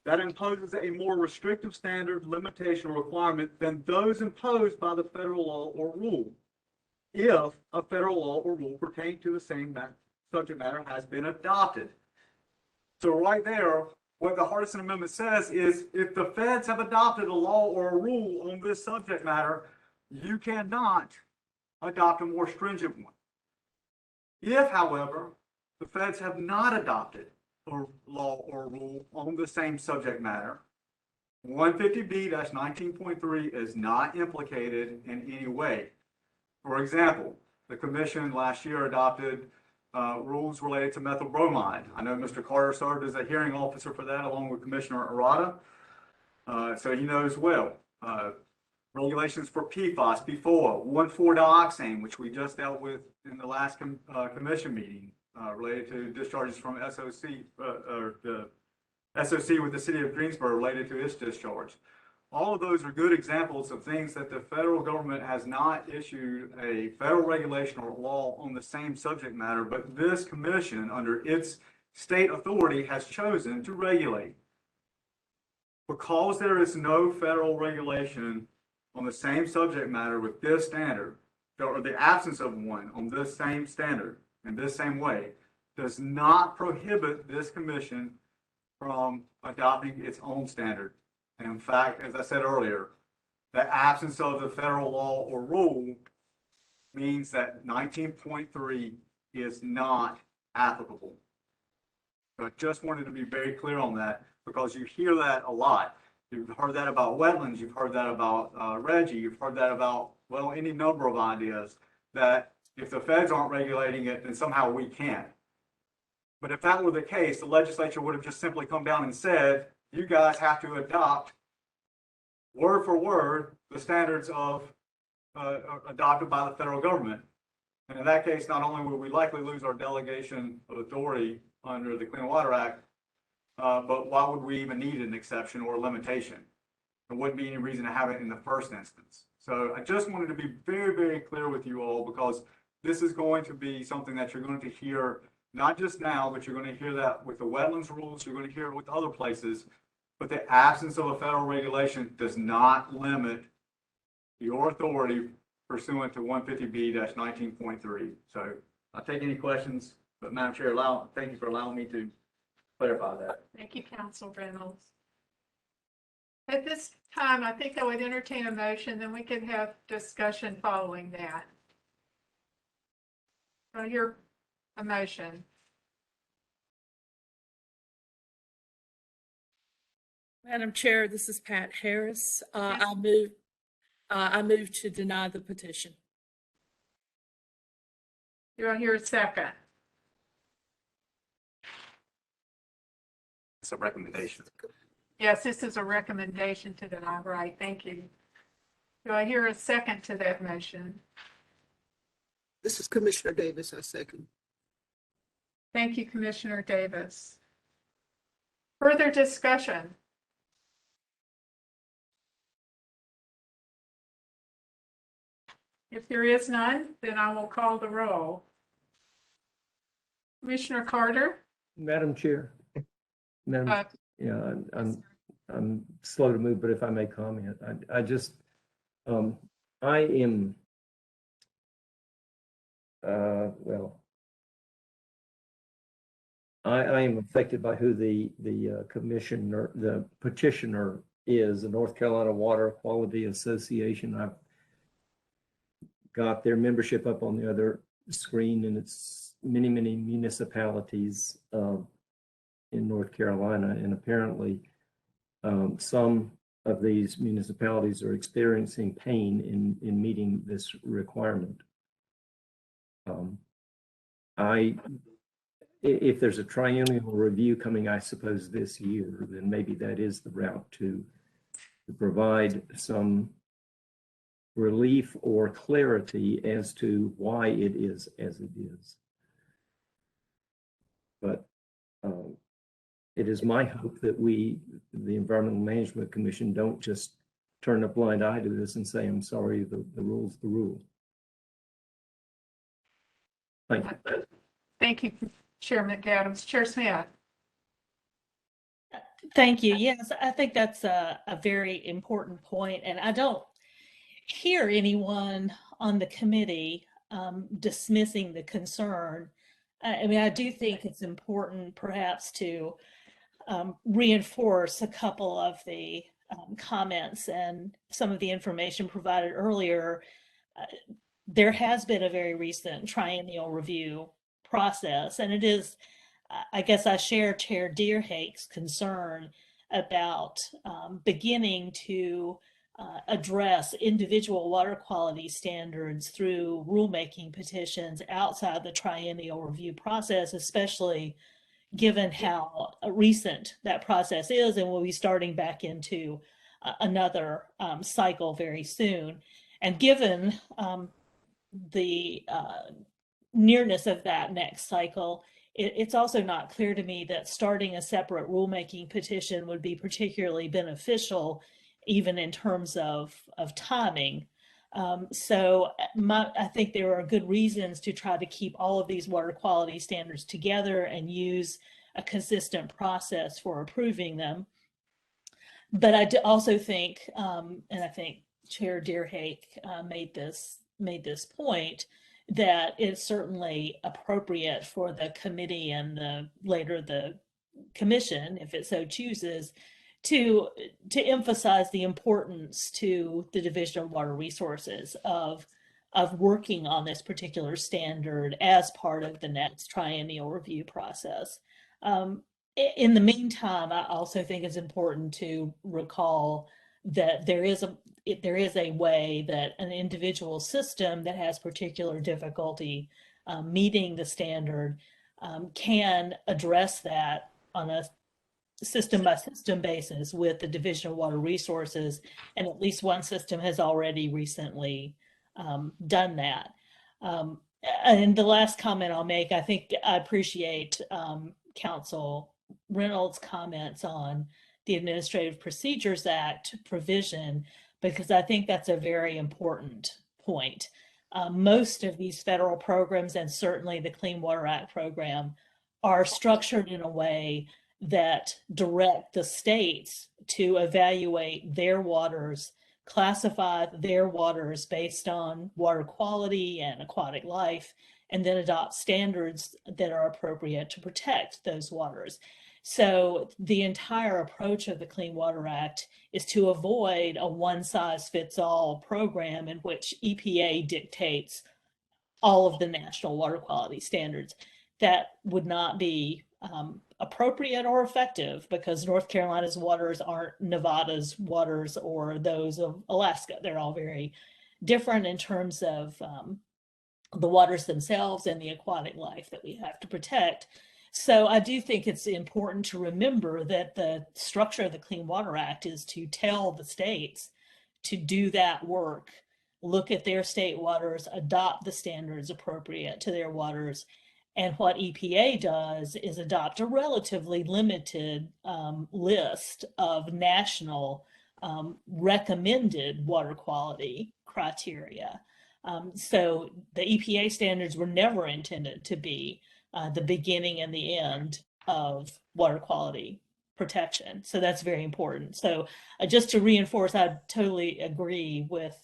that imposes a more restrictive standard, limitation, or requirement than those imposed by the federal law or rule, if a federal law or rule pertaining to the same subject matter has been adopted. So right there, what the Hardison Amendment says is, if the feds have adopted a law or a rule on this subject matter, you cannot adopt a more stringent one. If, however, the feds have not adopted a law or a rule on the same subject matter, 150B-19.3 is not implicated in any way. For example, the commission last year adopted rules related to methyl bromide. I know Mr. Carter served as a hearing officer for that along with Commissioner Arata, so he knows well. Regulations for PFAS, PFOA, 1,4-dioxane, which we just dealt with in the last commission meeting related to discharges from SOC, or the SOC with the city of Greensboro related to its discharge. All of those are good examples of things that the federal government has not issued a federal regulation or law on the same subject matter, but this commission, under its state authority, has chosen to regulate. Because there is no federal regulation on the same subject matter with this standard, or the absence of one on this same standard in this same way, does not prohibit this commission from adopting its own standard. And in fact, as I said earlier, the absence of the federal law or rule means that 19.3 is not applicable. So I just wanted to be very clear on that, because you hear that a lot. You've heard that about wetlands, you've heard that about Reggie, you've heard that about, well, any number of ideas, that if the feds aren't regulating it, then somehow we can't. But if that were the case, the legislature would have just simply come down and said, you guys have to adopt word for word the standards of adopted by the federal government. And in that case, not only would we likely lose our delegation of authority under the Clean Water Act, but why would we even need an exception or a limitation? There wouldn't be any reason to have it in the first instance. So I just wanted to be very, very clear with you all, because this is going to be something that you're going to hear, not just now, but you're going to hear that with the wetlands rules, you're going to hear it with other places. But the absence of a federal regulation does not limit your authority pursuant to 150B-19.3. So I'll take any questions, but Madam Chair, thank you for allowing me to clarify that. Thank you, Council Reynolds. At this time, I think I would entertain a motion, then we can have discussion following that. So your a motion. Madam Chair, this is Pat Harris. I move to deny the petition. Do I hear a second? It's a recommendation. Yes, this is a recommendation to deny, right? Thank you. Do I hear a second to that motion? This is Commissioner Davis, I second. Thank you, Commissioner Davis. Further discussion? If there is none, then I will call the roll. Commissioner Carter? Madam Chair. Madam, yeah, I'm slow to move, but if I may comment, I just, I am, well, I am affected by who the commissioner, the petitioner is, the North Carolina Water Quality Association. I've got their membership up on the other screen, and it's many, many municipalities in North Carolina, and apparently some of these municipalities are experiencing pain in meeting this requirement. If there's a triennial review coming, I suppose this year, then maybe that is the route to provide some relief or clarity as to why it is as it is. But it is my hope that we, the Environmental Management Commission, don't just turn a blind eye to this and say, I'm sorry, the rule's the rule. Thank you. Thank you, Chair McAdams. Chair Smith? Thank you. Yes, I think that's a very important point, and I don't hear anyone on the committee dismissing the concern. I mean, I do think it's important perhaps to reinforce a couple of the comments and some of the information provided earlier. There has been a very recent triennial review process, and it is, I guess I share Chair Deerhake's concern about beginning to address individual water quality standards through rulemaking petitions outside the triennial review process, especially given how recent that process is, and we'll be starting back into another cycle very soon. And given the nearness of that next cycle, it's also not clear to me that starting a separate rulemaking petition would be particularly beneficial, even in terms of timing. So I think there are good reasons to try to keep all of these water quality standards together and use a consistent process for approving them. But I also think, and I think Chair Deerhake made this point, that it's certainly appropriate for the committee and later the commission, if it so chooses, to emphasize the importance to the Division of Water Resources of working on this particular standard as part of the next triennial review process. In the meantime, I also think it's important to recall that there is a way that an individual system that has particular difficulty meeting the standard can address that on a system by system basis with the Division of Water Resources, and at least one system has already recently done that. And the last comment I'll make, I think I appreciate Counsel Reynolds' comments on the Administrative Procedures Act provision, because I think that's a very important point. Most of these federal programs, and certainly the Clean Water Act program, are structured in a way that direct the states to evaluate their waters, classify their waters based on water quality and aquatic life, and then adopt standards that are appropriate to protect those waters. So the entire approach of the Clean Water Act is to avoid a one-size-fits-all program in which EPA dictates all of the national water quality standards. That would not be appropriate or effective, because North Carolina's waters aren't Nevada's waters or those of Alaska. They're all very different in terms of the waters themselves and the aquatic life that we have to protect. So I do think it's important to remember that the structure of the Clean Water Act is to tell the states to do that work, look at their state waters, adopt the standards appropriate to their waters. And what EPA does is adopt a relatively limited list of national recommended water quality criteria. So the EPA standards were never intended to be the beginning and the end of water quality protection. So that's very important. So just to reinforce, I totally agree with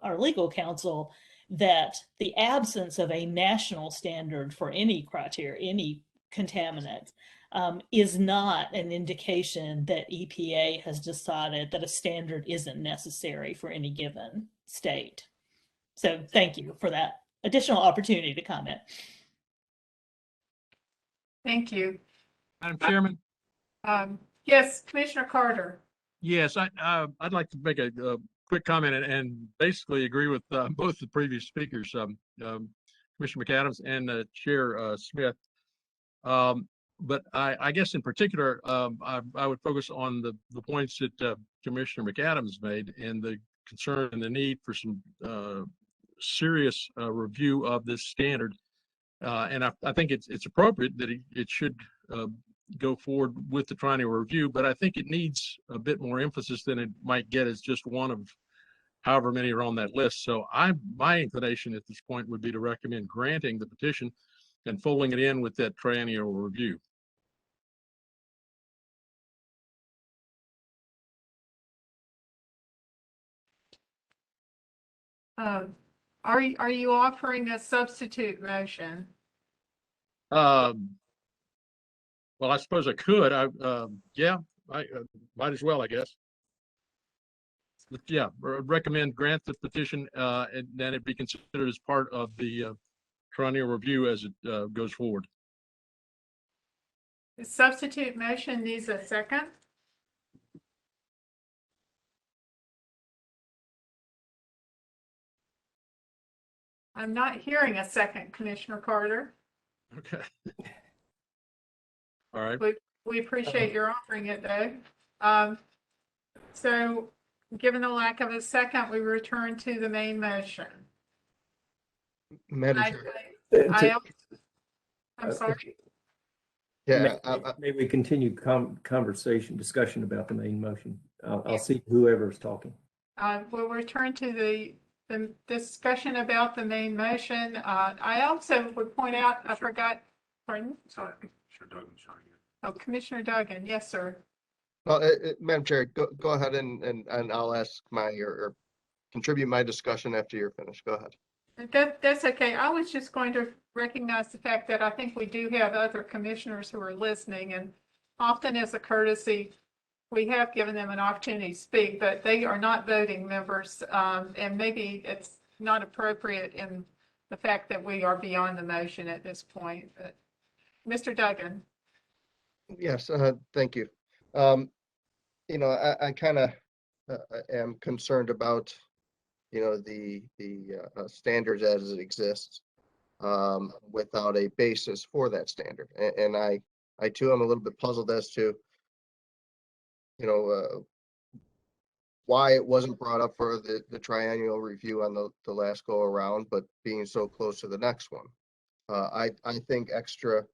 our legal counsel that the absence of a national standard for any criteria, any contaminant, is not an indication that EPA has decided that a standard isn't necessary for any given state. So thank you for that additional opportunity to comment. Thank you. Madam Chairman? Yes, Commissioner Carter. Yes, I'd like to make a quick comment and basically agree with both the previous speakers, Commissioner McAdams and Chair Smith. But I guess in particular, I would focus on the points that Commissioner McAdams made, and the concern and the need for some serious review of this standard. And I think it's appropriate that it should go forward with the triennial review, but I think it needs a bit more emphasis than it might get as just one of however many are on that list. So my inclination at this point would be to recommend granting the petition and folding it in with that triennial review. Are you offering a substitute motion? Well, I suppose I could. Yeah, I might as well, I guess. But yeah, recommend grant the petition, and then it be considered as part of the triennial review as it goes forward. The substitute motion needs a second. I'm not hearing a second, Commissioner Carter. Okay. All right. We appreciate your offering it, though. So given the lack of a second, we return to the main motion. Madam I, Chair. I'm sorry. Yeah, May we continue discussion about the main motion? I'll see whoever's talking. We'll return to the discussion about the main motion. I also would point out, I forgot, pardon? Sorry, Commissioner Duggan. Oh, Commissioner Duggan. Yes, sir. well, Madam Chair, go ahead and I'll ask or contribute my discussion after you're finished. Go ahead. That's okay. I was just going to recognize the fact that I think we do have other commissioners who are listening, and often as a courtesy, we have given them an opportunity to speak, but they are not voting members, and maybe it's not appropriate in the fact that we are beyond the motion at this point. But Mr. Duggan. Yes, thank you. I kind of am concerned about, the standards as it exists without a basis for that standard. And I too am a little bit puzzled as to, why it wasn't brought up for the triennial review on the last go around, but being so close to the next one. I think extra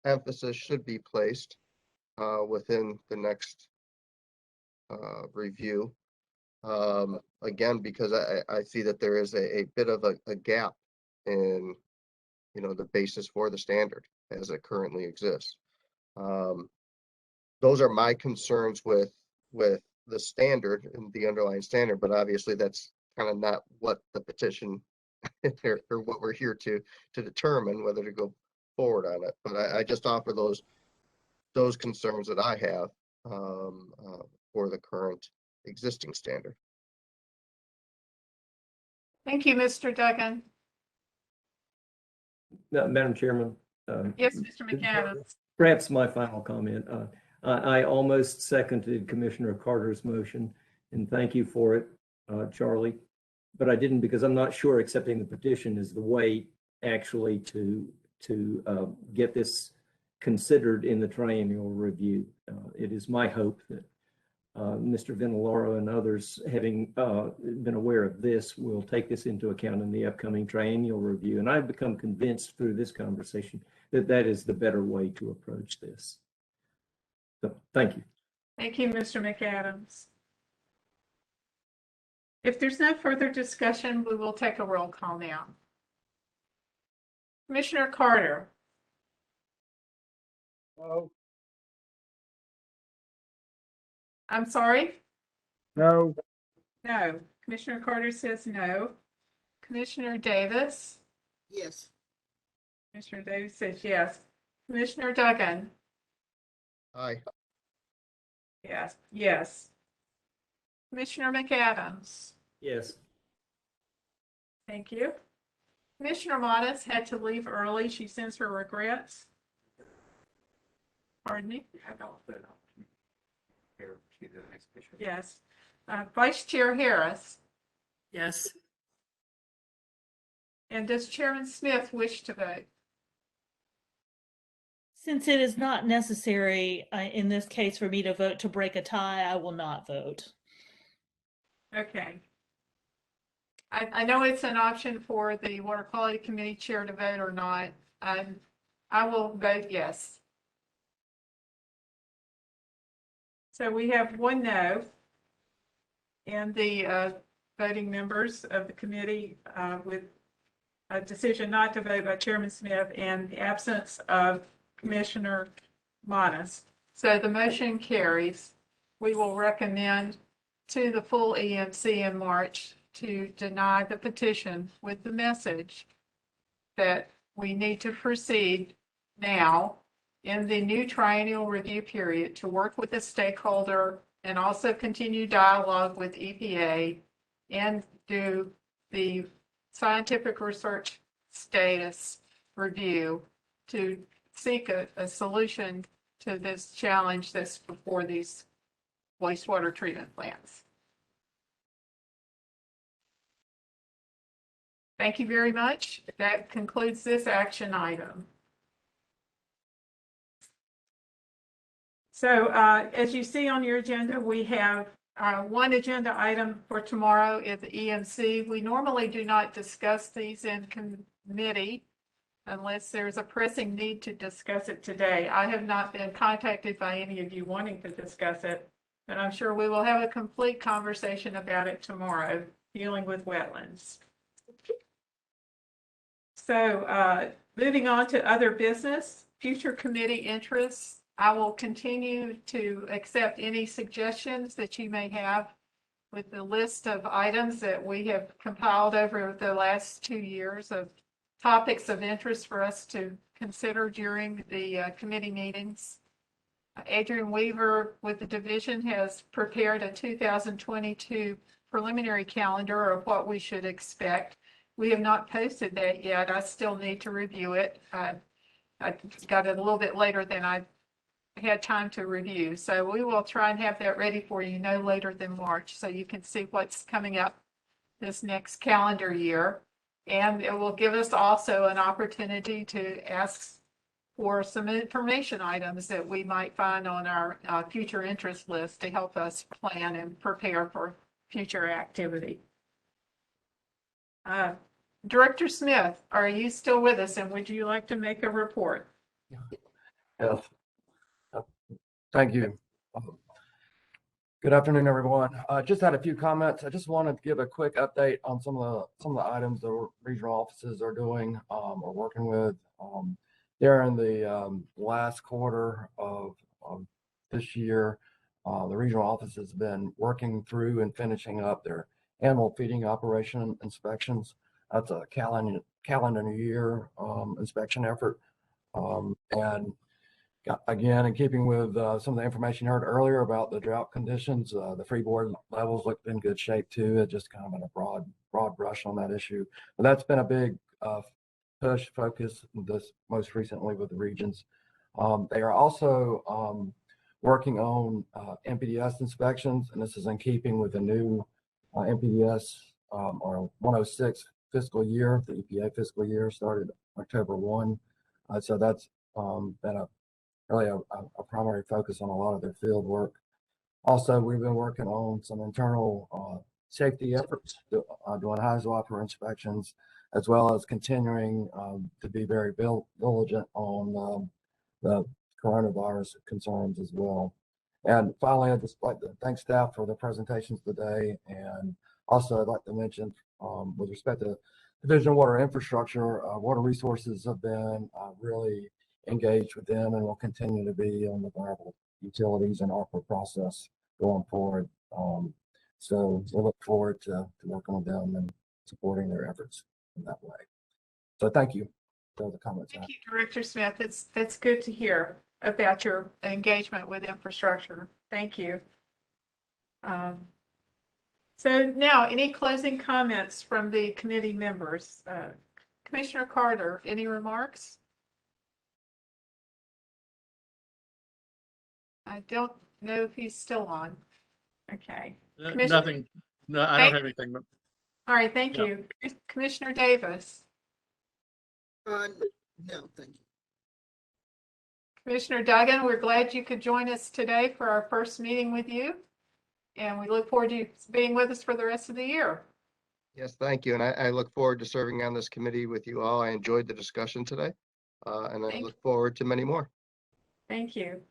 emphasis should be placed within the next review. Again, because I see that there is a bit of a gap in, the basis for the standard as it currently exists. Those are my concerns with the standard and the underlying standard, but obviously that's kind of not what the petition or what we're here to determine whether to go forward on it. But I just offer those concerns that I have for the current existing standard. Thank you, Mr. Duggan. Madam Chairman. Yes, Mr. McAdams. Perhaps my final comment. I almost seconded Commissioner Carter's motion, and thank you for it, Charlie. But I didn't because I'm not sure accepting the petition is the way actually to get this considered in the triennial review. It is my hope that Mr. Vinalaro and others, having been aware of this, will take this into account in the upcoming triennial review. And I've become convinced through this conversation that that is the better way to approach this. So, thank you. Thank you, Mr. McAdams. If there's no further discussion, we will take a roll call now. Commissioner Carter. No. I'm sorry? No. No. Commissioner Carter says no. Commissioner Davis? Yes. Commissioner Davis says yes. Commissioner Duggan? Aye. Yes. Yes. Commissioner McAdams? Yes. Thank you. Commissioner Modis had to leave early. She sends her regrets. Pardon me? Yes. Vice Chair Harris? Yes. And does Chairman Smith wish to vote? Since it is not necessary in this case for me to vote to break a tie, I will not vote. Okay. I know it's an option for the Water Quality Committee Chair to vote or not. I will vote yes. So we have one no. And the voting members of the committee with a decision not to vote by Chairman Smith and the absence of Commissioner Modis. So the motion carries. We will recommend to the full EMC in March to deny the petition with the message that we need to proceed now in the new triennial review period to work with the stakeholder and also continue dialogue with EPA and do the scientific research status review to seek a solution to this challenge that's before these wastewater treatment plants. Thank you very much. That concludes this action item. So as you see on your agenda, we have one agenda item for tomorrow is the EMC. We normally do not discuss these in committee unless there's a pressing need to discuss it today. I have not been contacted by any of you wanting to discuss it, but I'm sure we will have a complete conversation about it tomorrow, dealing with wetlands. So moving on to other business, future committee interests. I will continue to accept any suggestions that you may have with the list of items that we have compiled over the last 2 years of topics of interest for us to consider during the committee meetings. Adrian Weaver with the division has prepared a 2022 preliminary calendar of what we should expect. We have not posted that yet. I still need to review it. I got it a little bit later than I had time to review. So we will try and have that ready for you no later than March so you can see what's coming up this next calendar year. And it will give us also an opportunity to ask for some information items that we might find on our future interest list to help us plan and prepare for future activity. Director Smith, are you still with us and would you like to make a report? Yes. Thank you. Good afternoon, everyone. Just had a few comments. I just wanted to give a quick update on some of the items the regional offices are doing or working with. During the last quarter of this year, the regional office has been working through and finishing up their animal feeding operation inspections. That's a calendar year inspection effort. And again, in keeping with some of the information you heard earlier about the drought conditions, the freeboard levels look in good shape too. It's just kind of in a broad brush on that issue. But that's been a big push focus this most recently with the regions. They are also working on MPDS inspections, and this is in keeping with the new MPDS or 106 fiscal year. The EPA fiscal year started October 1. So that's been really a primary focus on a lot of their field work. Also, we've been working on some internal safety efforts, doing hydrowater inspections, as well as continuing to be very diligent on the coronavirus concerns as well. And finally, I'd just like to thank staff for the presentations today. And also, I'd like to mention with respect to Division of Water Infrastructure, Water Resources have been really engaged with them and will continue to be on the viable utilities and ARPA process going forward. So we look forward to working with them and supporting their efforts in that way. So thank you for the comments. Thank you, Director Smith. That's good to hear about your engagement with infrastructure. Thank you. So now, any closing comments from the committee members? Commissioner Carter, any remarks? I don't know if he's still on. Okay. Nothing. No, I don't have anything. All right, thank Yeah. you. Commissioner Davis. No, thank you. Commissioner Duggan, we're glad you could join us today for our first meeting with you. And we look forward to you being with us for the rest of the year. Yes, thank you. And I look forward to serving on this committee with you all. I enjoyed the discussion today. And I look forward to many more. Thank you.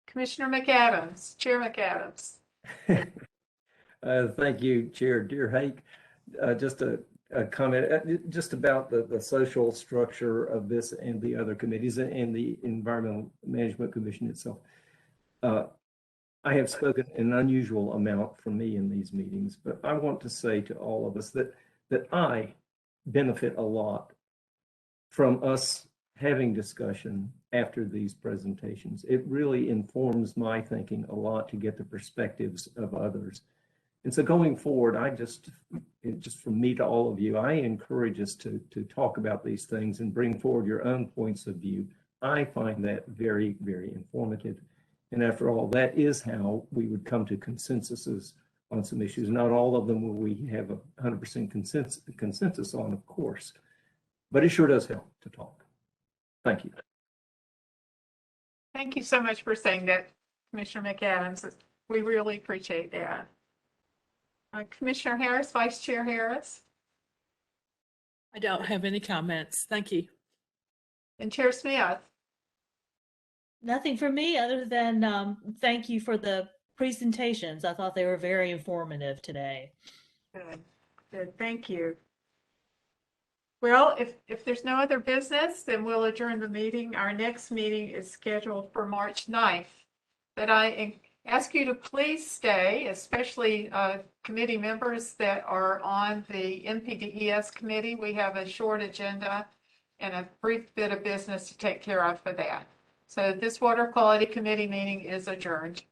Commissioner McAdams, Chair McAdams. Thank you, Chair Deer Hake. Just a comment just about the social structure of this and the other committees and the Environmental Management Commission itself. I have spoken an unusual amount from me in these meetings, but I want to say to all of us that I benefit a lot from us having discussion after these presentations. It really informs my thinking a lot to get the perspectives of others. And so going forward, just from me to all of you, I encourage us to talk about these things and bring forward your own points of view. I find that very, very informative. And after all, that is how we would come to consensuses on some issues. Not all of them will we have 100% consensus on, of course, but it sure does help to talk. Thank you. Thank you so much for saying that, Commissioner McAdams. We really appreciate that. Commissioner Harris, Vice Chair Harris, I don't have any comments. Thank you. and Chair Smith. Nothing for me other than thank you for the presentations. I thought they were very informative today. Good, thank you. Well, if there's no other business, then we'll adjourn the meeting. Our next meeting is scheduled for March 9th. But I ask you to please stay, especially committee members that are on the NPDES committee. We have a short agenda and a brief bit of business to take care of for that. So this Water Quality Committee meeting is adjourned.